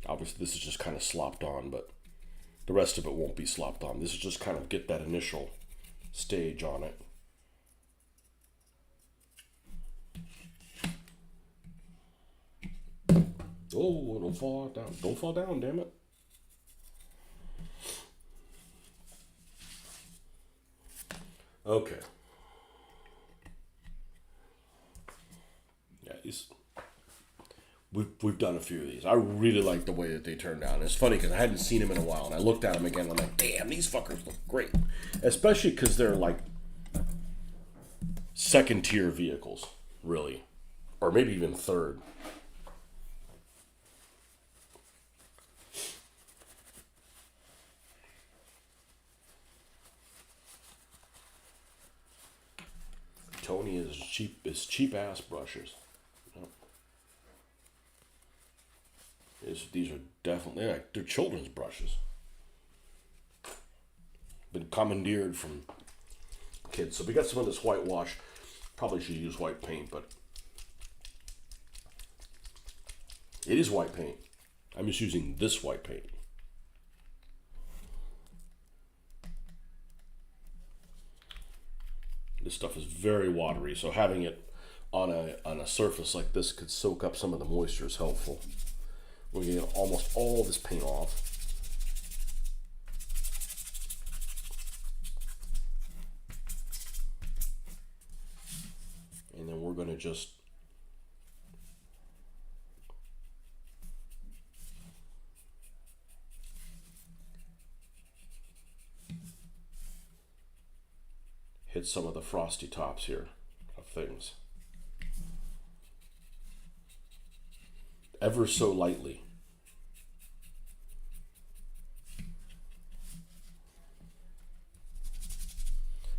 Speaker 1: Obviously, this is just kind of slopped on, but the rest of it won't be slopped on. This is just kind of get that initial stage on it. Oh, don't fall down. Don't fall down, damn it. Okay. Yeah, we've done a few of these. I really like the way that they turned out. And it's funny because I hadn't seen them in a while, and I looked at them again, and I'm like, damn, these fuckers look great. Especially because they're like second tier vehicles, really. Or maybe even third. Tony is cheap ass brushes. These are definitely they're children's brushes. Been commandeered from kids. So we got some of this whitewash. Probably should use white paint, but it is white paint. I'm just using this white paint. This stuff is very watery, so having it on a surface like this could soak up some of the moisture is helpful. We're going to get almost all this paint off. And then we're going to just hit some of the frosty tops here of things. ever so lightly.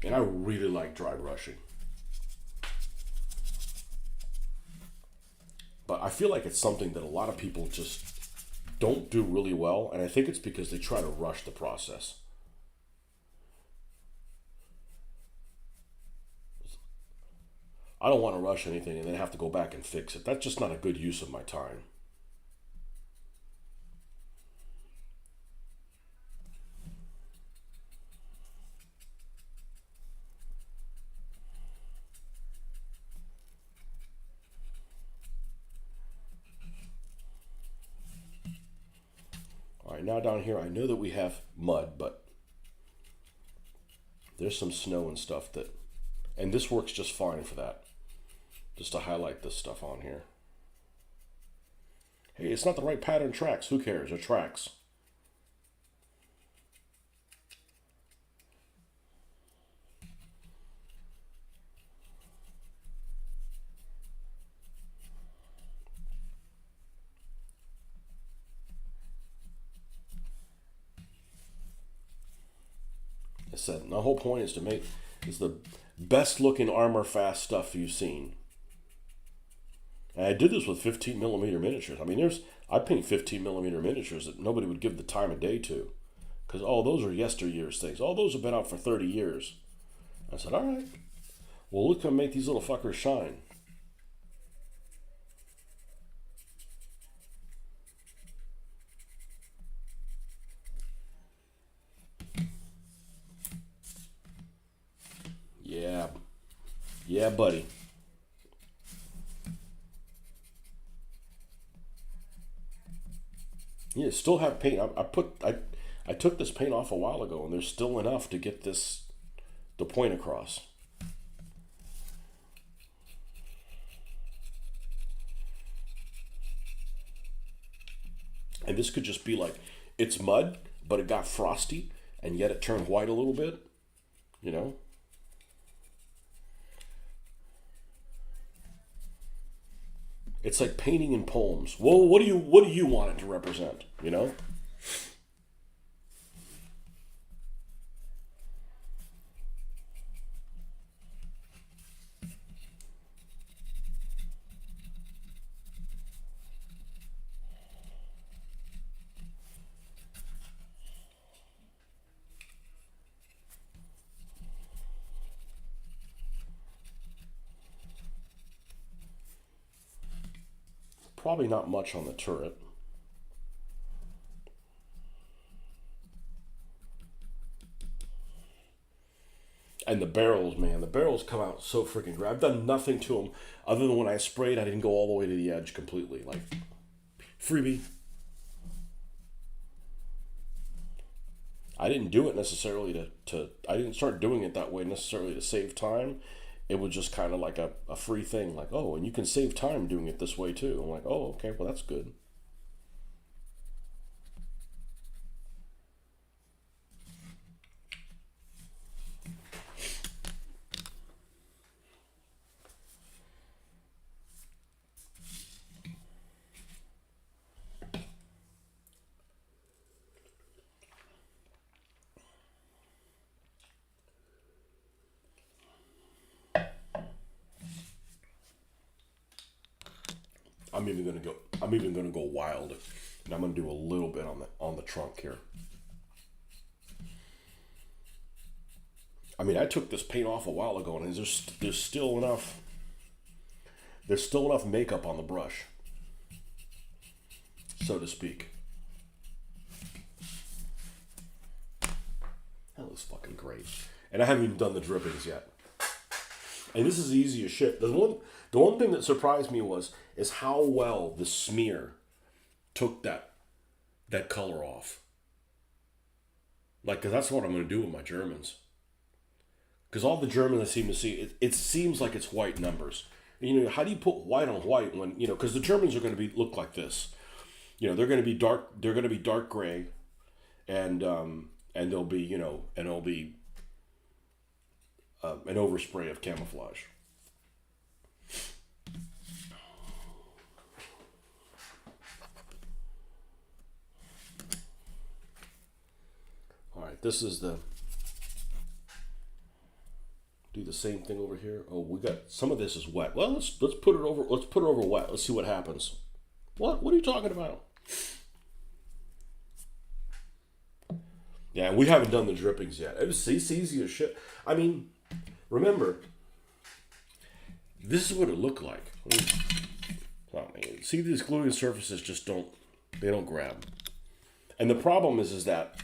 Speaker 1: And I really like dry brushing. But I feel like it's something that a lot of people just don't do really well, and I think it's because they try to rush the process. I don't want to rush anything and then have to go back and fix it. That's just not a good use of my time. All right, now down here, I know that we have mud, but there's some snow and stuff that, and this works just fine for that. Just to highlight this stuff on here. Hey, it's not the right pattern tracks. Who cares? It tracks. I said, the whole point is to make is the best looking armor fast stuff you've seen. And I did this with 15 millimeter miniatures. I mean, I paint 15 millimeter miniatures that nobody would give the time of day to, because oh, those are yesteryear's things. All those have been out for 30 years. I said, all right, well, look, gonna make these little fuckers shine. Yeah, yeah, buddy. Yeah, still have paint. I took this paint off a while ago, and there's still enough to get the point across. And this could just be like it's mud, but it got frosty, and yet it turned white a little bit. You know, it's like painting in poems. Well, what do you want it to represent? You know. Probably not much on the turret. And the barrels, man, the barrels come out so freaking great. I've done nothing to them other than when I sprayed, I didn't go all the way to the edge completely. Like, freebie. I didn't do it necessarily I didn't start doing it that way necessarily to save time. It was just kind of like a free thing. Like, oh, and you can save time doing it this way too. I'm like, oh, okay, well, that's good. I'm even gonna go wild, and I'm gonna do a little bit on the trunk here. I mean, I took this paint off a while ago, and there's still enough makeup on the brush, so to speak. That looks fucking great, and I haven't even done the drippings yet. And this is easy as shit. The one thing that surprised me is how well the smear took that color off. Like, cause that's what I'm gonna do with my Germans. Because all the Germans I seem to see, it seems like it's white numbers. You know, how do you put white on white when you know? Because the Germans are going to look like this. You know, they're going to be dark. They're going to be dark gray, and they'll be and it'll be an overspray of camouflage. this is the, do the same thing over here. Oh, we got, some of this is wet. Well, let's put it over, wet. Let's see what happens. What are you talking about? Yeah, we haven't done the drippings yet. It's easy as shit. I mean, remember, this is what it looked like. See, these gluing surfaces just don't grab. And the problem is that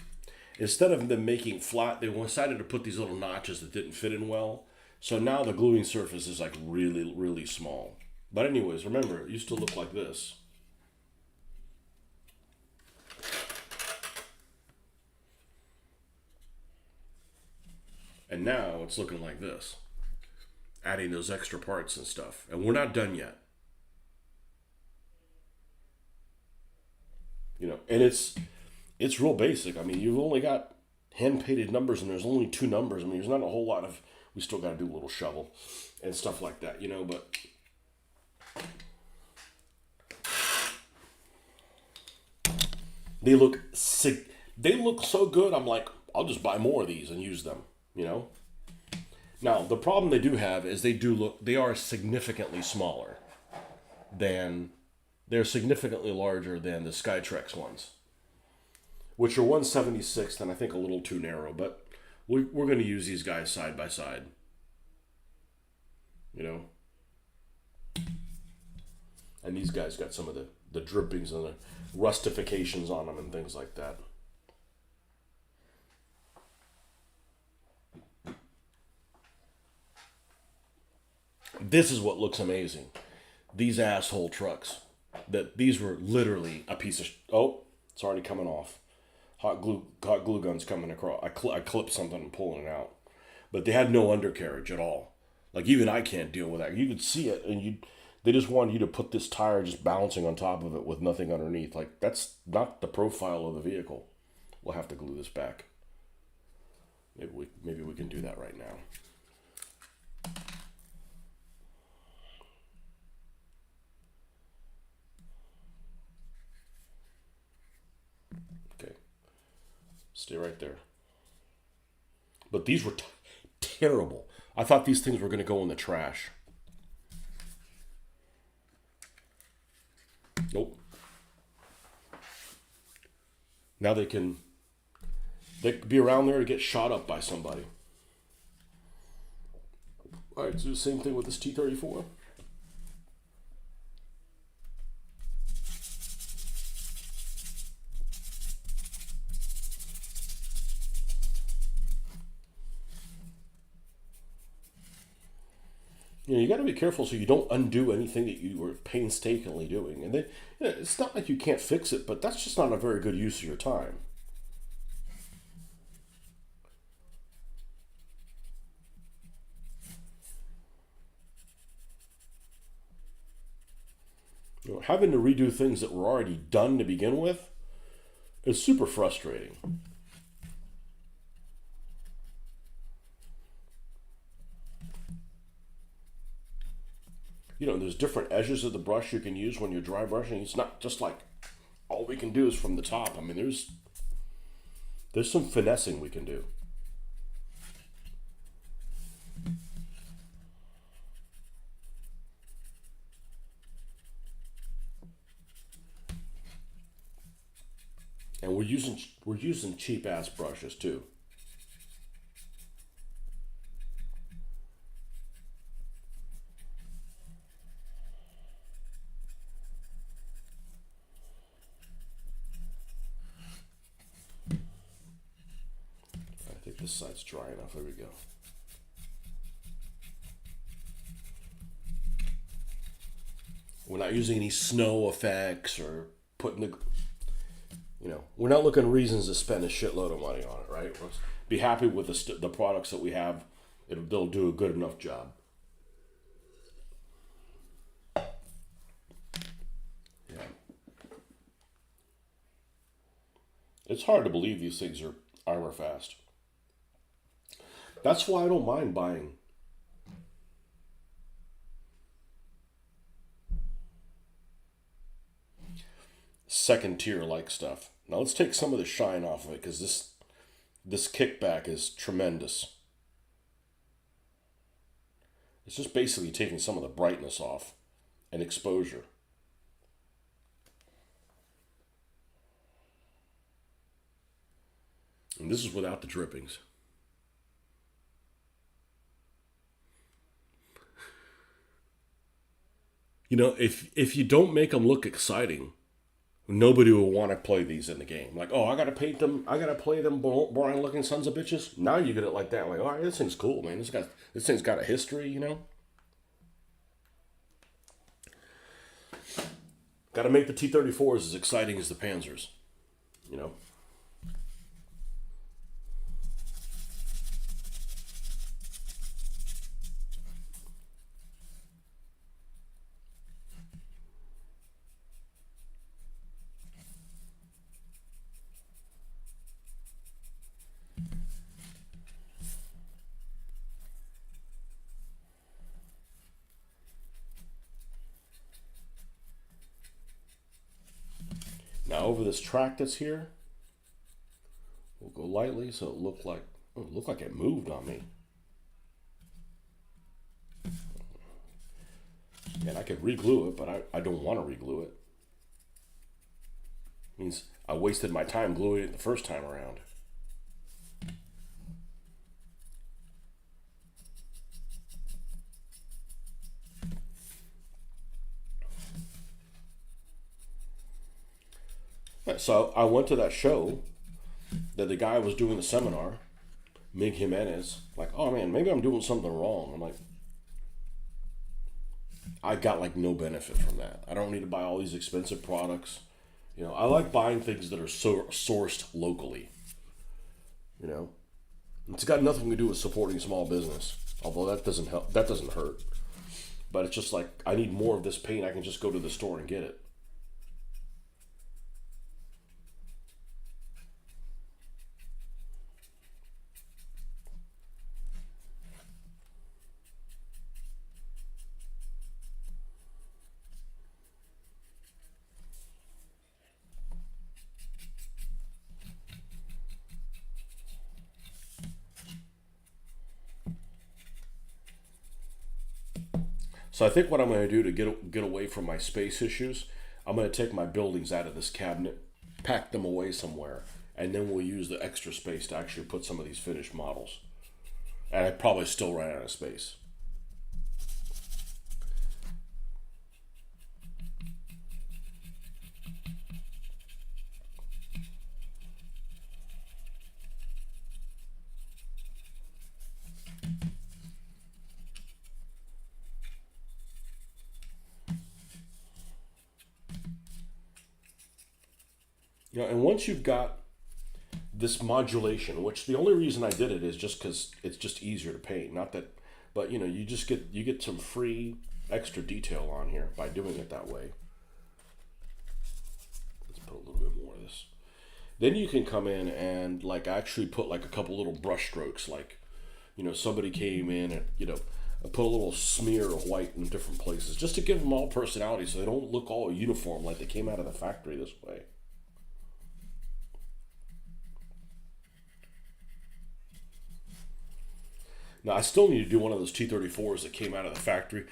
Speaker 1: instead of them making flat, they decided to put these little notches that didn't fit in well. So now the gluing surface is like really, really small. But anyways, remember, it used to look like this. And now it's looking like this. Adding those extra parts and stuff. And we're not done yet. You know, and it's real basic. I mean, you've only got hand-painted numbers, and there's only 2 numbers. I mean, there's not a whole lot of, we still got to do a little shovel and stuff like that, you know, but they look so good. I'm like, I'll just buy more of these and use them, you know. Now, the problem they do have is they are significantly smaller than, they're significantly larger than the Skytrex ones, which are 1/76th and I think a little too narrow, but we're going to use these guys side by side, you know. And these guys got some of the drippings and the rustifications on them and things like that. This is what looks amazing. These asshole trucks. These were literally a piece of... Oh, it's already coming off. Hot glue gun's coming across. I clipped something and pulling it out. But they had no undercarriage at all. Like, even I can't deal with that. You could see it, and they just wanted you to put this tire just bouncing on top of it with nothing underneath. Like, that's not the profile of the vehicle. We'll have to glue this back. Maybe we can do that right now. Okay. Stay right there. But these were terrible. I thought these things were going to go in the trash. Nope. Now they could be around there to get shot up by somebody. All right, do the same thing with this T-34. You know, you got to be careful so you don't undo anything that you were painstakingly doing. And then, you know, it's not like you can't fix it, but that's just not a very good use of your time. You know, having to redo things that were already done to begin with is super frustrating. You know, there's different edges of the brush you can use when you're dry brushing. It's not just like all we can do is from the top. I mean, there's some finessing we can do. And we're using cheap ass brushes too. I think this side's dry enough. There we go. We're not using any snow effects or putting the, you know, we're not looking reasons to spend a shitload of money on it, right? We'll be happy with the products that we have. They'll do a good enough job. Yeah. It's hard to believe these things are armor fast. That's why I don't mind buying second tier like stuff. Now let's take some of the shine off of it because this kickback is tremendous. It's just basically taking some of the brightness off and exposure. And this is without the drippings. You know, if you don't make them look exciting, nobody will want to play these in the game. Like, oh, I gotta paint them. I gotta play them boring looking sons of bitches. Now you get it like that. Like, all right, this thing's cool, man. This thing's got a history. You know, got to make the T-34s as exciting as the Panzers. You know. Now over this track that's here, we'll go lightly so it looked like it moved on me. And I could re-glue it, but I don't want to re-glue it. It means I wasted my time gluing it the first time around. So I went to that show that the guy was doing the seminar, Mig Jimenez. Like, oh man, maybe I'm doing something wrong. I'm like, I got like no benefit from that. I don't need to buy all these expensive products. You know, I like buying things that are sourced locally. You know, it's got nothing to do with supporting small business, although that doesn't help. That doesn't hurt. But it's just like I need more of this paint. I can just go to the store and get it. So I think what I'm going to do to get away from my space issues, I'm going to take my buildings out of this cabinet, pack them away somewhere, and then we'll use the extra space to actually put some of these finished models. And I probably still run out of space. You know, and once you've got this modulation, which the only reason I did it is just because it's just easier to paint. Not that, but you know, you get some free extra detail on here by doing it that way. Let's put a little bit more of this. Then you can come in and like actually put like a couple little brush strokes, like you know somebody came in and you know put a little smear of white in different places just to give them all personality, so they don't look all uniform like they came out of the factory this way. Now I still need to do one of those T-34s that came out of the factory.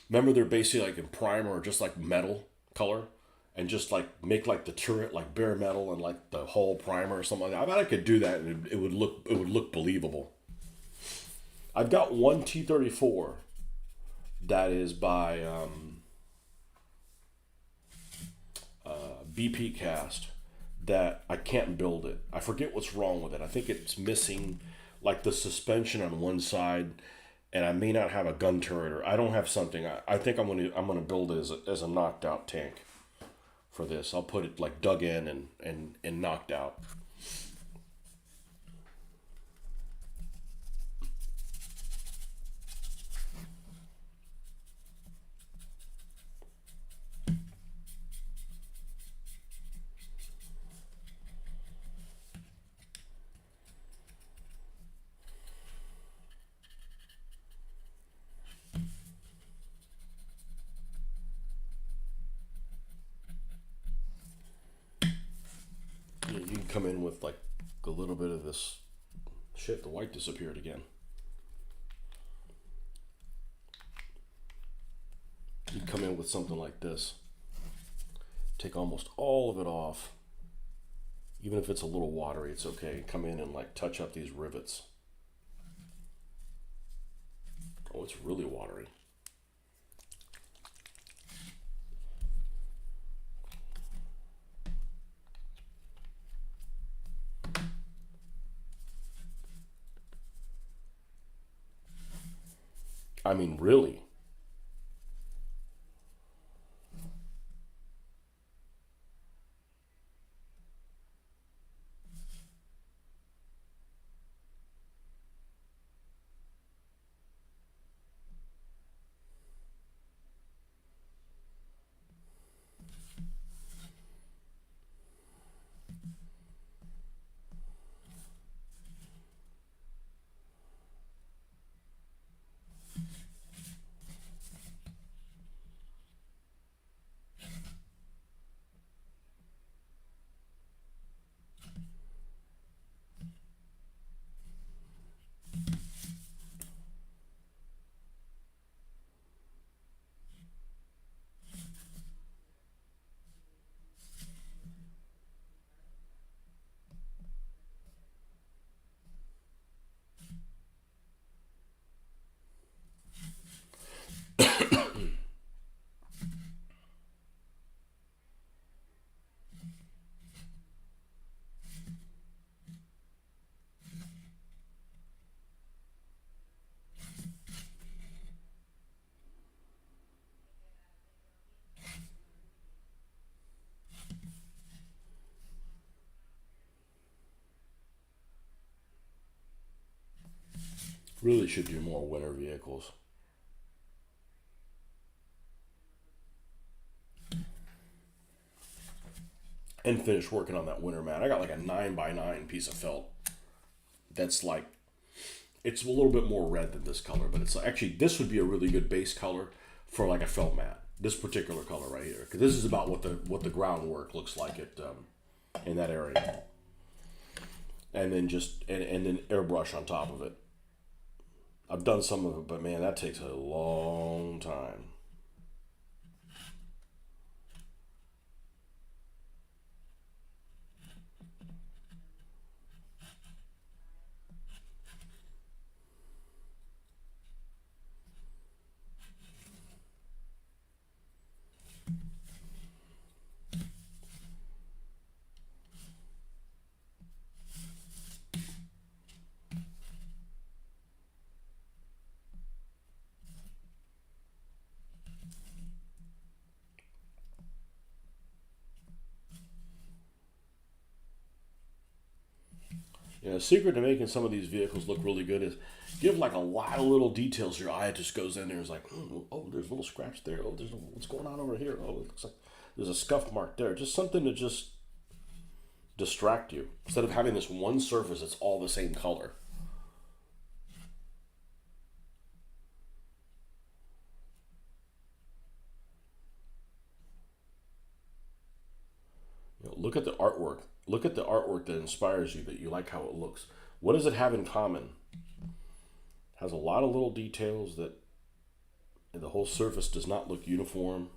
Speaker 1: Remember they're basically like in primer or just like metal color, and just like make like the turret like bare metal and like the whole primer or something like that. I bet I could do that and it would look believable. I've got one T-34 that is by BP Cast that I can't build it. I forget what's wrong with it. I think it's missing like the suspension on one side, and I may not have a gun turret, or I don't have something. I think I'm gonna build it as a knocked out tank for this. I'll put it like dug in and knocked out. You can come in with like a little bit of this Shit, the white disappeared again. You come in with something like this. Take almost all of it off. Even if it's a little watery, it's okay. Come in and like touch up these rivets. Oh, it's really watery. I mean, really. Really should do more winter vehicles. And finish working on that winter mat. I got like a 9x9 piece of felt that's like, it's a little bit more red than this color, but it's like, actually, this would be a really good base color for like a felt mat. This particular color right here, because this is about what the groundwork looks like in that area. And then just and then airbrush on top of it. I've done some of it, but man, that takes a long time. You know, the secret to making some of these vehicles look really good is give like a lot of little details. Your eye just goes in there and is like, oh, there's a little scratch there. Oh, what's going on over here? Oh, it looks like there's a scuff mark there. Just something to just distract you instead of having this one surface that's all the same color. You know, look at the artwork. Look at the artwork that inspires you, that you like how it looks. What does it have in common? It has a lot of little details that the whole surface does not look uniform.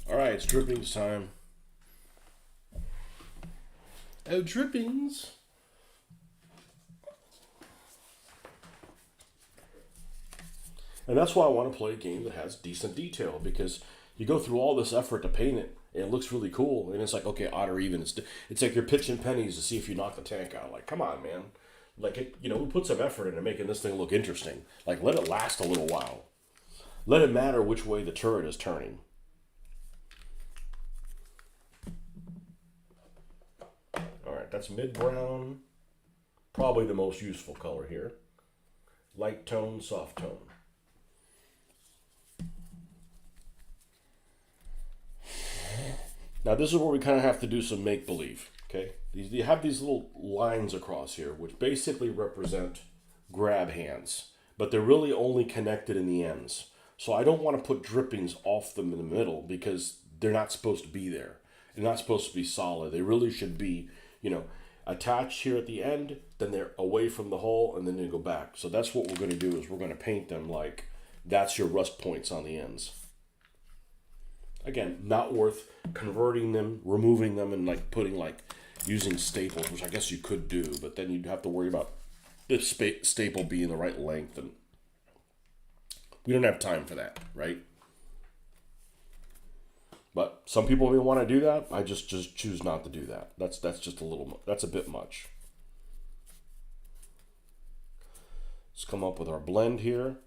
Speaker 1: All right, it's drippings time. Oh, drippings. And that's why I want to play a game that has decent detail, because you go through all this effort to paint it, and it looks really cool, and it's like, okay, odd or even. It's like you're pitching pennies to see if you knock the tank out. Like, come on, man. Like it, we put some effort into making this thing look interesting. Like let it last a little while. Let it matter which way the turret is turning. All right, that's mid-brown. Probably the most useful color here. Light tone, soft tone. Now this is where we kind of have to do some make-believe, okay? You have these little lines across here, which basically represent grab hands, but they're really only connected in the ends. So I don't want to put drippings off them in the middle because they're not supposed to be there. They're not supposed to be solid. They really should be, attached here at the end, then they're away from the hole, and then they go back. So that's what we're going to do is we're going to paint them like that's your rust points on the ends. Again, not worth converting them, removing them, and like putting using staples, which I guess you could do, but then you'd have to worry about the staple being the right length, and we don't have time for that, right? But some people may want to do that. I just choose not to do that. That's just that's a bit much. Let's come up with our blend here.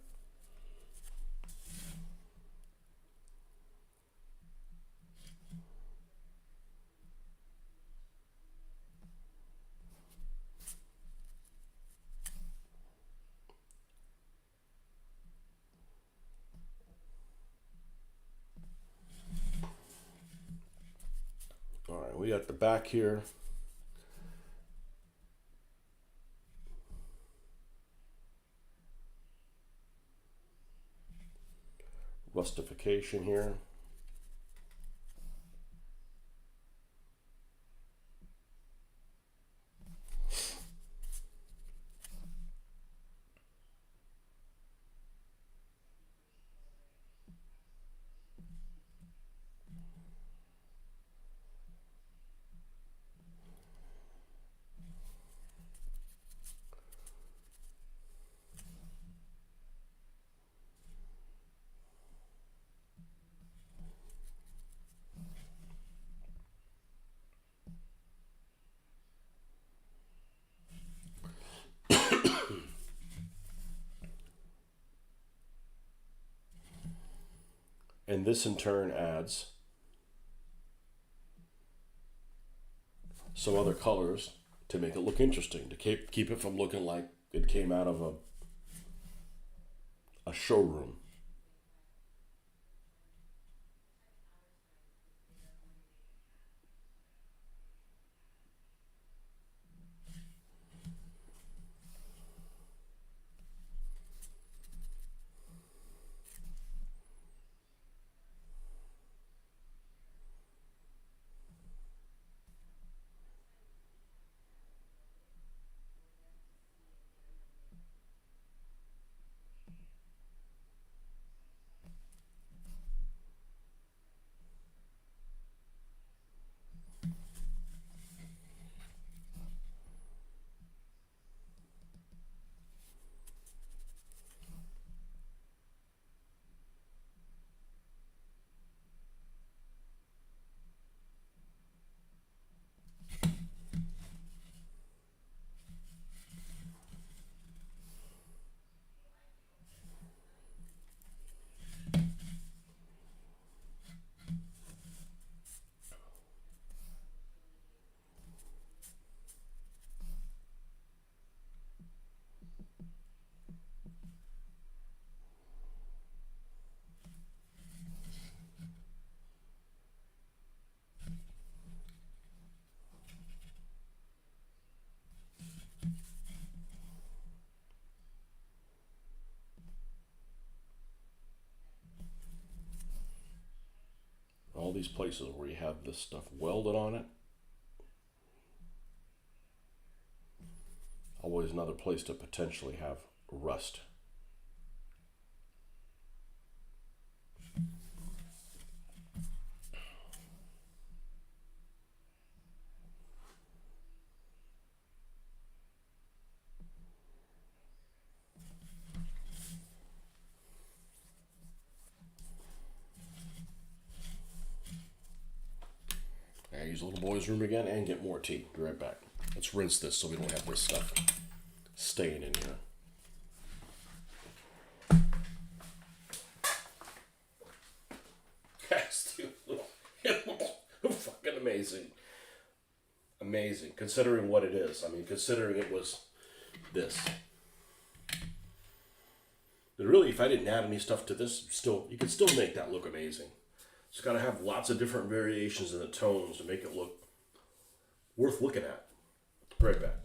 Speaker 1: All right, we got the back here. Rustification here. And this in turn adds some other colors to make it look interesting, to keep it from looking like it came out of a showroom. All these places where you have this stuff welded on it, always another place to potentially have rust. I use the little boy's room again and get more tea. Be right back. Let's rinse this so we don't have this stuff. staying in here. Fucking amazing. Amazing, considering what it is. I mean, considering it was this. But really, if I didn't add any stuff to this, you could still make that look amazing. Just gotta have lots of different variations in the tones to make it look worth looking at. Be right back.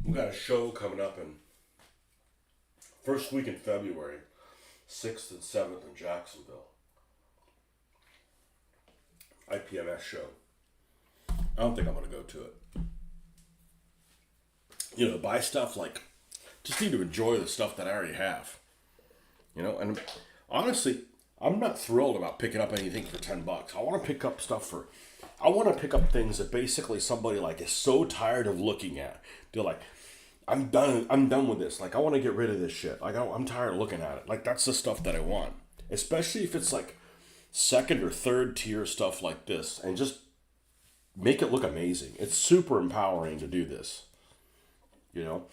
Speaker 1: We got a show coming up in first week in February, 6th and 7th in Jacksonville. IPMS show. I don't think I'm going to go to it. You know, buy stuff like, just need to enjoy the stuff that I already have. You know, and honestly, I'm not thrilled about picking up anything for $10. I want to pick up things that basically somebody like is so tired of looking at. They're like, I'm done with this. Like, I want to get rid of this shit. Like, I'm tired of looking at it. Like, that's the stuff that I want. Especially if it's like second or third tier stuff like this, and just make it look amazing. It's super empowering to do this. You know,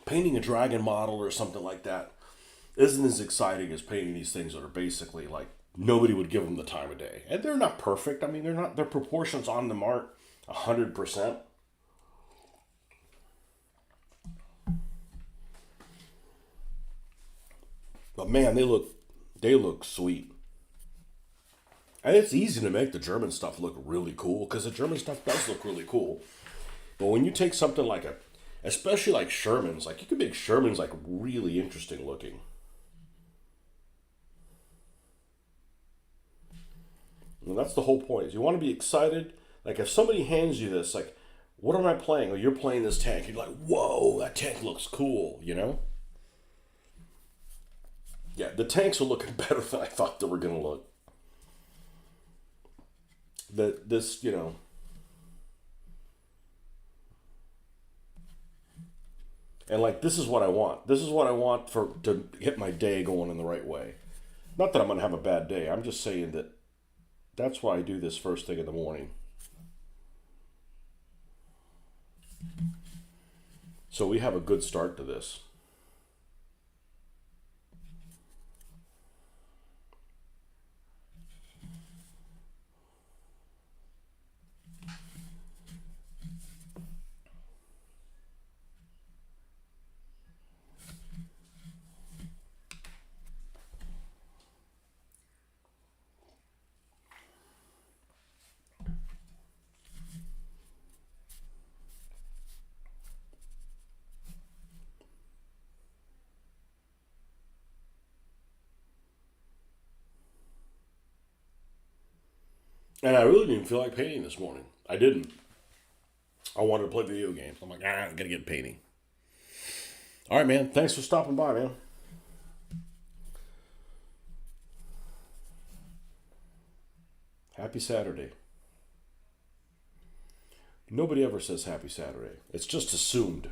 Speaker 1: painting a dragon model or something like that isn't as exciting as painting these things that are basically like nobody would give them the time of day. And they're not perfect. I mean, their proportions on them aren't 100%. But man, they look sweet. And it's easy to make the German stuff look really cool, because the German stuff does look really cool. But when you take something like especially like Sherman's, like you can make Sherman's like really interesting looking. And that's the whole point. Is you want to be excited. Like if somebody hands you this, like, what am I playing? Or you're playing this tank. You're like, whoa, that tank looks cool, you know? Yeah, the tanks are looking better than I thought they were going to look. This, you know. And like, this is what I want. This is what I want to hit my day going in the right way. Not that I'm going to have a bad day. I'm just saying that that's why I do this first thing in the morning. So we have a good start to this. And I really didn't feel like painting this morning. I didn't. I wanted to play video games. I'm like, I gotta get painting. All right, man. Thanks for stopping by, man. Happy Saturday. Nobody ever says happy Saturday. It's just assumed.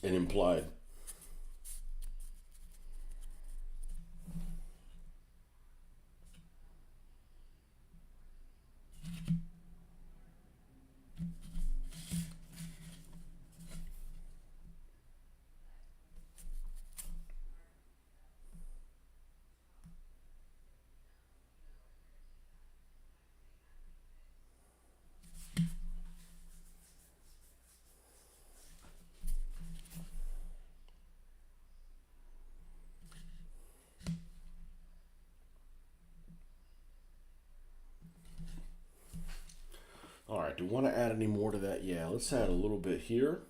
Speaker 1: And implied. All right, do we want to add any more to that? Yeah, let's add a little bit here.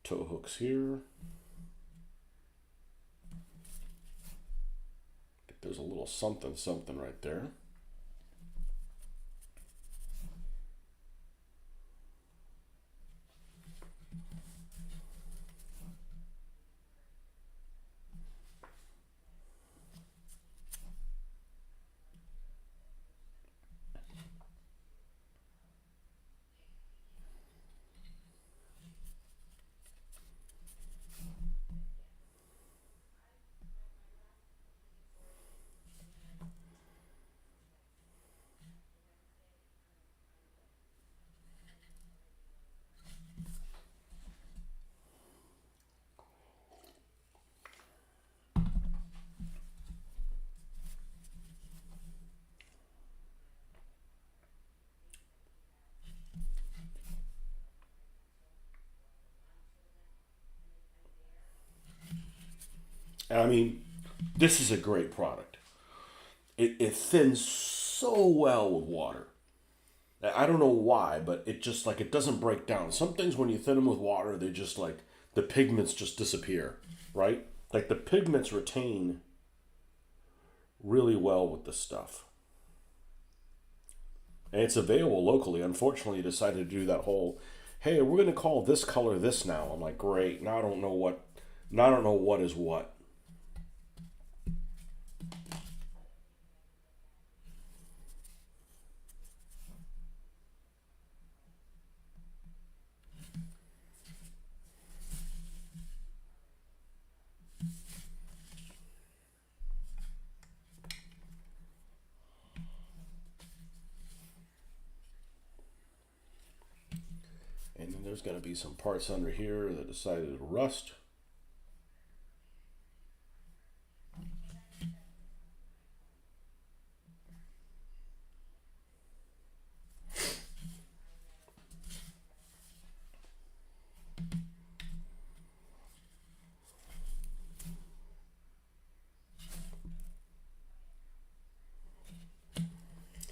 Speaker 1: Toe hooks here. There's a little something something right there. And I mean, this is a great product. It thins so well with water. I don't know why, but it just like it doesn't break down. Some things when you thin them with water, they just like the pigments just disappear, right? Like the pigments retain really well with this stuff. And it's available locally. Unfortunately, you decided to do that whole, hey, we're going to call this color this now. I'm like, great. Now I don't know what, now I don't know what is what. And then there's going to be some parts under here that decided to rust.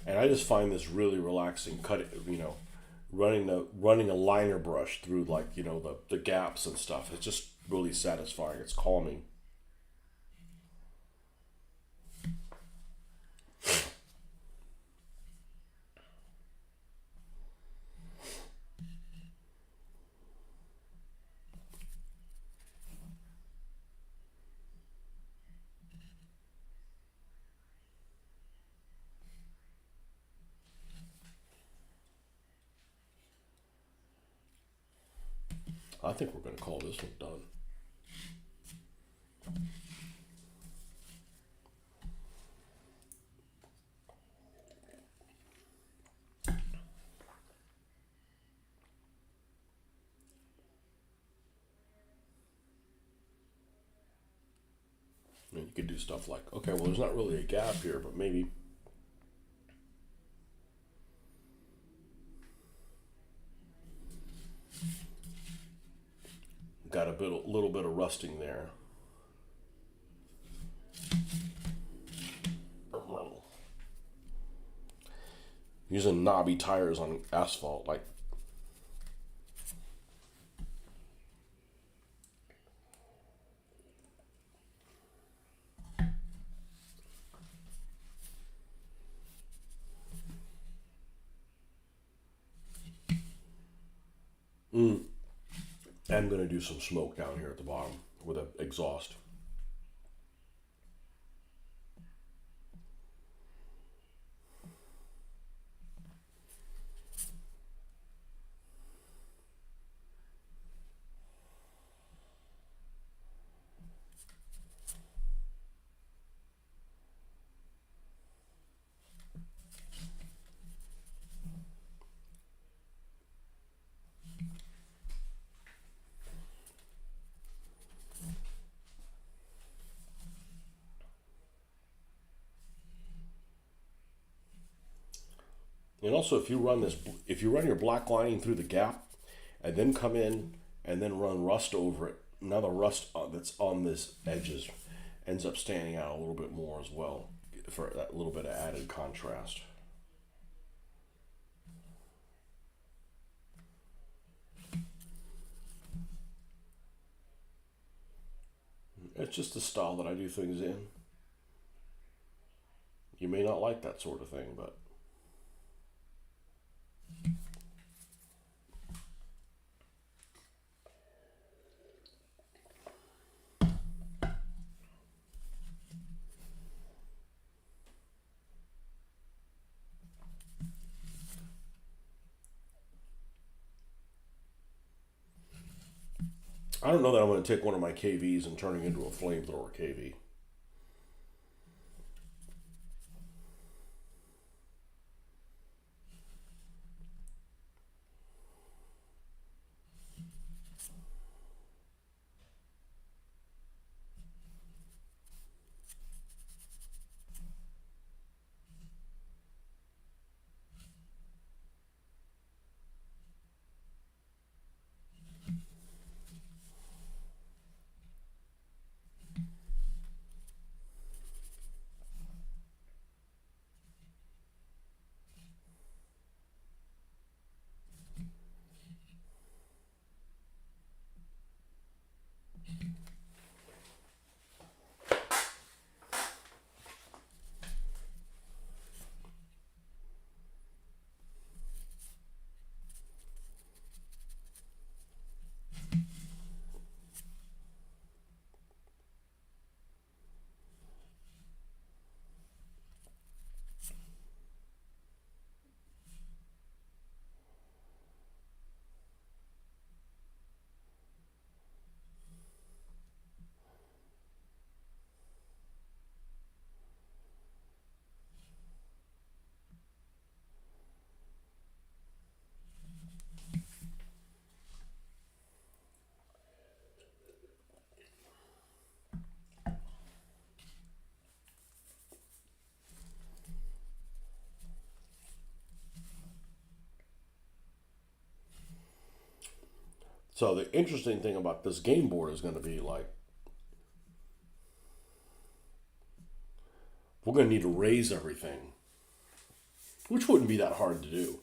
Speaker 1: And I just find this really relaxing. Cut it, running a liner brush through like the gaps and stuff. It's just really satisfying. It's calming. I think we're going to call this one done. And you could do stuff like, okay, well, there's not really a gap here, but maybe got little bit of rusting there. Using knobby tires on asphalt, like. I'm going to do some smoke down here at the bottom with an exhaust. And also, if you run your black lining through the gap, and then come in and then run rust over it, now the rust that's on this edges ends up standing out a little bit more as well for that little bit of added contrast. It's just the style that I do things in. You may not like that sort of thing, but I don't know that I'm going to take one of my KVs and turn it into a flamethrower KV. So the interesting thing about this game board is going to be like, we're going to need to raise everything, which wouldn't be that hard to do,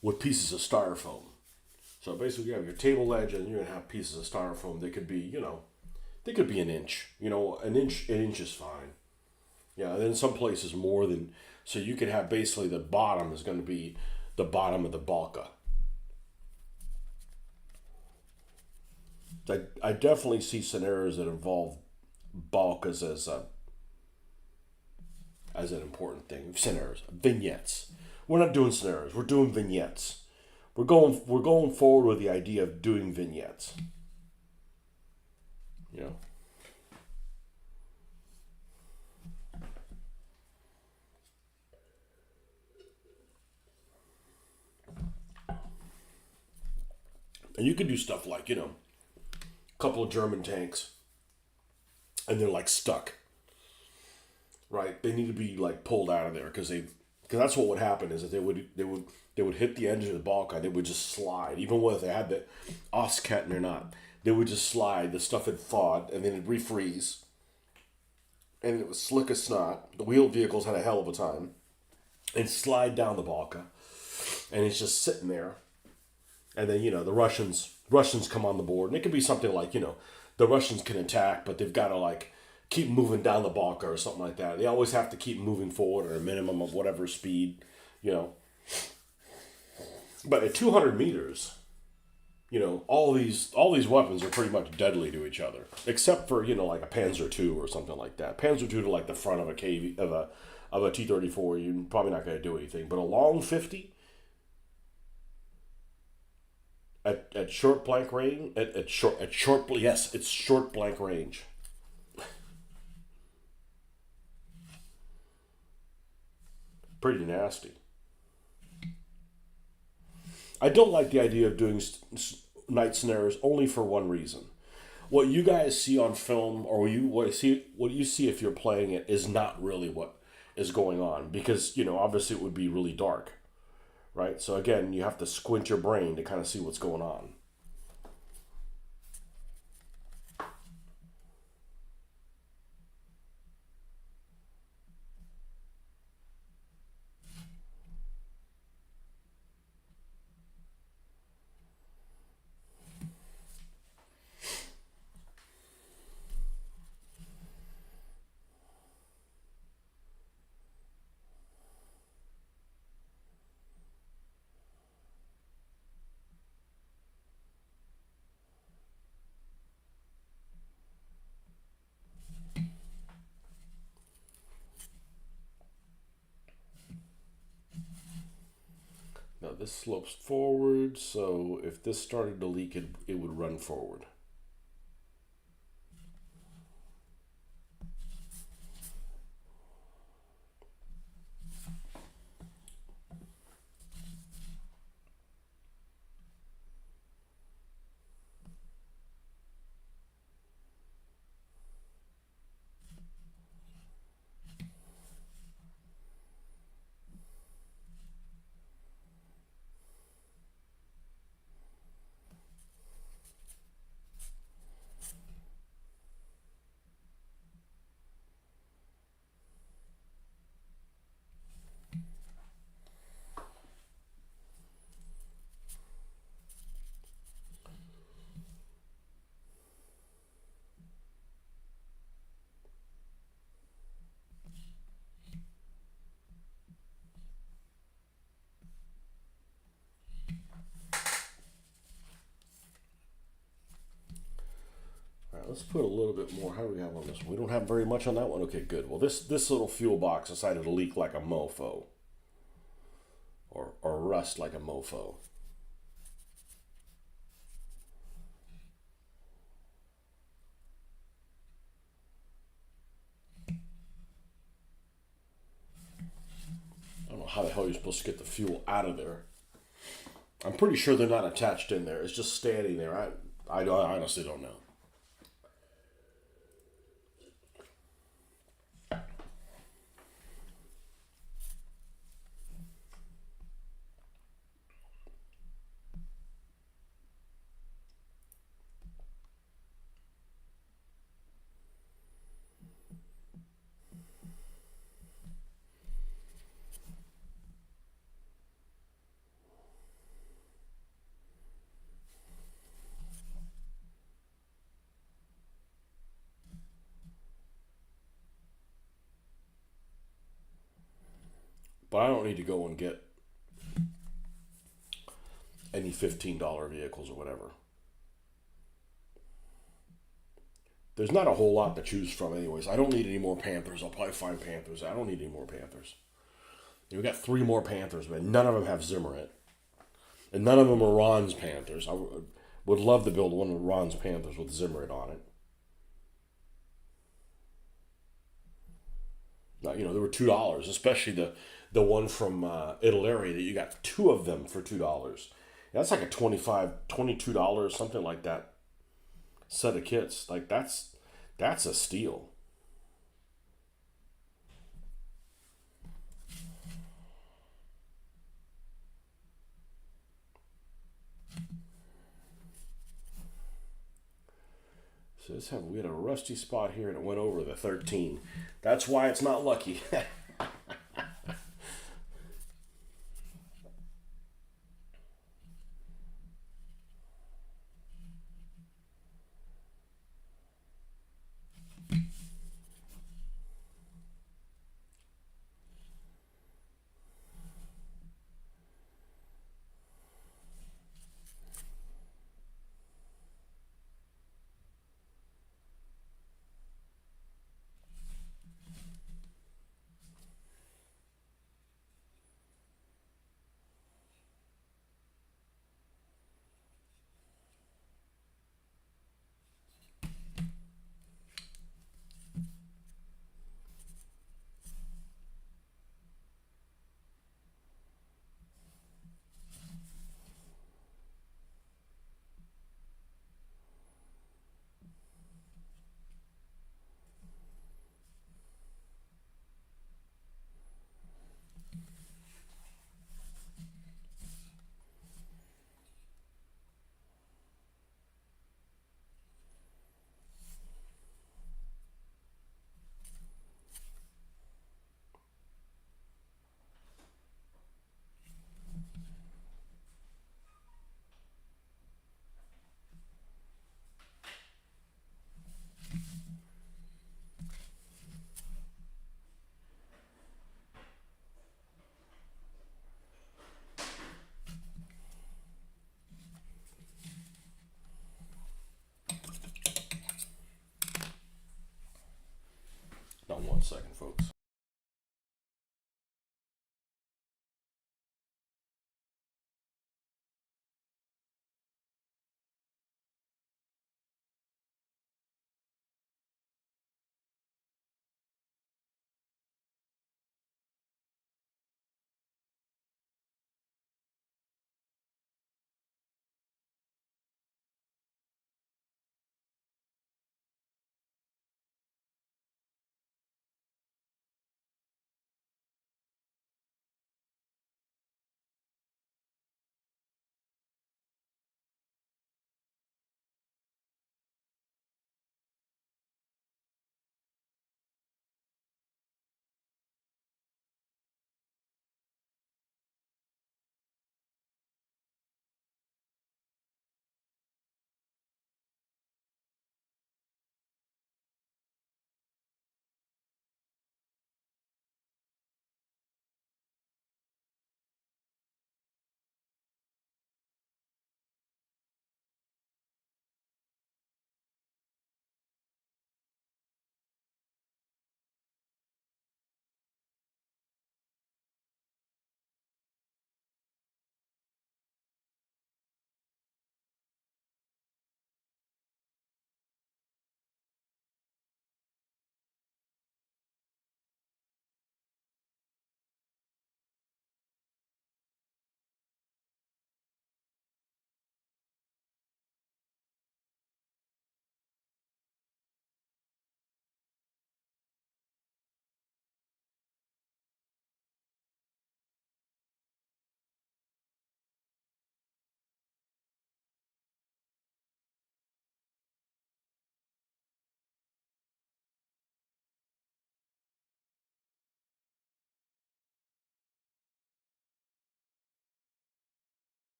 Speaker 1: with pieces of styrofoam. So basically, you have your table ledge, and you're going to have pieces of styrofoam. They could be, they could be an inch. An inch is fine. Yeah, and then some places more than. So you could have basically the bottom is going to be the bottom of the balka. I definitely see scenarios that involve balkas as an important thing. Scenarios, vignettes. We're not doing scenarios. We're doing vignettes. We're going forward with the idea of doing vignettes. You know. And you could do stuff like, a couple of German tanks, and they're like stuck. Right? They need to be like pulled out of there because that's what would happen is that they would hit the edge of the ball guide. They would just slide, even whether they had the osketten or not. They would just slide. The stuff had thawed, and then it'd refreeze, and it was slick as snot. The wheeled vehicles had a hell of a time, and slide down the Balka, and it's just sitting there. And then the Russians come on the board, and it could be something like the Russians can attack, but they've got to like keep moving down the Balka or something like that. They always have to keep moving forward at a minimum of whatever speed, you know. But at 200 meters, all these weapons are pretty much deadly to each other, except for like a Panzer II or something like that. Panzer II to like the front of a KV of a T-34, you're probably not going to do anything. But a long 50 at short blank range it's short blank range. Pretty nasty. I don't like the idea of doing night snares only for one reason. What you guys see on film, or what you see if you're playing it, is not really what is going on because obviously it would be really dark, right? So again, you have to squint your brain to kind of see what's going on. Now this slopes forward, so if this started to leak, it would run forward. All right, let's put a little bit more. How do we have on this one? We don't have very much on that one. Okay, good. Well, this little fuel box decided to leak like a mofo, or rust like a mofo. I don't know how the hell you're supposed to get the fuel out of there. I'm pretty sure they're not attached in there. It's just standing there. I honestly don't know. But I don't need to go and get any $15 vehicles or whatever. There's not a whole lot to choose from, anyways. I don't need any more Panthers. I'll probably find Panthers. I don't need any more Panthers. We got 3 more Panthers, but none of them have Zimmer in it. And none of them are Ron's Panthers. I would love to build one of Ron's Panthers with Zimmer on it. Now, there were $2, especially the one from Italy that you got 2 of them for $2. That's like a $22, something like that set of kits. Like that's That's a steal. So we had a rusty spot here and it went over the 13. That's why it's not lucky. Now, 1 second, folks.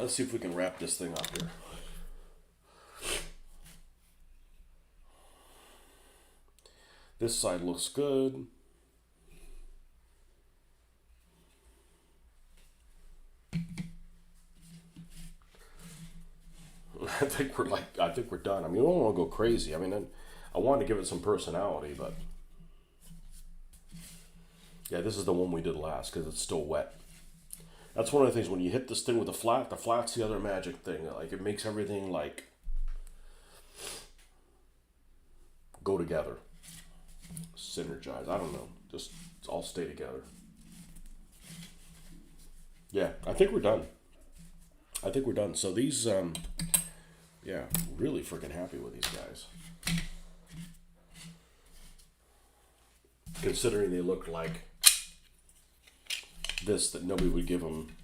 Speaker 1: Let's see if we can wrap this thing up here. This side looks good. I think we're done. I mean, we don't want to go crazy. I mean, I wanted to give it some personality, but yeah, this is the one we did last because it's still wet. That's one of the things when you hit this thing with the flat's the other magic thing. Like it makes everything like go together, synergize. I don't know, just all stay together. Yeah, I think we're done. I think we're done. So these, yeah, really freaking happy with these guys. Considering they look like this, that nobody would give them.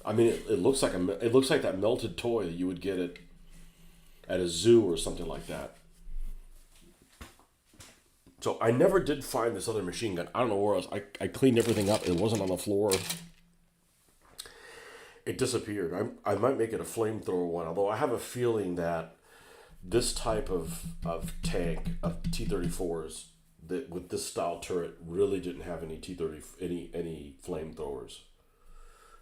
Speaker 1: I mean, it looks like it looks like that melted toy that you would get at a zoo or something like that. So I never did find this other machine gun. I don't know where else. I cleaned everything up. It wasn't on the floor. It disappeared. I might make it a flamethrower one, although I have a feeling that this type of tank, of T-34s, that with this style turret really didn't have any any flamethrowers.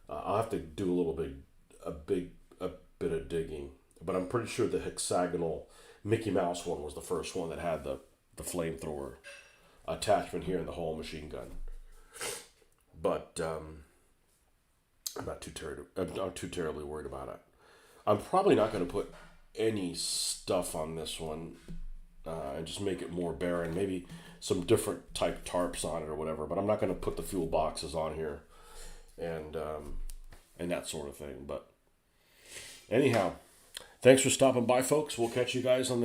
Speaker 1: I'll have to do a bit of digging, but I'm pretty sure the hexagonal Mickey Mouse one was the first one that had the flamethrower attachment here in the whole machine gun. But I'm not too terribly worried about it. I'm probably not going to put any stuff on this one and just make it more barren. Maybe some different type tarps on it or whatever. But I'm not going to put the fuel boxes on here and that sort of thing. But anyhow, thanks for stopping by, folks. We'll catch you guys on the next.